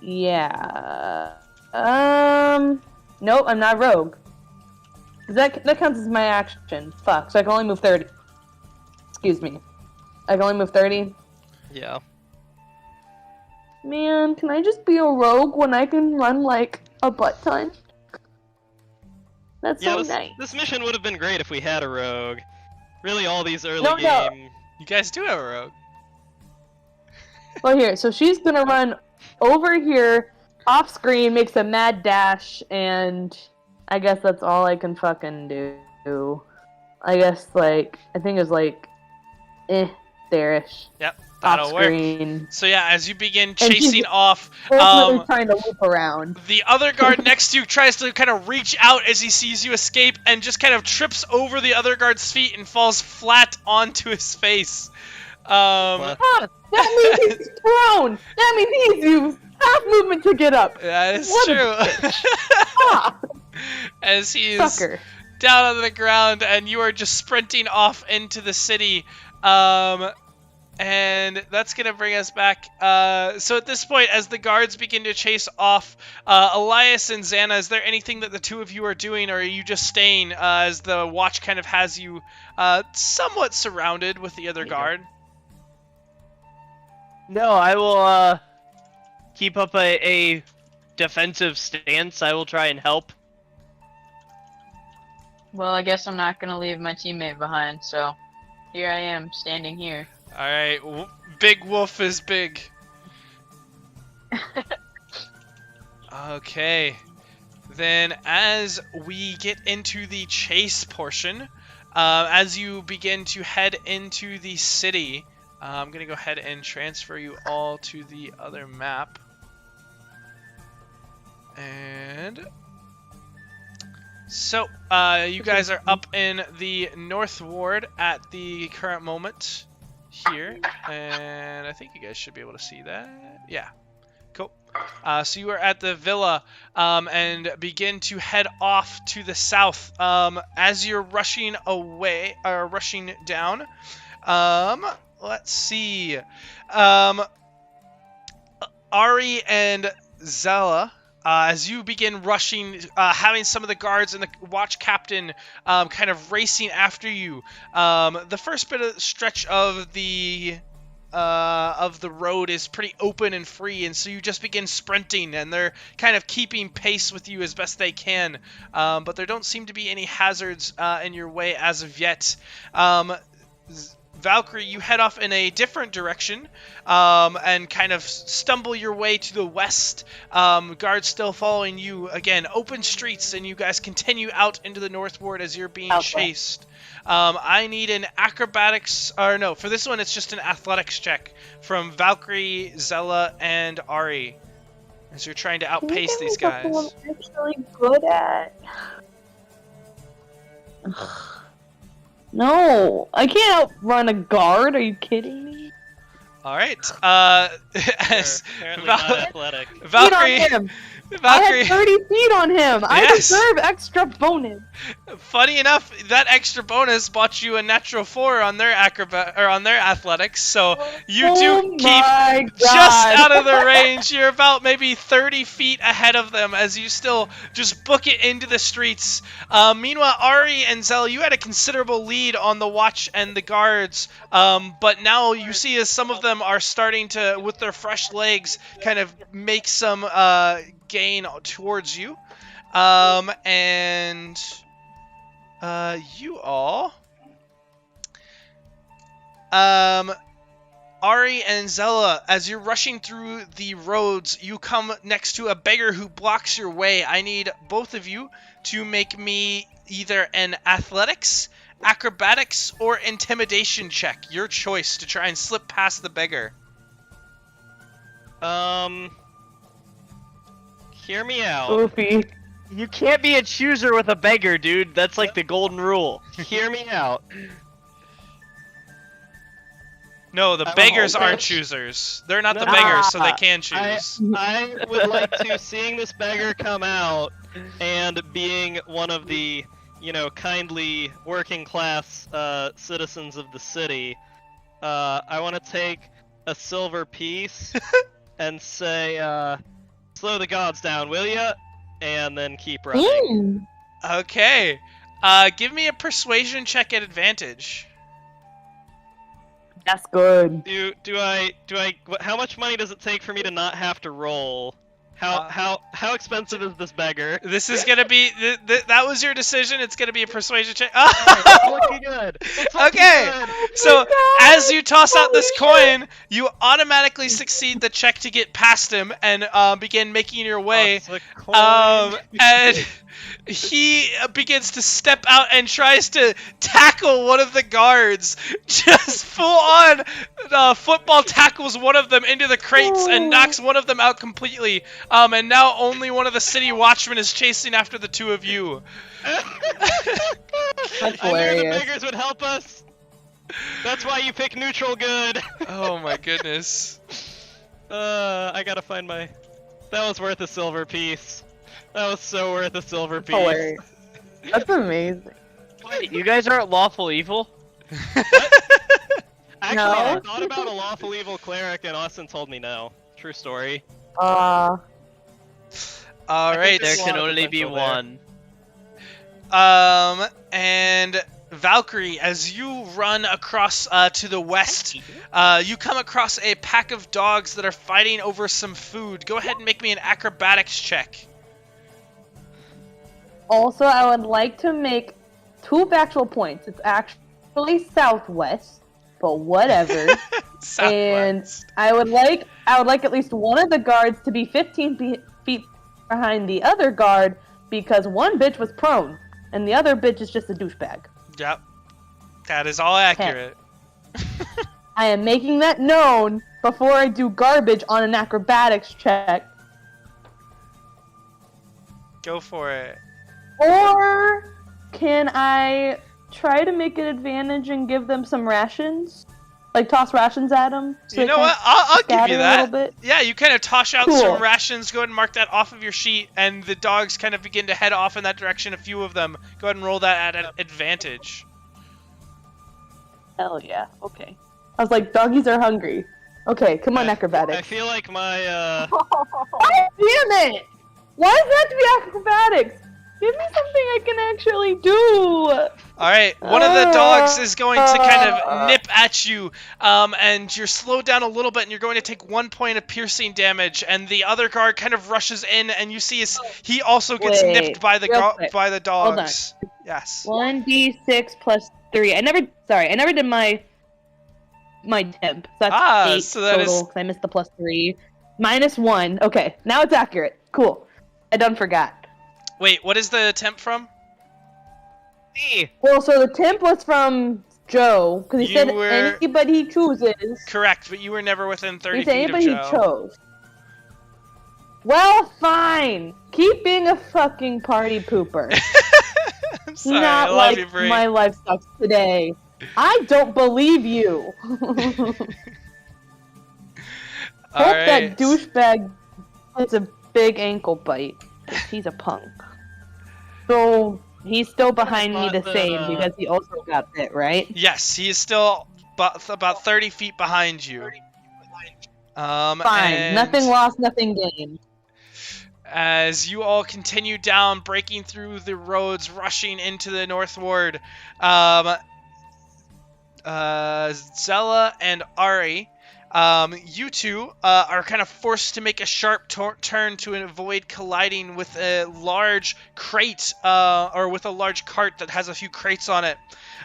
S2: yeah, nope, I'm not rogue. That counts as my action. Fuck, so I can only move 30. Excuse me. I can only move 30?
S4: Yeah.
S2: Man, can I just be a rogue when I can run like a butt ton? That's so nice.
S4: This mission would have been great if we had a rogue. Really, all these early game...
S2: No.
S1: You guys do have a rogue.
S2: Well, here, so she's gonna run over here, off screen, makes a mad dash, and I guess that's all I can fucking do. I guess, like, I think it's like, There-ish.
S1: Yep, that'll work.
S2: Off-screen.
S1: So yeah, as you begin
S2: And she's
S1: chasing off,
S2: ultimately trying to loop around.
S1: the other guard next to you tries to kind of reach out as he sees you escape and just kind of trips over the other guard's feet and falls flat onto his face.
S2: That means he's prone! That means he's used half movement to get up!
S1: That is
S2: What
S1: true.
S2: Ah,
S1: As he is
S2: sucker.
S1: down on the ground and you are just sprinting off into the city. And that's going to bring us back. So at this point, as the guards begin to chase off, Elias and Xana, is there anything that the two of you are doing, or are you just staying as the watch kind of has you somewhat surrounded with the other guard?
S3: No, I will keep up a defensive stance. I will try and help.
S6: Well, I guess I'm not gonna leave my teammate behind, so here I am, standing here.
S1: Alright, Big Wolf is big. Okay. Then as we get into the chase portion, as you begin to head into the city, I'm going to go ahead and transfer you all to the other map. And so, you guys are up in the North Ward at the current moment here, and I think you guys should be able to see that. Yeah, cool. So you are at the villa, and begin to head off to the south. As you're rushing away, or rushing down, let's see. Ari and Zella, as you begin rushing, having some of the guards and the watch captain kind of racing after you, the first bit of stretch of the road is pretty open and free, and so you just begin sprinting, and they're kind of keeping pace with you as best they can, but there don't seem to be any hazards in your way as of yet. Valcrie, you head off in a different direction and kind of stumble your way to the west. Guards still following you. Again, open streets, and you guys continue out into the North Ward as you're being chased. I need an acrobatics, or no, for this one it's just an athletics check from Valcrie, Zella, and Ari, as you're trying to outpace these guys.
S2: I'm actually good at. No, I can't outrun a guard. Are you kidding me?
S1: All right. As
S4: Apparently not athletic.
S1: Valcrie,
S2: I had 30 feet on him. I
S1: Yes.
S2: deserve extra bonus.
S1: funny enough, that extra bonus bought you a natural 4 on their on their athletics, so you do keep just out of the range. You're about maybe 30 feet ahead of them as you still just book it into the streets. Meanwhile, Ari and Zell, you had a considerable lead on the watch and the guards, but now you see as some of them are starting to, with their fresh legs, kind of make some gain towards you. And you all, Ari and Zella, as you're rushing through the roads, you come next to a beggar who blocks your way. I need both of you to make me either an athletics, acrobatics, or intimidation check. Your choice to try and slip past the beggar.
S4: Hear me out.
S2: Goofy.
S3: You can't be a chooser with a beggar, dude. That's like the golden rule.
S4: Hear me out.
S1: No, the
S4: I'm a
S1: beggars
S4: whole
S1: aren't
S4: bitch.
S1: choosers. They're not the
S3: No.
S1: beggars, so they can choose.
S4: I would like to, seeing this beggar come out, and being one of the, kindly working class citizens of the city, I want to take a silver piece and say, slow the gods down, will ya? And then keep running.
S1: Okay. Give me a persuasion check at advantage.
S2: That's good.
S4: Do I? How much money does it take for me to not have to roll? How expensive is this beggar?
S1: This is gonna be that was your decision. It's gonna be a persuasion check.
S4: It's looking good. It's looking
S1: Okay.
S4: good.
S1: So as you toss out this coin, you automatically succeed the check to get past him and begin making your way.
S4: Toss a coin.
S1: And he begins to step out and tries to tackle one of the guards. Just full on football tackles one of them into the crates and knocks one of them out completely. And now only one of the city watchmen is chasing after the two of you.
S2: That's
S4: I knew the
S2: hilarious.
S4: beggars would help us. That's why you pick neutral good.
S1: Oh my goodness.
S4: I gotta find my... That was worth a silver piece. That was so worth a silver piece.
S2: Hilarious. That's amazing.
S3: Wait, you guys aren't lawful evil?
S4: Actually,
S2: No.
S4: I thought about a lawful evil cleric and Austin told me no. True story.
S1: All right.
S3: There
S4: There's a
S3: can
S4: lot of
S3: only be
S4: potential there.
S3: one.
S1: And Valcrie, as you run across to the west, you come across a pack of dogs that are fighting over some food. Go ahead and make me an acrobatics check.
S2: Also, I would like to make 2 factual points. It's actually southwest, but whatever. And
S1: Southwest.
S2: I would like at least one of the guards to be 15 feet behind the other guard because one bitch was prone and the other bitch is just a douchebag.
S1: Yep. That is all accurate.
S2: I am making that known before I do garbage on an acrobatics check.
S1: Go for it.
S2: Or can I try to make an advantage and give them some rations? Like toss rations at them?
S1: You know what? I'll give
S2: scatter
S1: you
S2: a
S1: that.
S2: little bit?
S1: Yeah, you kind of toss out
S2: Cool.
S1: some rations. Go ahead and mark that off of your sheet, and the dogs kind of begin to head off in that direction. A few of them. Go ahead and roll that at an advantage.
S2: Hell yeah. Okay. I was like, doggies are hungry. Okay, come on, acrobatics.
S4: I feel like my
S2: God damn it! Why does it have to be acrobatics? Give me something I can actually do.
S1: All right, one of the dogs is going to kind of nip at you, and you're slowed down a little bit, and you're going to take 1 point of piercing damage. And the other guard kind of rushes in, and you see he also gets
S2: Wait,
S1: nipped by the
S2: real quick. Hold on.
S1: dogs. Yes.
S2: 1d6 plus 3. I never did my temp. So that's 8
S1: so that
S2: total.
S1: is-
S2: 'Cause I missed the plus 3. -1. Okay, now it's accurate. Cool. I done forgot.
S1: Wait, what is the temp from?
S3: Me.
S2: Well, so the temp was from Joe, because he
S1: You
S2: said
S1: were-
S2: anybody he chooses.
S1: Correct, but you were never within 30
S2: He said
S1: feet of
S2: anybody he
S1: Joe.
S2: chose. Well, fine. Keep being a fucking party pooper.
S1: I'm sorry,
S2: Not
S1: I love
S2: like
S1: you, Bree.
S2: my life sucks today. I don't believe you. Hope
S1: All right.
S2: that douchebag gets a big ankle bite. He's a punk. So he's still behind me the
S4: thought that,
S2: same because he also got bit, right?
S1: Yes, he is still about 30 feet behind you.
S2: Fine.
S1: And
S2: Nothing lost, nothing gained.
S1: as you all continue down, breaking through the roads, rushing into the northward, Zella and Ari, you two are kind of forced to make a sharp turn to avoid colliding with a large crate, or with a large cart that has a few crates on it.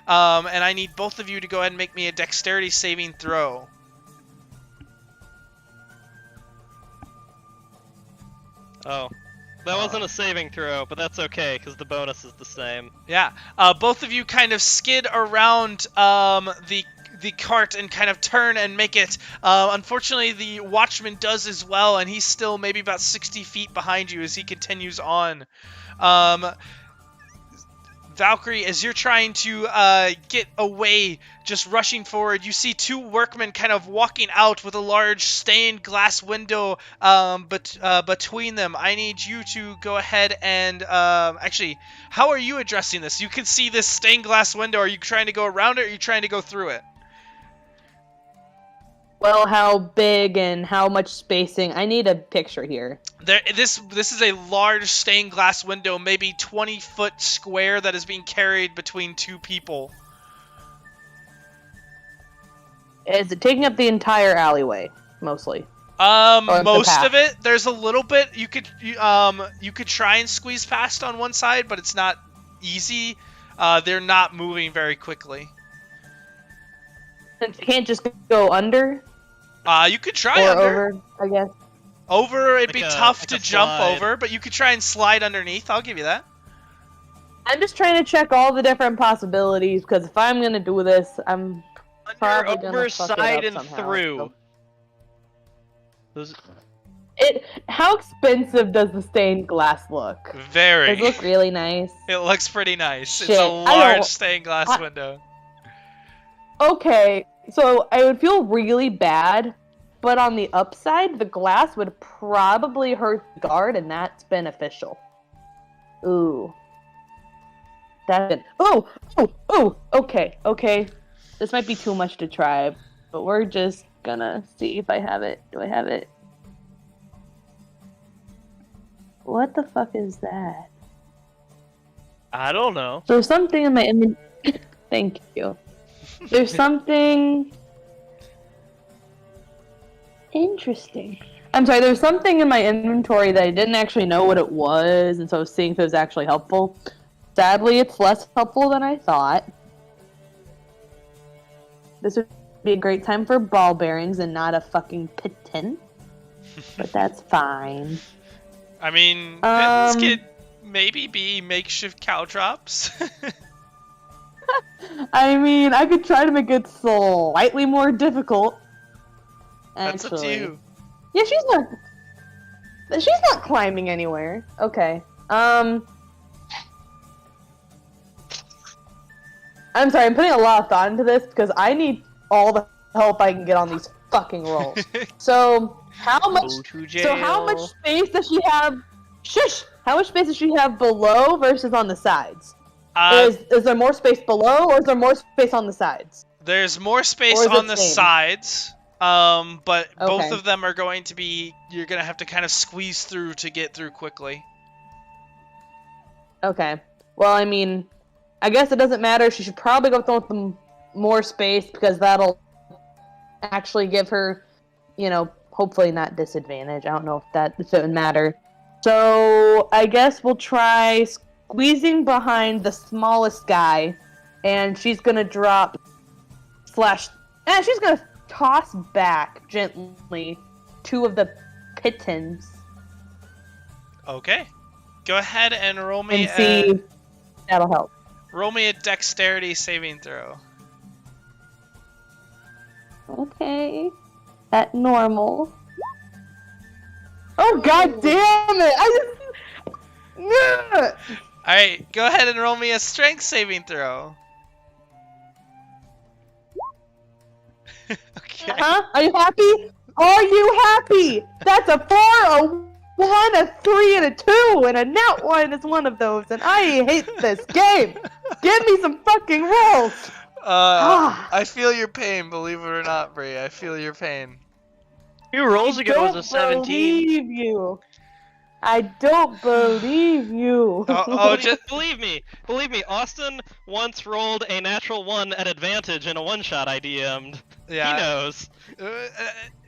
S1: And I need both of you to go ahead and make me a dexterity saving throw.
S4: Oh. That wasn't a saving throw, but that's okay, because the bonus is the same.
S1: Yeah, both of you kind of skid around the cart and kind of turn and make it. Unfortunately, the watchman does as well, and he's still maybe about 60 feet behind you as he continues on. Valcrie, as you're trying to get away, just rushing forward, you see two workmen kind of walking out with a large stained glass window between them. I need you to go ahead and actually, how are you addressing this? You can see this stained glass window. Are you trying to go around it, or are you trying to go through it?
S2: Well, how big and how much spacing? I need a picture here.
S1: This is a large stained glass window, maybe 20-foot square, that is being carried between two people.
S2: Is it taking up the entire alleyway, mostly? the
S1: Most
S2: path?
S1: of it. There's a little bit you could try and squeeze past on one side, but it's not easy. They're not moving very quickly.
S2: Since you can't just go under
S1: You could try
S2: or
S1: under.
S2: over, I guess.
S1: Over, it'd be
S4: Like a-
S1: tough
S4: like
S1: to
S4: a
S1: jump
S4: slide.
S1: over, but you could try and slide underneath. I'll give you that.
S2: I'm just trying to check all the different possibilities, because if I'm gonna do this, I'm probably
S3: Under,
S2: gonna
S3: over,
S2: fuck it
S3: side,
S2: up
S3: and
S2: somehow,
S3: through.
S2: so.
S3: Those...
S2: How expensive does the stained glass look?
S1: Very.
S2: Does it look really nice?
S1: It looks pretty nice.
S2: Shit,
S1: It's a
S2: I
S1: large
S2: don't-
S1: stained glass
S2: I-
S1: window.
S2: Okay, so I would feel really bad, but on the upside, the glass would probably hurt the guard, and that's beneficial. Ooh. That. Oh! Okay. This might be too much to try, but we're just gonna see if I have it. Do I have it? What the fuck is that?
S3: I don't know.
S2: There's something in my Thank you. There's something interesting. I'm sorry, there's something in my inventory that I didn't actually know what it was, and so I was seeing if it was actually helpful. Sadly, it's less helpful than I thought. This would be a great time for ball bearings and not a fucking piton. But that's fine.
S1: I mean, this could maybe be makeshift caltrops.
S2: I mean, I could try to make it slightly more difficult.
S1: That's up to
S2: Actually.
S1: you.
S2: Yeah, she's not climbing anywhere. Okay. I'm sorry, I'm putting a lot of thought into this because I need all the help I can get on these fucking rolls. So how much space does she have? Shush! How much space does she have below versus on the sides? Is there more space below, or is there more space on the sides?
S1: There's more space on the sides, but both of them are going to be, you're going to have to kind of squeeze through to get through quickly.
S2: Okay. Well, I mean, I guess it doesn't matter. She should probably go with the more space, because that'll actually give her, hopefully not disadvantage. I don't know if it would matter. So I guess we'll try squeezing behind the smallest guy, and she's gonna she's gonna toss back gently 2 of the pitons.
S1: Okay. Go ahead and roll me
S2: And see if that'll help.
S1: Roll me a dexterity saving throw.
S2: Okay. At normal. Oh, god damn it!
S1: Alright, go ahead and roll me a strength saving throw. Okay.
S2: Huh? Are you happy? Are you happy? That's a 4, a 1, a 3, and a 2, and a nat 1 is one of those, and I hate this game! Give me some fucking rolls!
S1: I feel your pain, believe it or not, Bree. I feel your pain.
S3: 2 rolls ago was a 17.
S2: Believe you. I don't believe you.
S4: Believe me, Austin once rolled a natural 1 at advantage in a one-shot I DM'd.
S1: Yeah.
S4: He knows.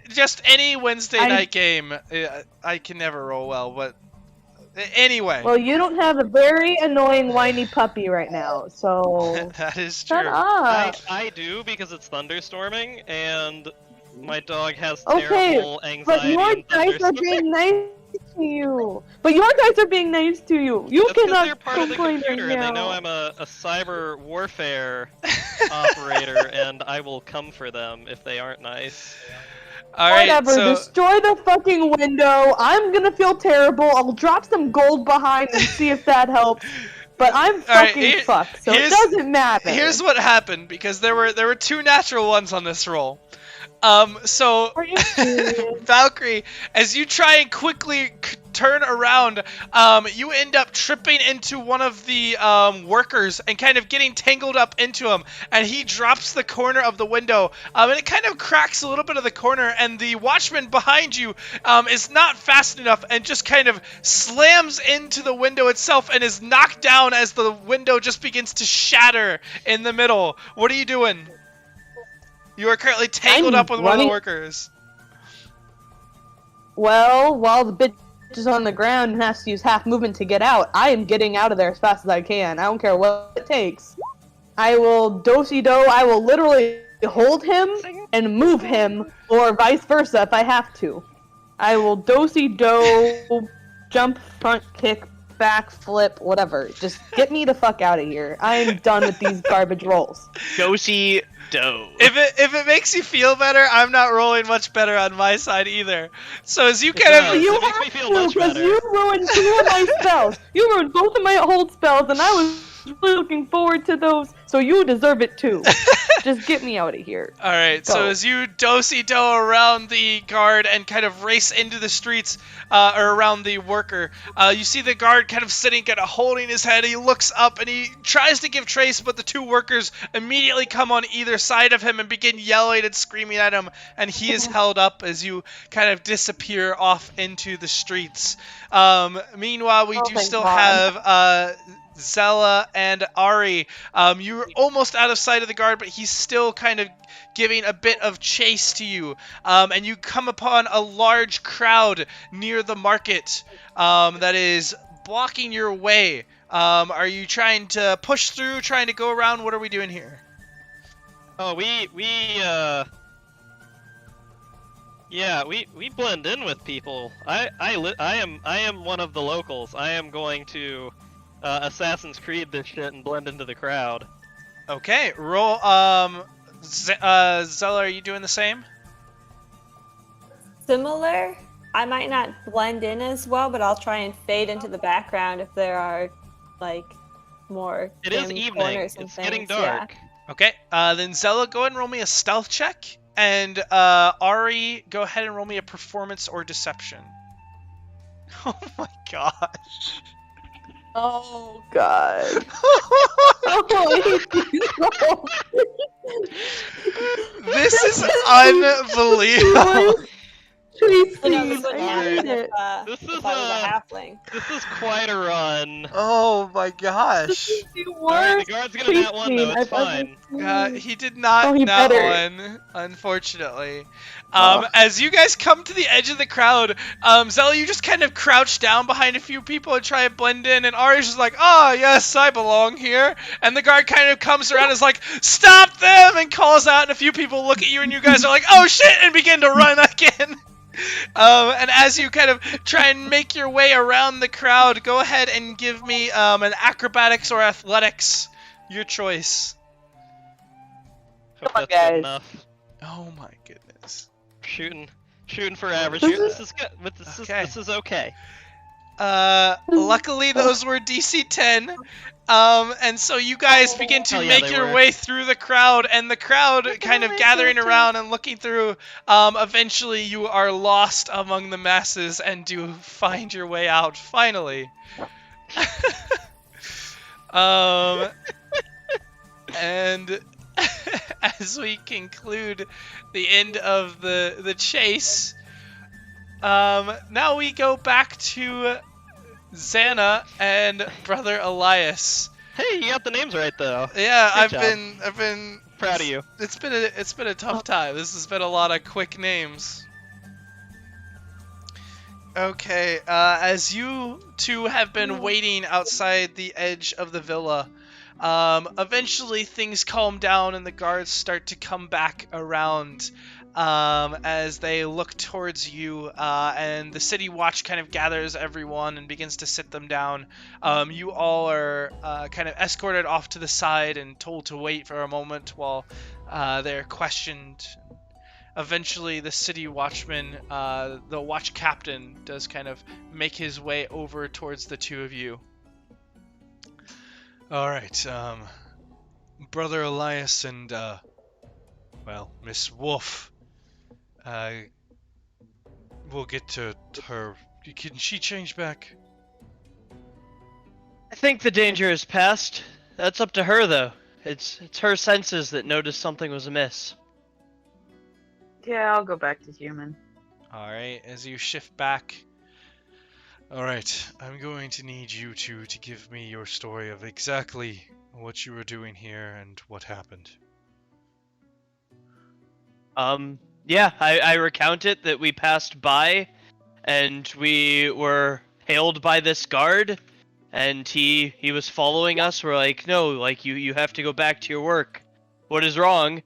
S1: Just any Wednesday night game, I can never roll well, but anyway.
S2: Well, you don't have a very annoying whiny puppy right now, so...
S1: That is true.
S2: Shut up.
S4: I do, because it's thunderstorming, and my dog has
S2: Okay,
S4: terrible anxiety
S2: but your
S4: and
S2: guys are being nice to you. But your guys are being nice to you. You
S4: That's 'cause
S2: cannot
S4: they're part of the
S2: complain
S4: computer,
S2: right
S4: and they
S2: now.
S4: know I'm a cyber warfare operator, and I will come for them if they aren't nice.
S1: Alright,
S2: Whatever,
S1: so...
S2: destroy the fucking window. I'm gonna feel terrible. I'll drop some gold behind and see if that helps. But I'm fucking fucked, so it doesn't matter.
S1: Here's what happened, because there were 2 natural ones on this roll. So
S2: Are you serious?
S1: Valcrie, as you try and quickly turn around, you end up tripping into one of the workers and kind of getting tangled up into him, and he drops the corner of the window, and it kind of cracks a little bit of the corner, and the watchman behind you is not fast enough and just kind of slams into the window itself and is knocked down as the window just begins to shatter in the middle. What are you doing? You are currently tangled up with one of the workers.
S2: Well, while the bitch is on the ground and has to use half movement to get out, I am getting out of there as fast as I can. I don't care what it takes. I will do-si-do. I will literally hold him and move him, or vice versa if I have to. I will do-si-do, jump, front kick, backflip, whatever. Just get me the fuck out of here. I'm done with these garbage rolls.
S3: Go-see dough.
S1: If it makes you feel better, I'm not rolling much better on my side either. So as you kind
S4: does.
S1: of
S2: You
S4: It makes
S2: have
S4: me feel
S2: to,
S4: much
S2: because
S4: better.
S2: you ruined 2 of my spells. You ruined both of my hold spells, and I was really looking forward to those. So you deserve it too. Just get me out of here.
S1: All right, so
S2: Go.
S1: as you do-si-do around the guard and kind of race into the streets, or around the worker, you see the guard kind of sitting, kind of holding his head. He looks up and he tries to give chase, but the 2 workers immediately come on either side of him and begin yelling and screaming at him, and he is held up as you kind of disappear off into the streets. Meanwhile, we
S2: Oh,
S1: do
S2: thank
S1: still
S2: God.
S1: have Zella and Ari. You're almost out of sight of the guard, but he's still kind of giving a bit of chase to you. And you come upon a large crowd near the market that is blocking your way. Are you trying to push through, trying to go around? What are we doing here?
S4: Oh, we blend in with people. I am one of the locals. I am going to Assassin's Creed this shit and blend into the crowd.
S1: Okay, roll. Zella, are you doing the same?
S5: Similar. I might not blend in as well, but I'll try and fade into the background if there are, like, more.
S4: It is
S5: dim
S4: evening.
S5: corners and
S4: It's getting
S5: things, yeah.
S4: dark.
S1: Okay, then Zella, go ahead and roll me a stealth check. And Ari, go ahead and roll me a performance or deception. Oh my gosh.
S2: Oh God.
S1: This is unbelievable.
S5: You know, this would
S2: I
S5: happen
S2: hate it.
S4: This
S5: if
S4: is
S5: I was a halfling.
S4: This is quite a run.
S1: Oh my gosh.
S2: The
S4: Alright,
S2: worst
S4: the guard's gonna nat one though. It's
S2: I've ever
S4: fine.
S2: seen.
S1: He did not
S2: Oh, he
S1: that
S2: better.
S1: one, unfortunately.
S2: Oh.
S1: As you guys come to the edge of the crowd, Zella, you just kind of crouch down behind a few people and try and blend in, and Ari's just like, oh, yes, I belong here. And the guard kind of comes around and is like, stop them, and calls out, and a few people look at you, and you guys are like, oh, shit, and begin to run again. And as you kind of try and make your way around the crowd, go ahead and give me an acrobatics or athletics, your choice.
S4: Hope
S2: Come on,
S4: that's good
S2: guys.
S4: enough.
S1: Oh my goodness.
S4: Shooting for average here. This is good. But
S1: Okay.
S4: This is okay.
S1: Luckily those were DC 10. And so you guys begin to
S4: Hell yeah,
S1: make
S4: they
S1: your
S4: were.
S1: way through the crowd, and the crowd kind of gathering around and looking through. Eventually you are lost among the masses and do find your way out, finally. And as we conclude the end of the chase, now we go back to Xana and brother Elias.
S4: Hey, you got the names right though.
S1: Yeah,
S4: Good
S1: I've been
S4: Proud of you.
S1: It's been a tough time. This has been a lot of quick names. Okay, as you two have been waiting outside the edge of the villa, eventually things calm down and the guards start to come back around as they look towards you, and the city watch kind of gathers everyone and begins to sit them down. You all are kind of escorted off to the side and told to wait for a moment while they're questioned. Eventually, the city watchman, the watch captain, does kind of make his way over towards the two of you. All right, brother Elias and, well, Miss Wolf. We'll get to her. Can she change back?
S3: I think the danger is past. That's up to her, though. It's her senses that noticed something was amiss.
S6: Yeah, I'll go back to human.
S1: Alright, as you shift back. Alright, I'm going to need you two to give me your story of exactly what you were doing here and what happened.
S3: Yeah, I recount it that we passed by, and we were hailed by this guard, and he was following us. We're like, no, like, you have to go back to your work. What is wrong?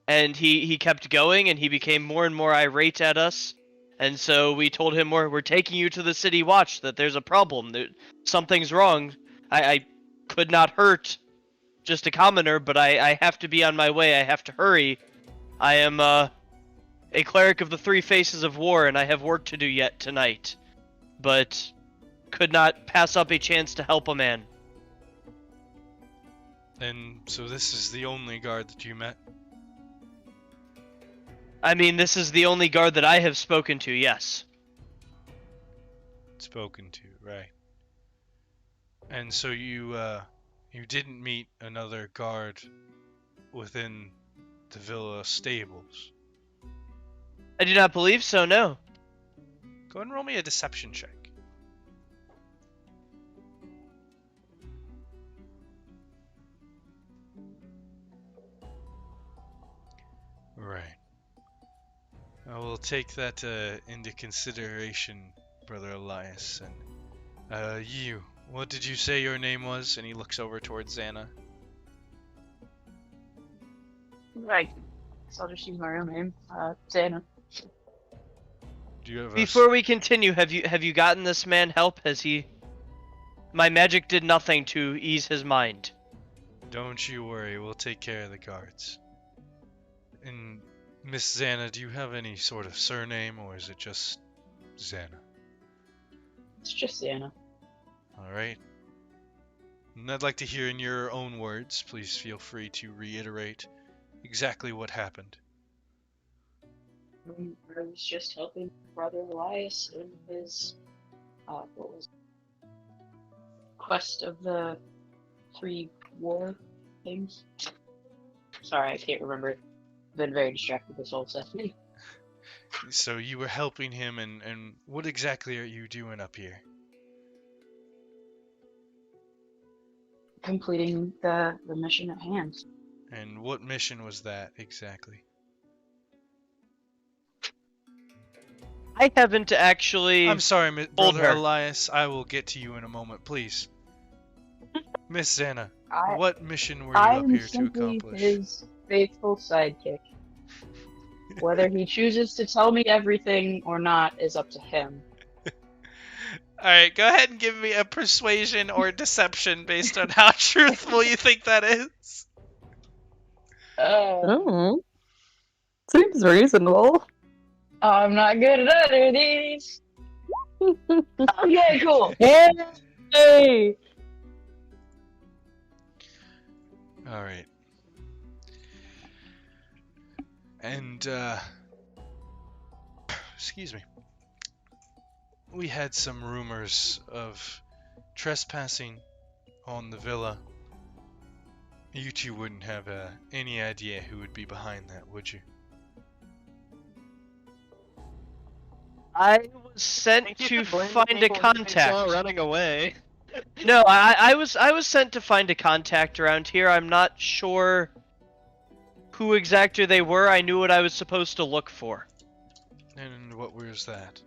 S3: And he kept going, and he became more and more irate at us, And so we told him we're taking you to the city watch, that there's a problem, that something's wrong. I could not hurt just a commoner, but I have to be on my way. I have to hurry. I am a cleric of the Three Faces of War, and I have work to do yet tonight. But could not pass up a chance to help a man.
S1: And so this is the only guard that you met?
S3: I mean, this is the only guard that I have spoken to, yes.
S1: Spoken to, right. And so you didn't meet another guard within the villa stables?
S3: I do not believe so, no.
S1: Go ahead and roll me a deception check. Right. I will take that into consideration, Brother Elias. And you, what did you say your name was? And he looks over towards Xana.
S6: Right. So I'll just use my real name, Zana.
S1: Do you have
S3: Before we continue, have you gotten this man help? Has he? My magic did nothing to ease his mind.
S1: Don't you worry, we'll take care of the guards. And Miss Xana, do you have any sort of surname, or is it just Xana?
S6: It's just Zana.
S1: Alright. And I'd like to hear in your own words, please feel free to reiterate exactly what happened.
S6: I was just helping Brother Elias in his, what was it? Quest of the 3 war things. Sorry, I can't remember it. Been very distracted this whole session.
S1: So you were helping him, and what exactly are you doing up here?
S6: Completing the mission at hand.
S1: And what mission was that exactly?
S3: I haven't actually.
S1: I'm sorry,
S3: told
S1: Brother
S3: her.
S1: Elias. I will get to you in a moment, please. Miss Xana, what mission were you up here to accomplish?
S6: His faithful sidekick. Whether he chooses to tell me everything or not is up to him.
S1: Alright, go ahead and give me a persuasion or deception based on how truthful you think that is.
S2: Oh. Seems reasonable.
S6: I'm not good at either of these. Okay, cool.
S2: Hey!
S1: Alright. And, excuse me. We had some rumors of trespassing on the villa. You two wouldn't have any idea who would be behind that, would you?
S3: I was sent to find a contact.
S4: Running away.
S3: No, I was sent to find a contact around here. I'm not sure who exactly they were. I knew what I was supposed to look for.
S1: And what was that?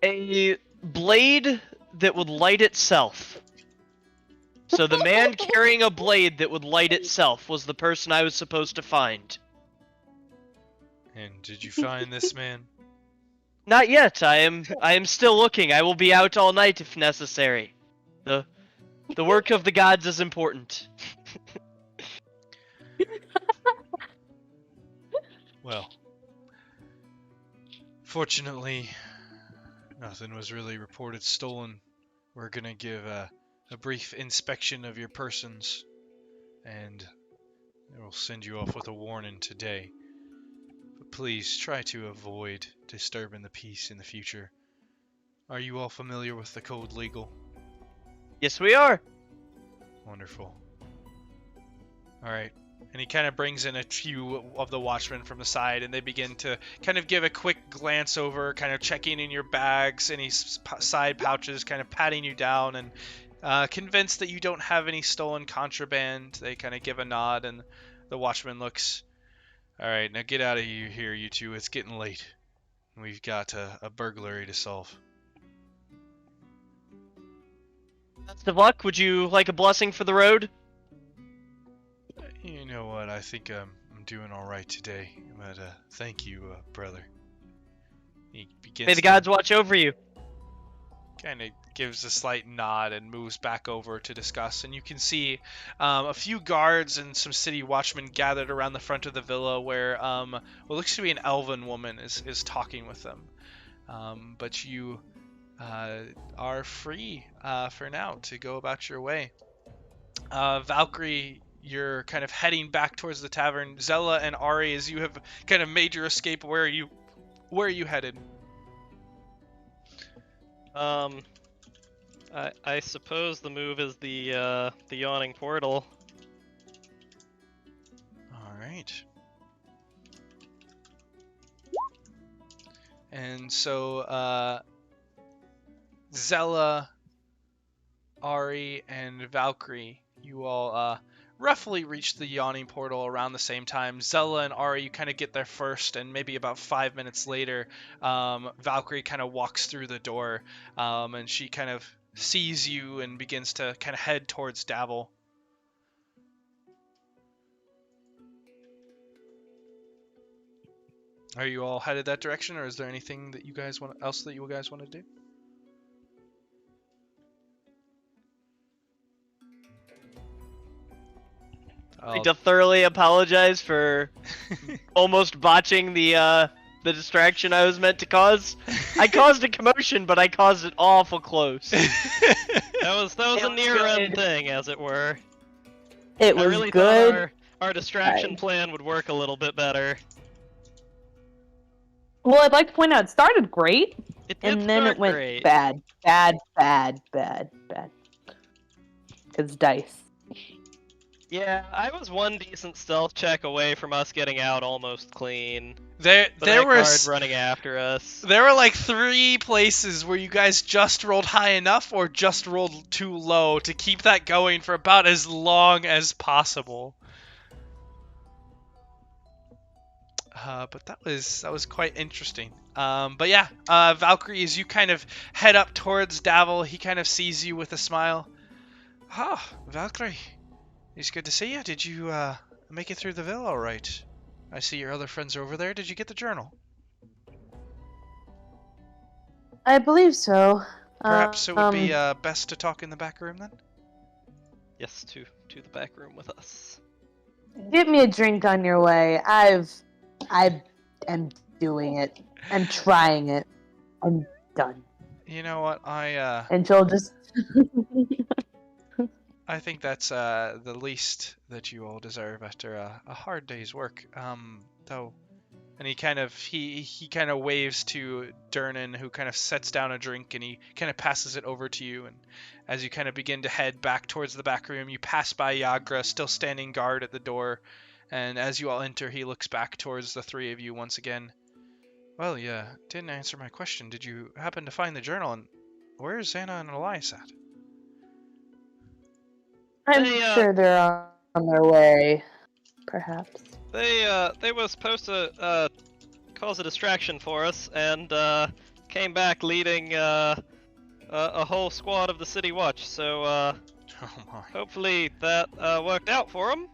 S3: A blade that would light itself. So the man carrying a blade that would light itself was the person I was supposed to find.
S1: And did you find this man?
S3: Not yet. I am still looking. I will be out all night if necessary. The work of the gods is important.
S1: Well, fortunately, nothing was really reported stolen. We're gonna give a brief inspection of your persons, and we'll send you off with a warning today. But please try to avoid disturbing the peace in the future. Are you all familiar with the code legal?
S3: Yes, we are.
S1: Wonderful. Alright. And he kind of brings in a few of the watchmen from the side, and they begin to kind of give a quick glance over, kind of checking in your bags, any side pouches, kind of patting you down, and convinced that you don't have any stolen contraband. They kind of give a nod, and the watchman looks, alright, now get out of here, you two. It's getting late. We've got a burglary to solve.
S3: Best of luck. Would you like a blessing for the road?
S1: You know what, I think I'm doing alright today, but thank you, brother. He begins
S3: May the
S1: to
S3: gods watch over you.
S1: kind of gives a slight nod and moves back over to discuss. And you can see a few guards and some city watchmen gathered around the front of the villa where what looks to be an elven woman is talking with them. But you are free for now to go about your way. Valcrie, you're kind of heading back towards the tavern. Zella and Ari, as you have kind of made your escape, where are you headed?
S4: I suppose the move is the Yawning Portal.
S1: All right. And so, Zella, Ari, and Valcrie, you all roughly reach the Yawning Portal around the same time. Zella and Ari, you kind of get there first, and maybe about 5 minutes later, Valcrie kind of walks through the door, and she kind of sees you and begins to kind of head towards Davil. Are you all headed that direction, or is there anything that you guys want to do?
S3: I'd like to thoroughly apologize for almost botching the distraction I was meant to cause. I caused a commotion, but I caused it awful close.
S4: That was a near-end thing, as it were.
S2: It was
S4: I really
S2: good.
S4: thought our distraction plan would work a little bit better.
S2: Well, I'd like to point out it started great,
S4: It did
S2: and then
S4: start
S2: it went
S4: great.
S2: bad. Because dice.
S4: Yeah, I was one decent stealth check away from us getting out almost clean.
S1: There
S4: But
S1: were
S4: guard running after us.
S1: There were like 3 places where you guys just rolled high enough or just rolled too low to keep that going for about as long as possible. But that was quite interesting. But yeah, Valcrie, as you kind of head up towards Davil, he kind of sees you with a smile. Ah, Valcrie, it's good to see you. Did you make it through the villa all right? I see your other friends are over there. Did you get the journal?
S2: I believe so.
S1: Perhaps it would be best to talk in the back room then?
S4: Yes, to the back room with us.
S2: Get me a drink on your way. I am doing it. I'm trying it. I'm done.
S1: You know what?
S2: And she'll just.
S1: I think that's the least that you all deserve after a hard day's work. Though, and he kind of waves to Durnan, who kind of sets down a drink, and he kind of passes it over to you. And as you kind of begin to head back towards the back room, you pass by Yagra, still standing guard at the door. And as you all enter, he looks back towards the 3 of you once again. Well, you didn't answer my question. Did you happen to find the journal? And where's Anna and Elias at?
S2: I'm sure they're on their way. Perhaps.
S4: They were supposed to cause a distraction for us, and came back leading a whole squad of the City Watch. So
S1: Oh my.
S4: hopefully that worked out for them.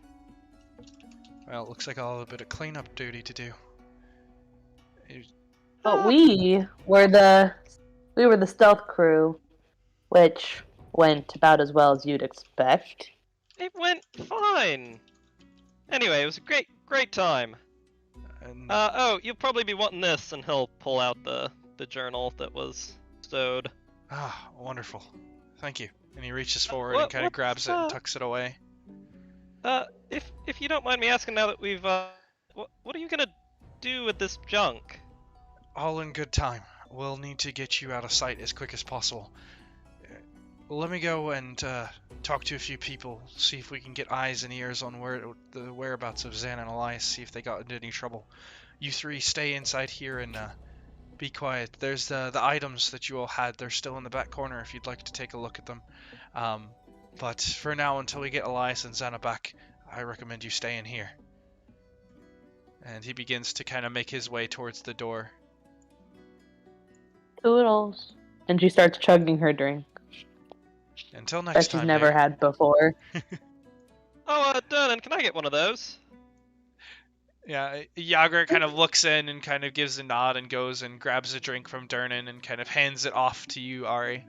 S1: Well, it looks like I'll have a bit of cleanup duty to do.
S2: But we were the stealth crew, which went about as well as you'd expect.
S4: It went fine. Anyway, it was a great time.
S1: And
S4: Oh, you'll probably be wanting this, and he'll pull out the journal that was stowed.
S1: wonderful. Thank you. And he reaches forward
S4: what-
S1: and kind of
S4: what's,
S1: grabs it and tucks it away.
S4: If you don't mind me asking, now that we've what are you gonna do with this junk?
S1: All in good time. We'll need to get you out of sight as quick as possible. Let me go and talk to a few people, see if we can get eyes and ears on the whereabouts of Zan and Elias, see if they got into any trouble. You 3 stay inside here and be quiet. There's the items that you all had. They're still in the back corner if you'd like to take a look at them. But for now, until we get Elias and Zana back, I recommend you stay in here. And he begins to kind of make his way towards the door.
S2: Toodles. And she starts chugging her drink
S1: Until
S2: that
S1: next
S2: she's
S1: time.
S2: never
S1: dear.
S2: had before.
S4: Oh, Durnan, can I get one of those?
S1: Yeah, Yager kind of looks in and kind of gives a nod and goes and grabs a drink from Durnan and kind of hands it off to you, Ari.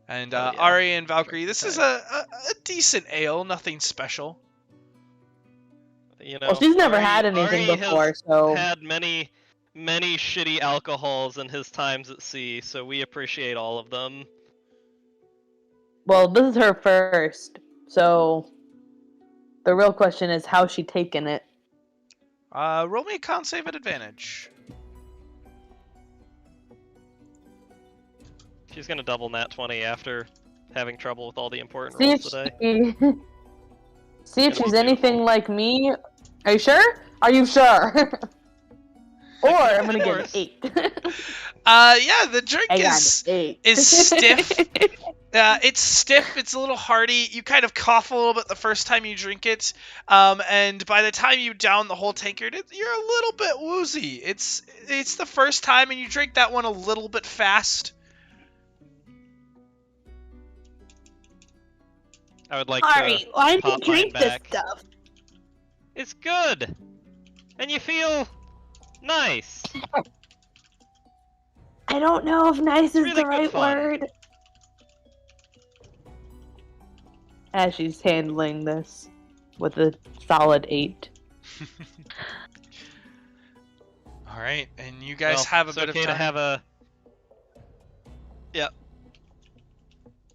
S1: And
S4: Oh, yeah.
S1: Ari and Valcrie,
S4: Drink
S1: this
S4: the
S1: is
S4: tag.
S1: a decent ale, nothing special.
S4: You know,
S2: Well, she's never
S4: Ari-
S2: had anything
S4: Ari
S2: before,
S4: has
S2: so
S4: had many shitty alcohols in his times at sea, so we appreciate all of them.
S2: well, this is her first. So the real question is, how's she taking it?
S1: Roll me a con save at advantage.
S4: She's gonna double nat 20 after having trouble with all the important
S2: See
S4: rolls
S2: if
S4: today.
S2: she, see if
S4: Gonna be
S2: she's anything
S4: beautiful.
S2: like me. Are you sure? Are you sure? Or I'm gonna
S4: Of
S2: get an
S4: course.
S2: 8.
S1: Yeah, the drink
S2: I got
S1: is
S2: an 8.
S1: stiff. It's stiff. It's a little hearty. You kind of cough a little bit the first time you drink it, and by the time you down the whole tankard, you're a little bit woozy. It's the first time, and you drink that one a little bit fast.
S4: I would like
S5: Ari,
S4: to
S5: why do you
S4: pop mine
S5: drink this
S4: back.
S5: stuff?
S4: It's good! And you feel nice.
S2: I don't know if nice is
S4: really
S2: the
S4: good
S2: right
S4: fun.
S2: word. As she's handling this with a solid 8.
S1: All right, and you guys
S4: Well,
S1: have a
S4: it's
S1: bit
S4: okay
S1: of time.
S4: to have a.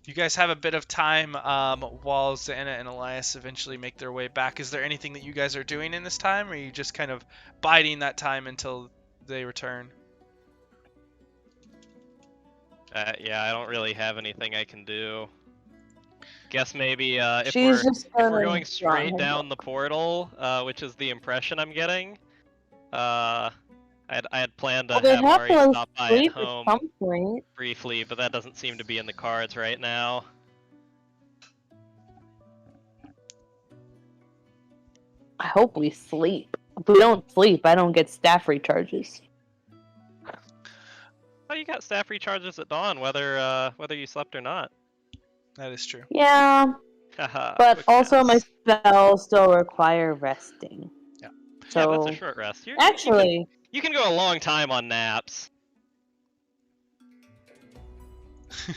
S1: You guys have a bit of time while Zana and Elias eventually make their way back. Is there anything that you guys are doing in this time, or are you just kind of biding that time until they return?
S4: Yeah, I don't really have anything I can do. Guess maybe if
S2: She's just
S4: we're
S2: gonna
S4: going
S2: draw
S4: straight
S2: him.
S4: down the portal, which is the impression I'm getting. I had planned to
S2: Well, they
S4: have
S2: have
S4: Ari
S2: to
S4: stop by at
S2: sleep at
S4: home
S2: some point.
S4: briefly, but that doesn't seem to be in the cards right now.
S2: I hope we sleep. If we don't sleep, I don't get staff recharges.
S4: Oh, you got staff recharges at dawn, whether you slept or not.
S1: That is true.
S2: Yeah,
S4: Haha,
S2: but
S4: quick
S2: also my
S4: maths.
S2: spells still require resting.
S1: Yeah.
S4: Yeah,
S2: So
S4: but it's a short rest.
S2: actually,
S4: You can go a long time on naps.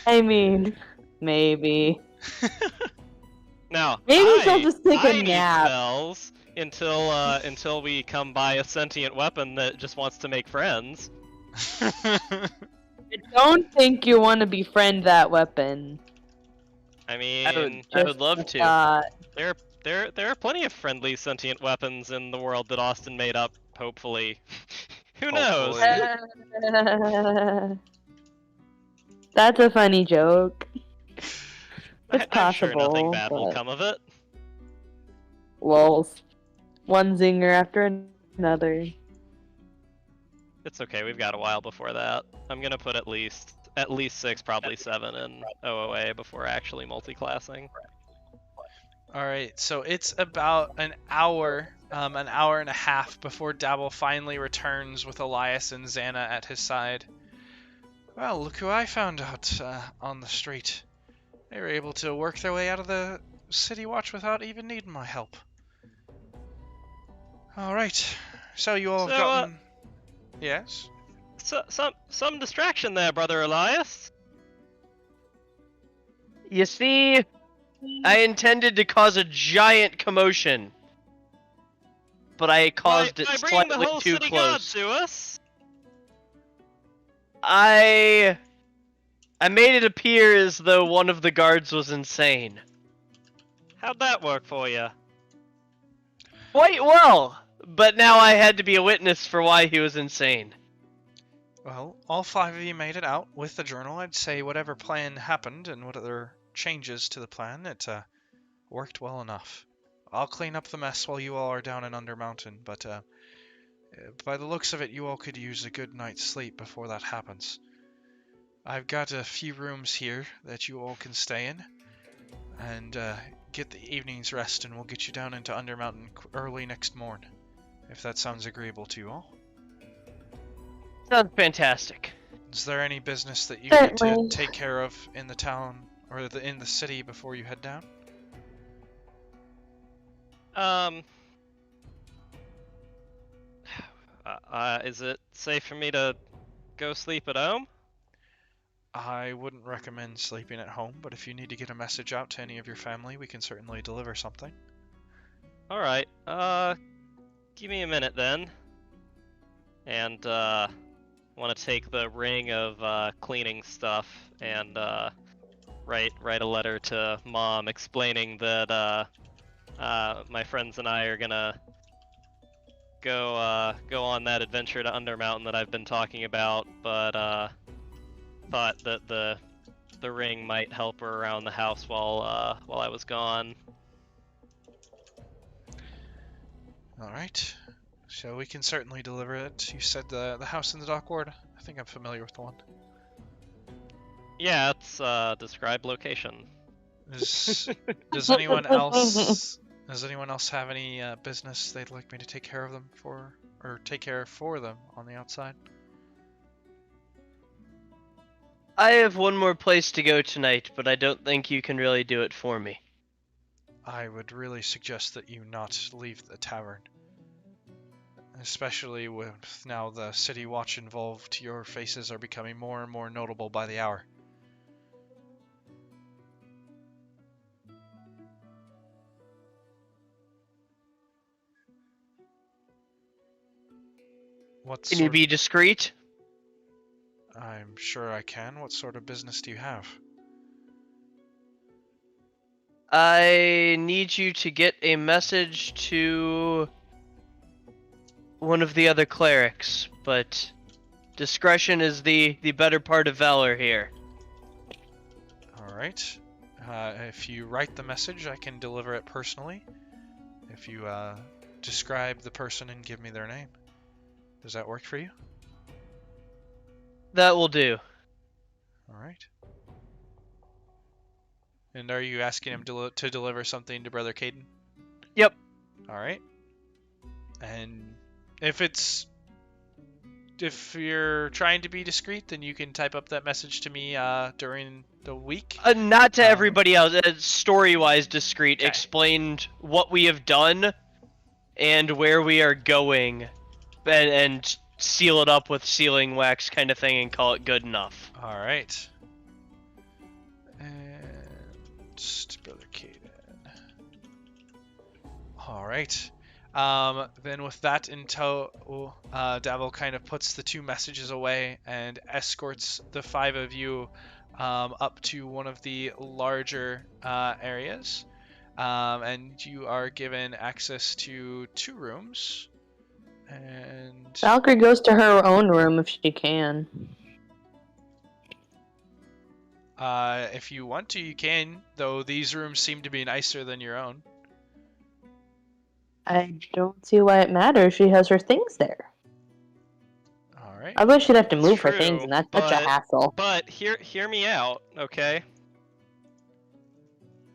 S2: I mean, maybe.
S4: Now,
S2: Maybe she'll just take a
S4: I need
S2: nap.
S4: spells until we come by a sentient weapon that just wants to make friends.
S2: I don't think you want to befriend that weapon.
S4: I mean,
S3: I would love to.
S4: there are plenty of friendly sentient weapons in the world that Austin made up. Hopefully, who knows?
S1: Hopefully.
S2: That's a funny joke. It's
S4: I'm sure
S2: possible,
S4: nothing bad will
S2: but-
S4: come of it.
S2: Lols. One zinger after another.
S4: It's okay. We've got a while before that. I'm gonna put at least 6, probably 7 in OOA before actually multi-classing.
S1: All right, so it's about an hour and a half before Davil finally returns with Elias and Zana at his side. Well, look who I found out on the street. They were able to work their way out of the city watch without even needing my help. All right, so you all have
S4: So,
S1: gotten... Yes?
S4: So, some distraction there, brother Elias.
S3: You see, I intended to cause a giant commotion, but I caused it
S4: by bringing the
S3: slightly
S4: whole
S3: too
S4: city guard
S3: close.
S4: to us.
S3: I made it appear as though one of the guards was insane.
S4: How'd that work for you?
S3: Quite well, but now I had to be a witness for why he was insane.
S1: Well, all 5 of you made it out with the journal. I'd say whatever plan happened and what other changes to the plan, it worked well enough. I'll clean up the mess while you all are down in Undermountain, but by the looks of it, you all could use a good night's sleep before that happens. I've got a few rooms here that you all can stay in, and get the evening's rest, and we'll get you down into Undermountain early next morn, if that sounds agreeable to you all.
S3: Sounds fantastic.
S1: Is there any business that you need
S2: Certainly.
S1: to take care of in the town or in the city before you head down?
S4: Is it safe for me to go sleep at home?
S1: I wouldn't recommend sleeping at home, but if you need to get a message out to any of your family, we can certainly deliver something.
S4: Alright, give me a minute then. And, want to take the ring of, cleaning stuff and, write a letter to Mom explaining that, my friends and I are gonna go on that adventure to Undermountain that I've been talking about, but, thought that the ring might help her around the house while I was gone.
S1: Alright. So we can certainly deliver it. You said the house in the dock ward? I think I'm familiar with the one.
S4: Yeah, it's described location.
S1: Does anyone else have any business they'd like me to take care of them for, or take care for them on the outside?
S3: I have one more place to go tonight, but I don't think you can really do it for me.
S1: I would really suggest that you not leave the tavern. Especially with now the city watch involved, your faces are becoming more and more notable by the hour.
S3: Can you be discreet?
S1: I'm sure I can. What sort of business do you have?
S3: I need you to get a message to one of the other clerics, but discretion is the better part of valor here.
S1: Alright. If you write the message, I can deliver it personally. If you describe the person and give me their name. Does that work for you?
S3: That will do.
S1: Alright. And are you asking him to deliver something to Brother Caden?
S3: Yep.
S1: Alright. And if you're trying to be discreet, then you can type up that message to me during the week.
S3: Not to everybody else. Story-wise discreet.
S1: Okay.
S3: Explained what we have done and where we are going, and seal it up with sealing wax kind of thing and call it good enough.
S1: Alright. And Brother Caden. Alright. Then with that in tow, Davil kind of puts the two messages away and escorts the five of you up to one of the larger areas. And you are given access to 2 rooms. And
S2: Valkyrie goes to her own room if she can.
S1: if you want to, you can, though these rooms seem to be nicer than your own.
S2: I don't see why it matters. She has her things there.
S1: Alright.
S2: Otherwise, she'd have to move her
S4: True,
S2: things, and that's such a hassle.
S4: But hear me out, okay?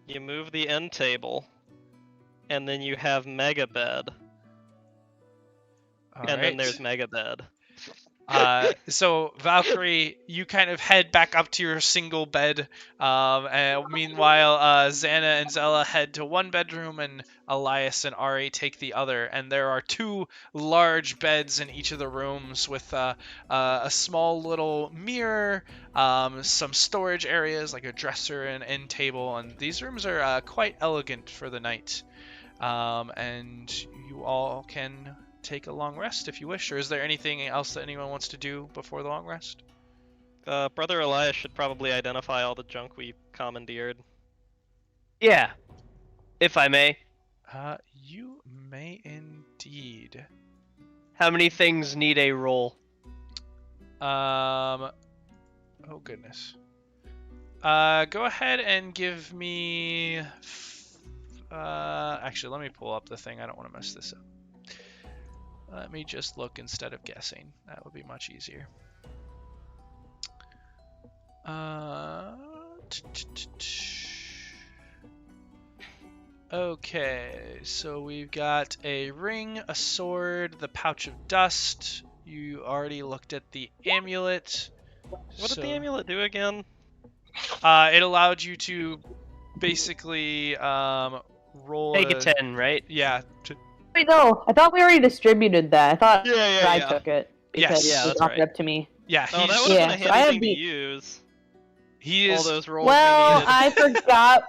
S4: You move the end table, and then you have mega bed, and then there's mega bed.
S1: So Valkyrie, you kind of head back up to your single bed. And meanwhile, Xana and Zella head to one bedroom, and Elias and Ari take the other. And there are 2 large beds in each of the rooms with a small little mirror, some storage areas like a dresser and end table. And these rooms are quite elegant for the night. And you all can take a long rest if you wish, or is there anything else that anyone wants to do before the long rest?
S4: Brother Elias should probably identify all the junk we commandeered.
S3: Yeah, if I may.
S1: You may indeed.
S3: How many things need a roll?
S1: Oh goodness. Go ahead and give me. Actually, let me pull up the thing. I don't want to mess this up. Let me just look instead of guessing. That would be much easier. Okay, so we've got a ring, a sword, the pouch of dust. You already looked at the amulet.
S4: What did the amulet do again?
S1: It allowed you to basically roll
S3: Take a 10, right?
S1: Yeah.
S2: Wait, no. I thought we already distributed that. I thought
S4: Yeah,
S2: I took it because
S1: Yes.
S4: Yeah,
S2: it was
S4: that's
S2: offered
S4: right.
S2: up to me.
S1: Yeah,
S4: Oh, that
S1: he's
S4: would have been a
S2: Yeah, so I
S4: handy
S2: have
S4: thing to
S2: the-
S4: use.
S1: he
S4: All
S1: is
S4: those rolls
S2: Well,
S4: we needed.
S2: I forgot.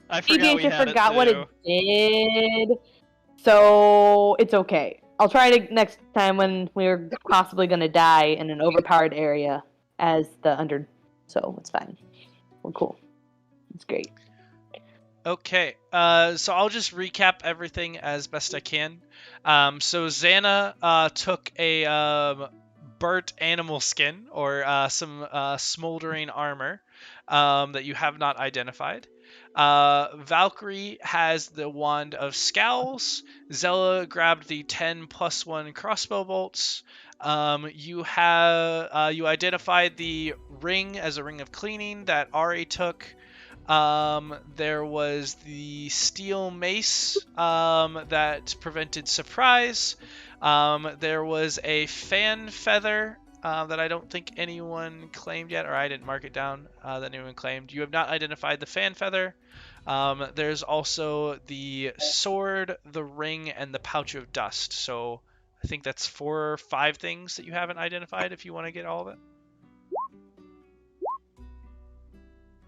S4: I forgot we
S2: Deviation
S4: had
S2: forgot
S4: it
S2: what
S4: too.
S2: it did, so it's okay. I'll try it next time when we're possibly gonna die in an overpowered area as the under. So it's fine. We're cool. It's great.
S1: okay. So I'll just recap everything as best I can. So Xana took a burnt animal skin or some smoldering armor that you have not identified. Valkyrie has the wand of scowls. Zella grabbed the 10+1 crossbow bolts. You identified the ring as a ring of cleaning that Ari took. There was the steel mace that prevented surprise. There was a fan feather that I don't think anyone claimed yet, or I didn't mark it down that anyone claimed. You have not identified the fan feather. There's also the sword, the ring, and the pouch of dust. So I think that's 4 or 5 things that you haven't identified if you want to get all of it.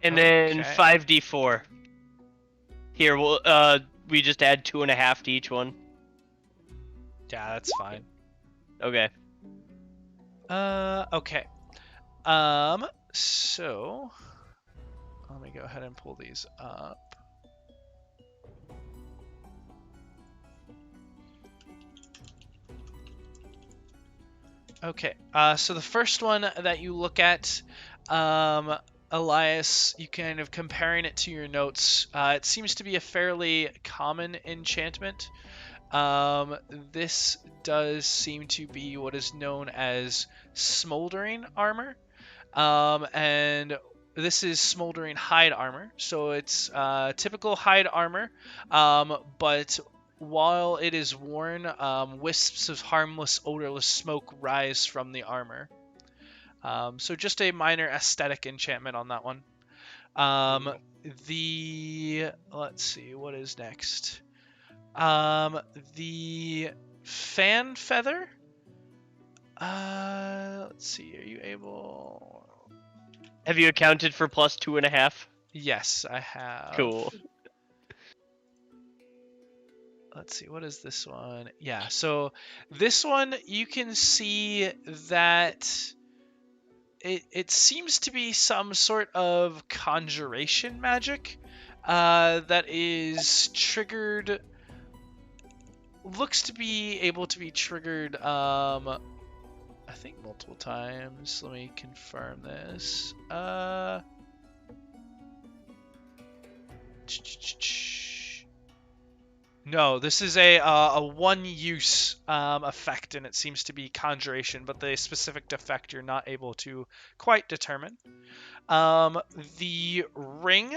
S3: And then
S1: Okay.
S3: 5d4. Here, we just add 2.5 to each one.
S1: Yeah, that's fine.
S3: Okay.
S1: Okay. So let me go ahead and pull these up. Okay. So the first one that you look at, Elias, you kind of comparing it to your notes. It seems to be a fairly common enchantment. This does seem to be what is known as smoldering armor. And this is smoldering hide armor. So it's typical hide armor, but while it is worn, wisps of harmless, odorless smoke rise from the armor. So just a minor aesthetic enchantment on that one. Let's see, what is next? The fan feather. Let's see, are you able?
S3: Have you accounted for plus 2.5?
S1: Yes, I have.
S3: Cool.
S1: Let's see, what is this one? Yeah, so this one, you can see that it seems to be some sort of conjuration magic that is triggered. Looks to be able to be triggered, I think multiple times. Let me confirm this. No, this is a one-use effect, and it seems to be conjuration, but the specific effect you're not able to quite determine. The ring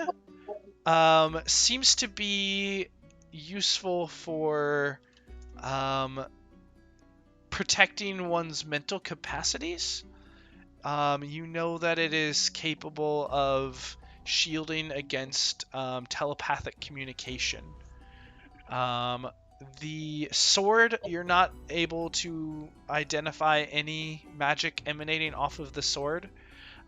S1: seems to be useful for protecting one's mental capacities. You know that it is capable of shielding against telepathic communication. The sword, you're not able to identify any magic emanating off of the sword.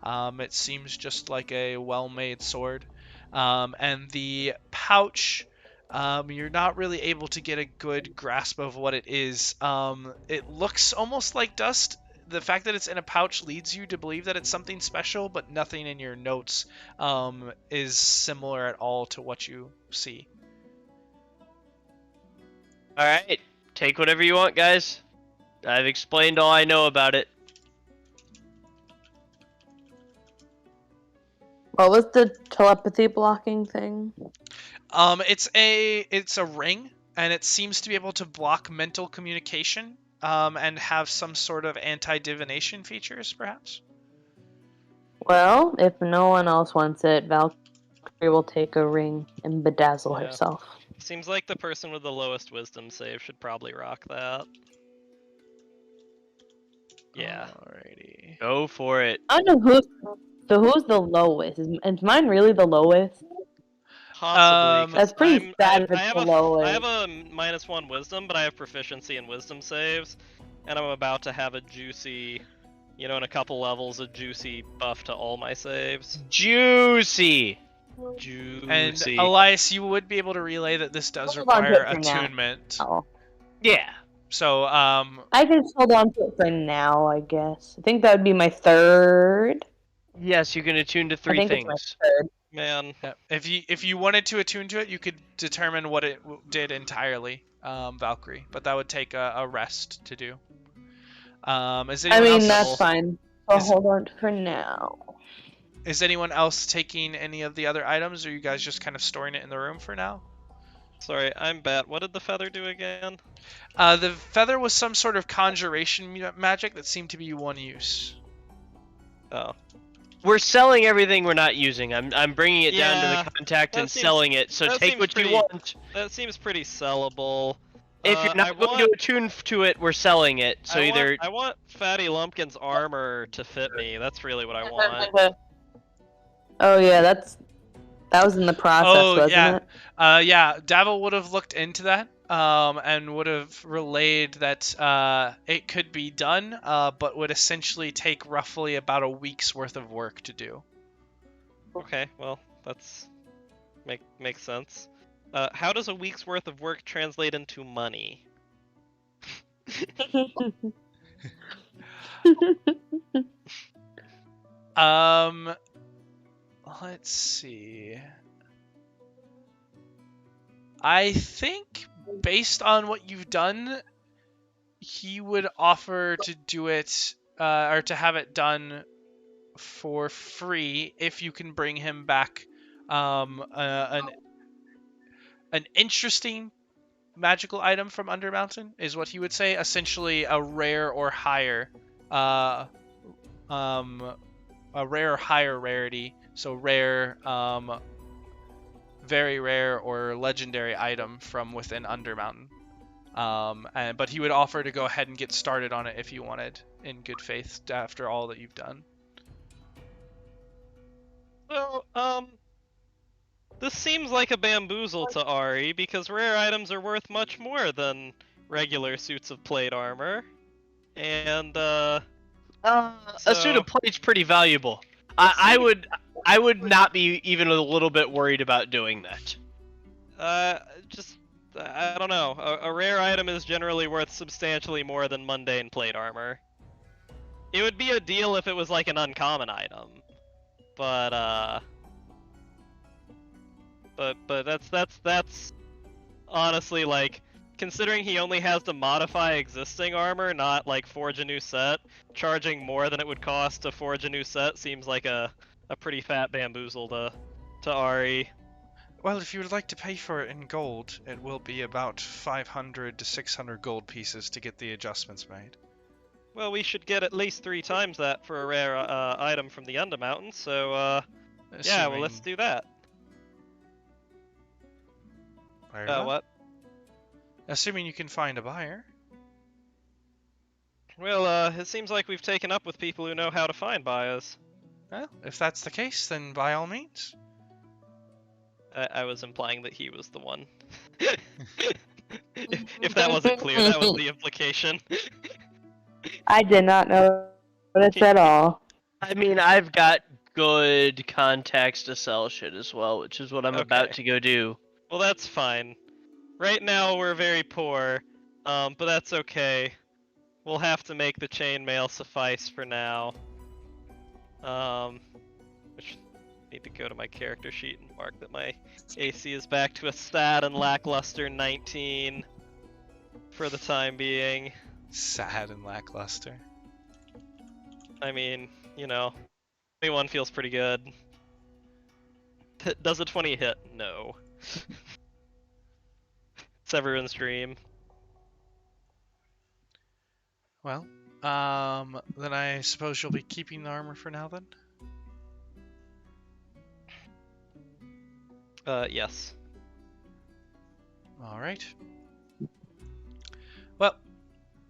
S1: It seems just like a well-made sword. And the pouch, you're not really able to get a good grasp of what it is. It looks almost like dust. The fact that it's in a pouch leads you to believe that it's something special, but nothing in your notes is similar at all to what you see.
S3: Alright, take whatever you want, guys. I've explained all I know about it.
S2: What was the telepathy blocking thing?
S1: It's a ring, and it seems to be able to block mental communication, and have some sort of anti-divination features, perhaps.
S2: Well, if no one else wants it, Valkyrie will take a ring and bedazzle
S4: Yeah.
S2: herself.
S4: Seems like the person with the lowest wisdom save should probably rock that. Yeah.
S1: Alrighty.
S3: Go for it.
S2: I don't know who's the lowest. Is mine really the lowest?
S4: Possibly. 'cause
S2: That's pretty
S4: I
S2: sad
S4: have,
S2: if
S4: I
S2: it's
S4: have a
S2: below
S4: I
S2: it.
S4: have a -1 wisdom, but I have proficiency in wisdom saves, and I'm about to have a juicy, in a couple levels, a juicy buff to all my saves.
S3: Juicy.
S1: And
S3: Juicy.
S1: Elias, you would be able to relay that this does
S2: Hold on to
S1: require
S2: it for now.
S1: attunement.
S2: Oh.
S3: Yeah.
S1: So,
S2: I can just hold on to it for now, I guess. I think that would be my third.
S3: Yes, you can attune to
S2: I
S3: 3
S2: think it's
S3: things.
S2: my third.
S4: Man,
S1: yeah, if you wanted to attune to it, you could determine what it did entirely, Valkyrie. But that would take a rest to do. Is
S2: I
S1: anyone
S2: mean,
S1: else?
S2: that's fine. I'll
S1: Is-
S2: hold on for now.
S1: Is anyone else taking any of the other items, or are you guys just kind of storing it in the room for now?
S4: sorry, I'm bad. What did the feather do again?
S1: The feather was some sort of conjuration magic that seemed to be one use.
S4: Oh,
S3: We're selling everything we're not using. I'm bringing it down to
S4: Yeah,
S3: the contact
S4: that
S3: and
S4: seems-
S3: selling it. So
S4: that
S3: take
S4: seems
S3: what you
S4: pretty-
S3: want.
S4: that seems pretty sellable.
S3: If you're
S4: I
S3: not going
S4: want,
S3: to attune to it, we're selling it. So either
S4: I want Fatty Lumpkin's armor to fit me. That's really what I want.
S2: Oh yeah, that was in the process, wasn't
S1: yeah.
S2: it?
S1: Yeah, Davil would have looked into that, and would have relayed that it could be done, but would essentially take roughly about a week's worth of work to do.
S4: Okay, well, that's makes sense. How does a week's worth of work translate into money?
S1: Let's see. I think based on what you've done, he would offer to do it, or to have it done for free if you can bring him back an interesting magical item from Undermountain, is what he would say. Essentially, a rare or higher, a rare or higher rarity. So rare, very rare, or legendary item from within Undermountain. But he would offer to go ahead and get started on it if you wanted, in good faith, after all that you've done.
S4: Well, this seems like a bamboozle to Ari, because rare items are worth much more than regular suits of plate armor. And,
S3: a suit
S4: so-
S3: of plate's pretty valuable. I would not be even a little bit worried about doing that.
S4: I don't know. A rare item is generally worth substantially more than mundane plate armor. It would be a deal if it was like an uncommon item. But that's honestly, like, considering he only has to modify existing armor, not like forge a new set, charging more than it would cost to forge a new set seems like a pretty fat bamboozle to Ari.
S1: Well, if you would like to pay for it in gold, it will be about 500 to 600 gold pieces to get the adjustments made.
S4: Well, we should get at least 3 times that for a rare item from the Undermountain, so yeah, well, let's do that.
S1: Very well.
S4: What?
S1: Assuming you can find a buyer.
S4: Well, it seems like we've taken up with people who know how to find buyers.
S1: Well, if that's the case, then by all means.
S4: I was implying that he was the one. if that wasn't clear, that was the implication.
S2: I did not know this at all.
S3: I mean, I've got good contacts to sell shit as well, which is what I'm about
S4: Okay.
S3: to go do.
S4: Well, that's fine. Right now, we're very poor, but that's okay. We'll have to make the chainmail suffice for now. Which need to go to my character sheet and mark that my AC is back to a stat and lackluster 19 for the time being.
S1: Sad and lackluster.
S4: I mean, 21 feels pretty good. Does a 20 hit? No. It's everyone's dream.
S1: Well, then I suppose you'll be keeping the armor for now, then?
S4: Yes.
S1: Alright. Well,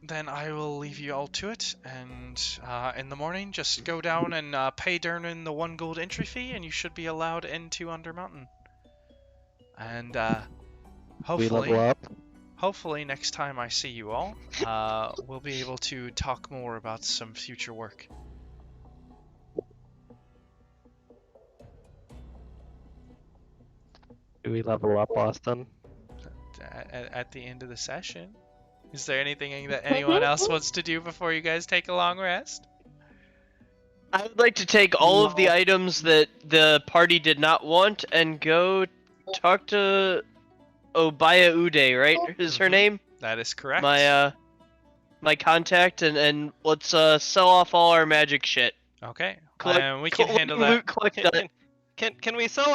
S1: then I will leave you all to it, and in the morning, just go down and pay Dernan the 1 gold entry fee, and you should be allowed into Undermountain. And
S7: We level
S1: hopefully,
S7: up.
S1: hopefully next time I see you all, we'll be able to talk more about some future work.
S7: Do we level up, Austin?
S1: At the end of the session. Is there anything that anyone else wants to do before you guys take a long rest?
S3: I would like to take all of the items that the party did not want and go talk to Obaya Ude, right? Is her name?
S1: That is correct.
S3: My contact, and let's sell off all our magic shit.
S1: Okay,
S3: Collect-
S1: we can handle that.
S3: Loot, collect that.
S4: Can we sell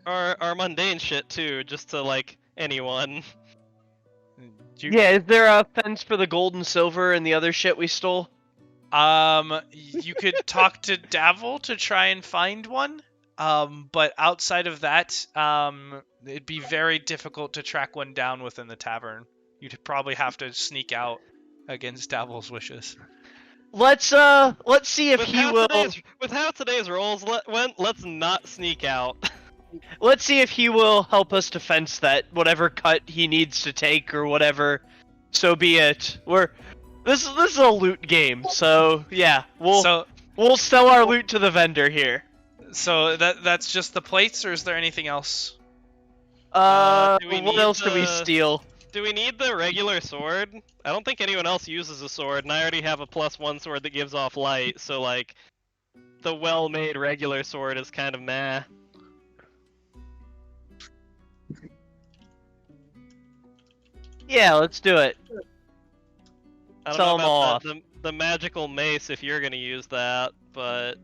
S4: our mundane shit too, just to like anyone?
S3: Yeah, is there a fence for the gold and silver and the other shit we stole?
S1: You could talk to Davil to try and find one. But outside of that, it'd be very difficult to track one down within the tavern. You'd probably have to sneak out against Davil's wishes.
S3: Let's see if he will.
S4: With how today's rolls went, let's not sneak out.
S3: Let's see if he will help us defense that whatever cut he needs to take or whatever. So be it. This is a loot game, so yeah, we'll sell our loot to the vendor here.
S1: So that's just the plates, or is there anything else?
S3: What else do we steal?
S4: Do we need the regular sword? I don't think anyone else uses a sword, and I already have a +1 sword that gives off light, so like, the well-made regular sword is kind of meh.
S3: Yeah, let's do it.
S4: I don't
S3: Sell
S4: know
S3: them all
S4: about the magical mace if you're gonna use that, but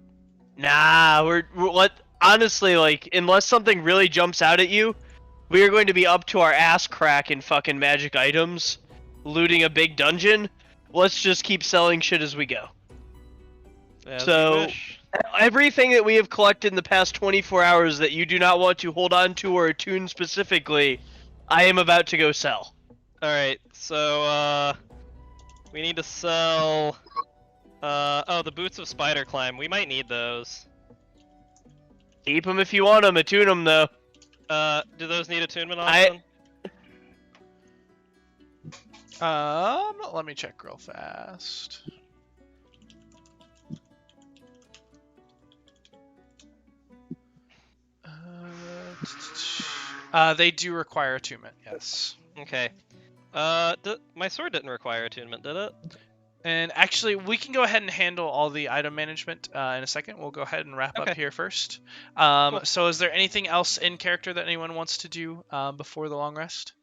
S3: Nah, we're what? Honestly, like, unless something really jumps out at you, we are going to be up to our ass crack in fucking magic items, looting a big dungeon. Let's just keep selling shit as we go.
S4: as you
S3: So,
S4: wish.
S3: everything that we have collected in the past 24 hours that you do not want to hold on to or attune specifically, I am about to go sell.
S4: Alright, so, we need to sell, oh, the boots of spider climb. We might need those.
S3: Keep them if you want them, attune them though.
S4: Do those need attunement option?
S1: Let me check real fast. They do require attunement, yes.
S4: Okay. My sword didn't require attunement, did it?
S1: And actually, we can go ahead and handle all the item management in a second. We'll go ahead and wrap up
S4: Okay.
S1: here first.
S4: Cool.
S1: So is there anything else in character that anyone wants to do before the long rest?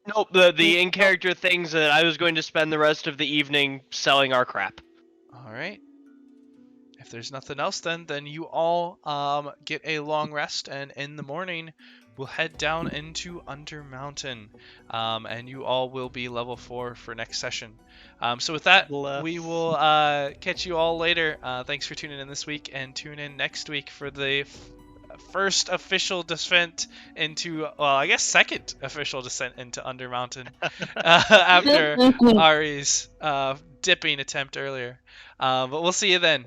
S3: Nope, the in-character things that I was going to spend the rest of the evening selling our crap.
S1: All right. If there's nothing else, then you all get a long rest, and in the morning, we'll head down into Undermountain, and you all will be level 4 for next session. So with that, we will catch you all later. Thanks for tuning in this week, and tune in next week for the first official descent into, well, I guess second official descent into Undermountain after Ari's dipping attempt earlier. But we'll see you then.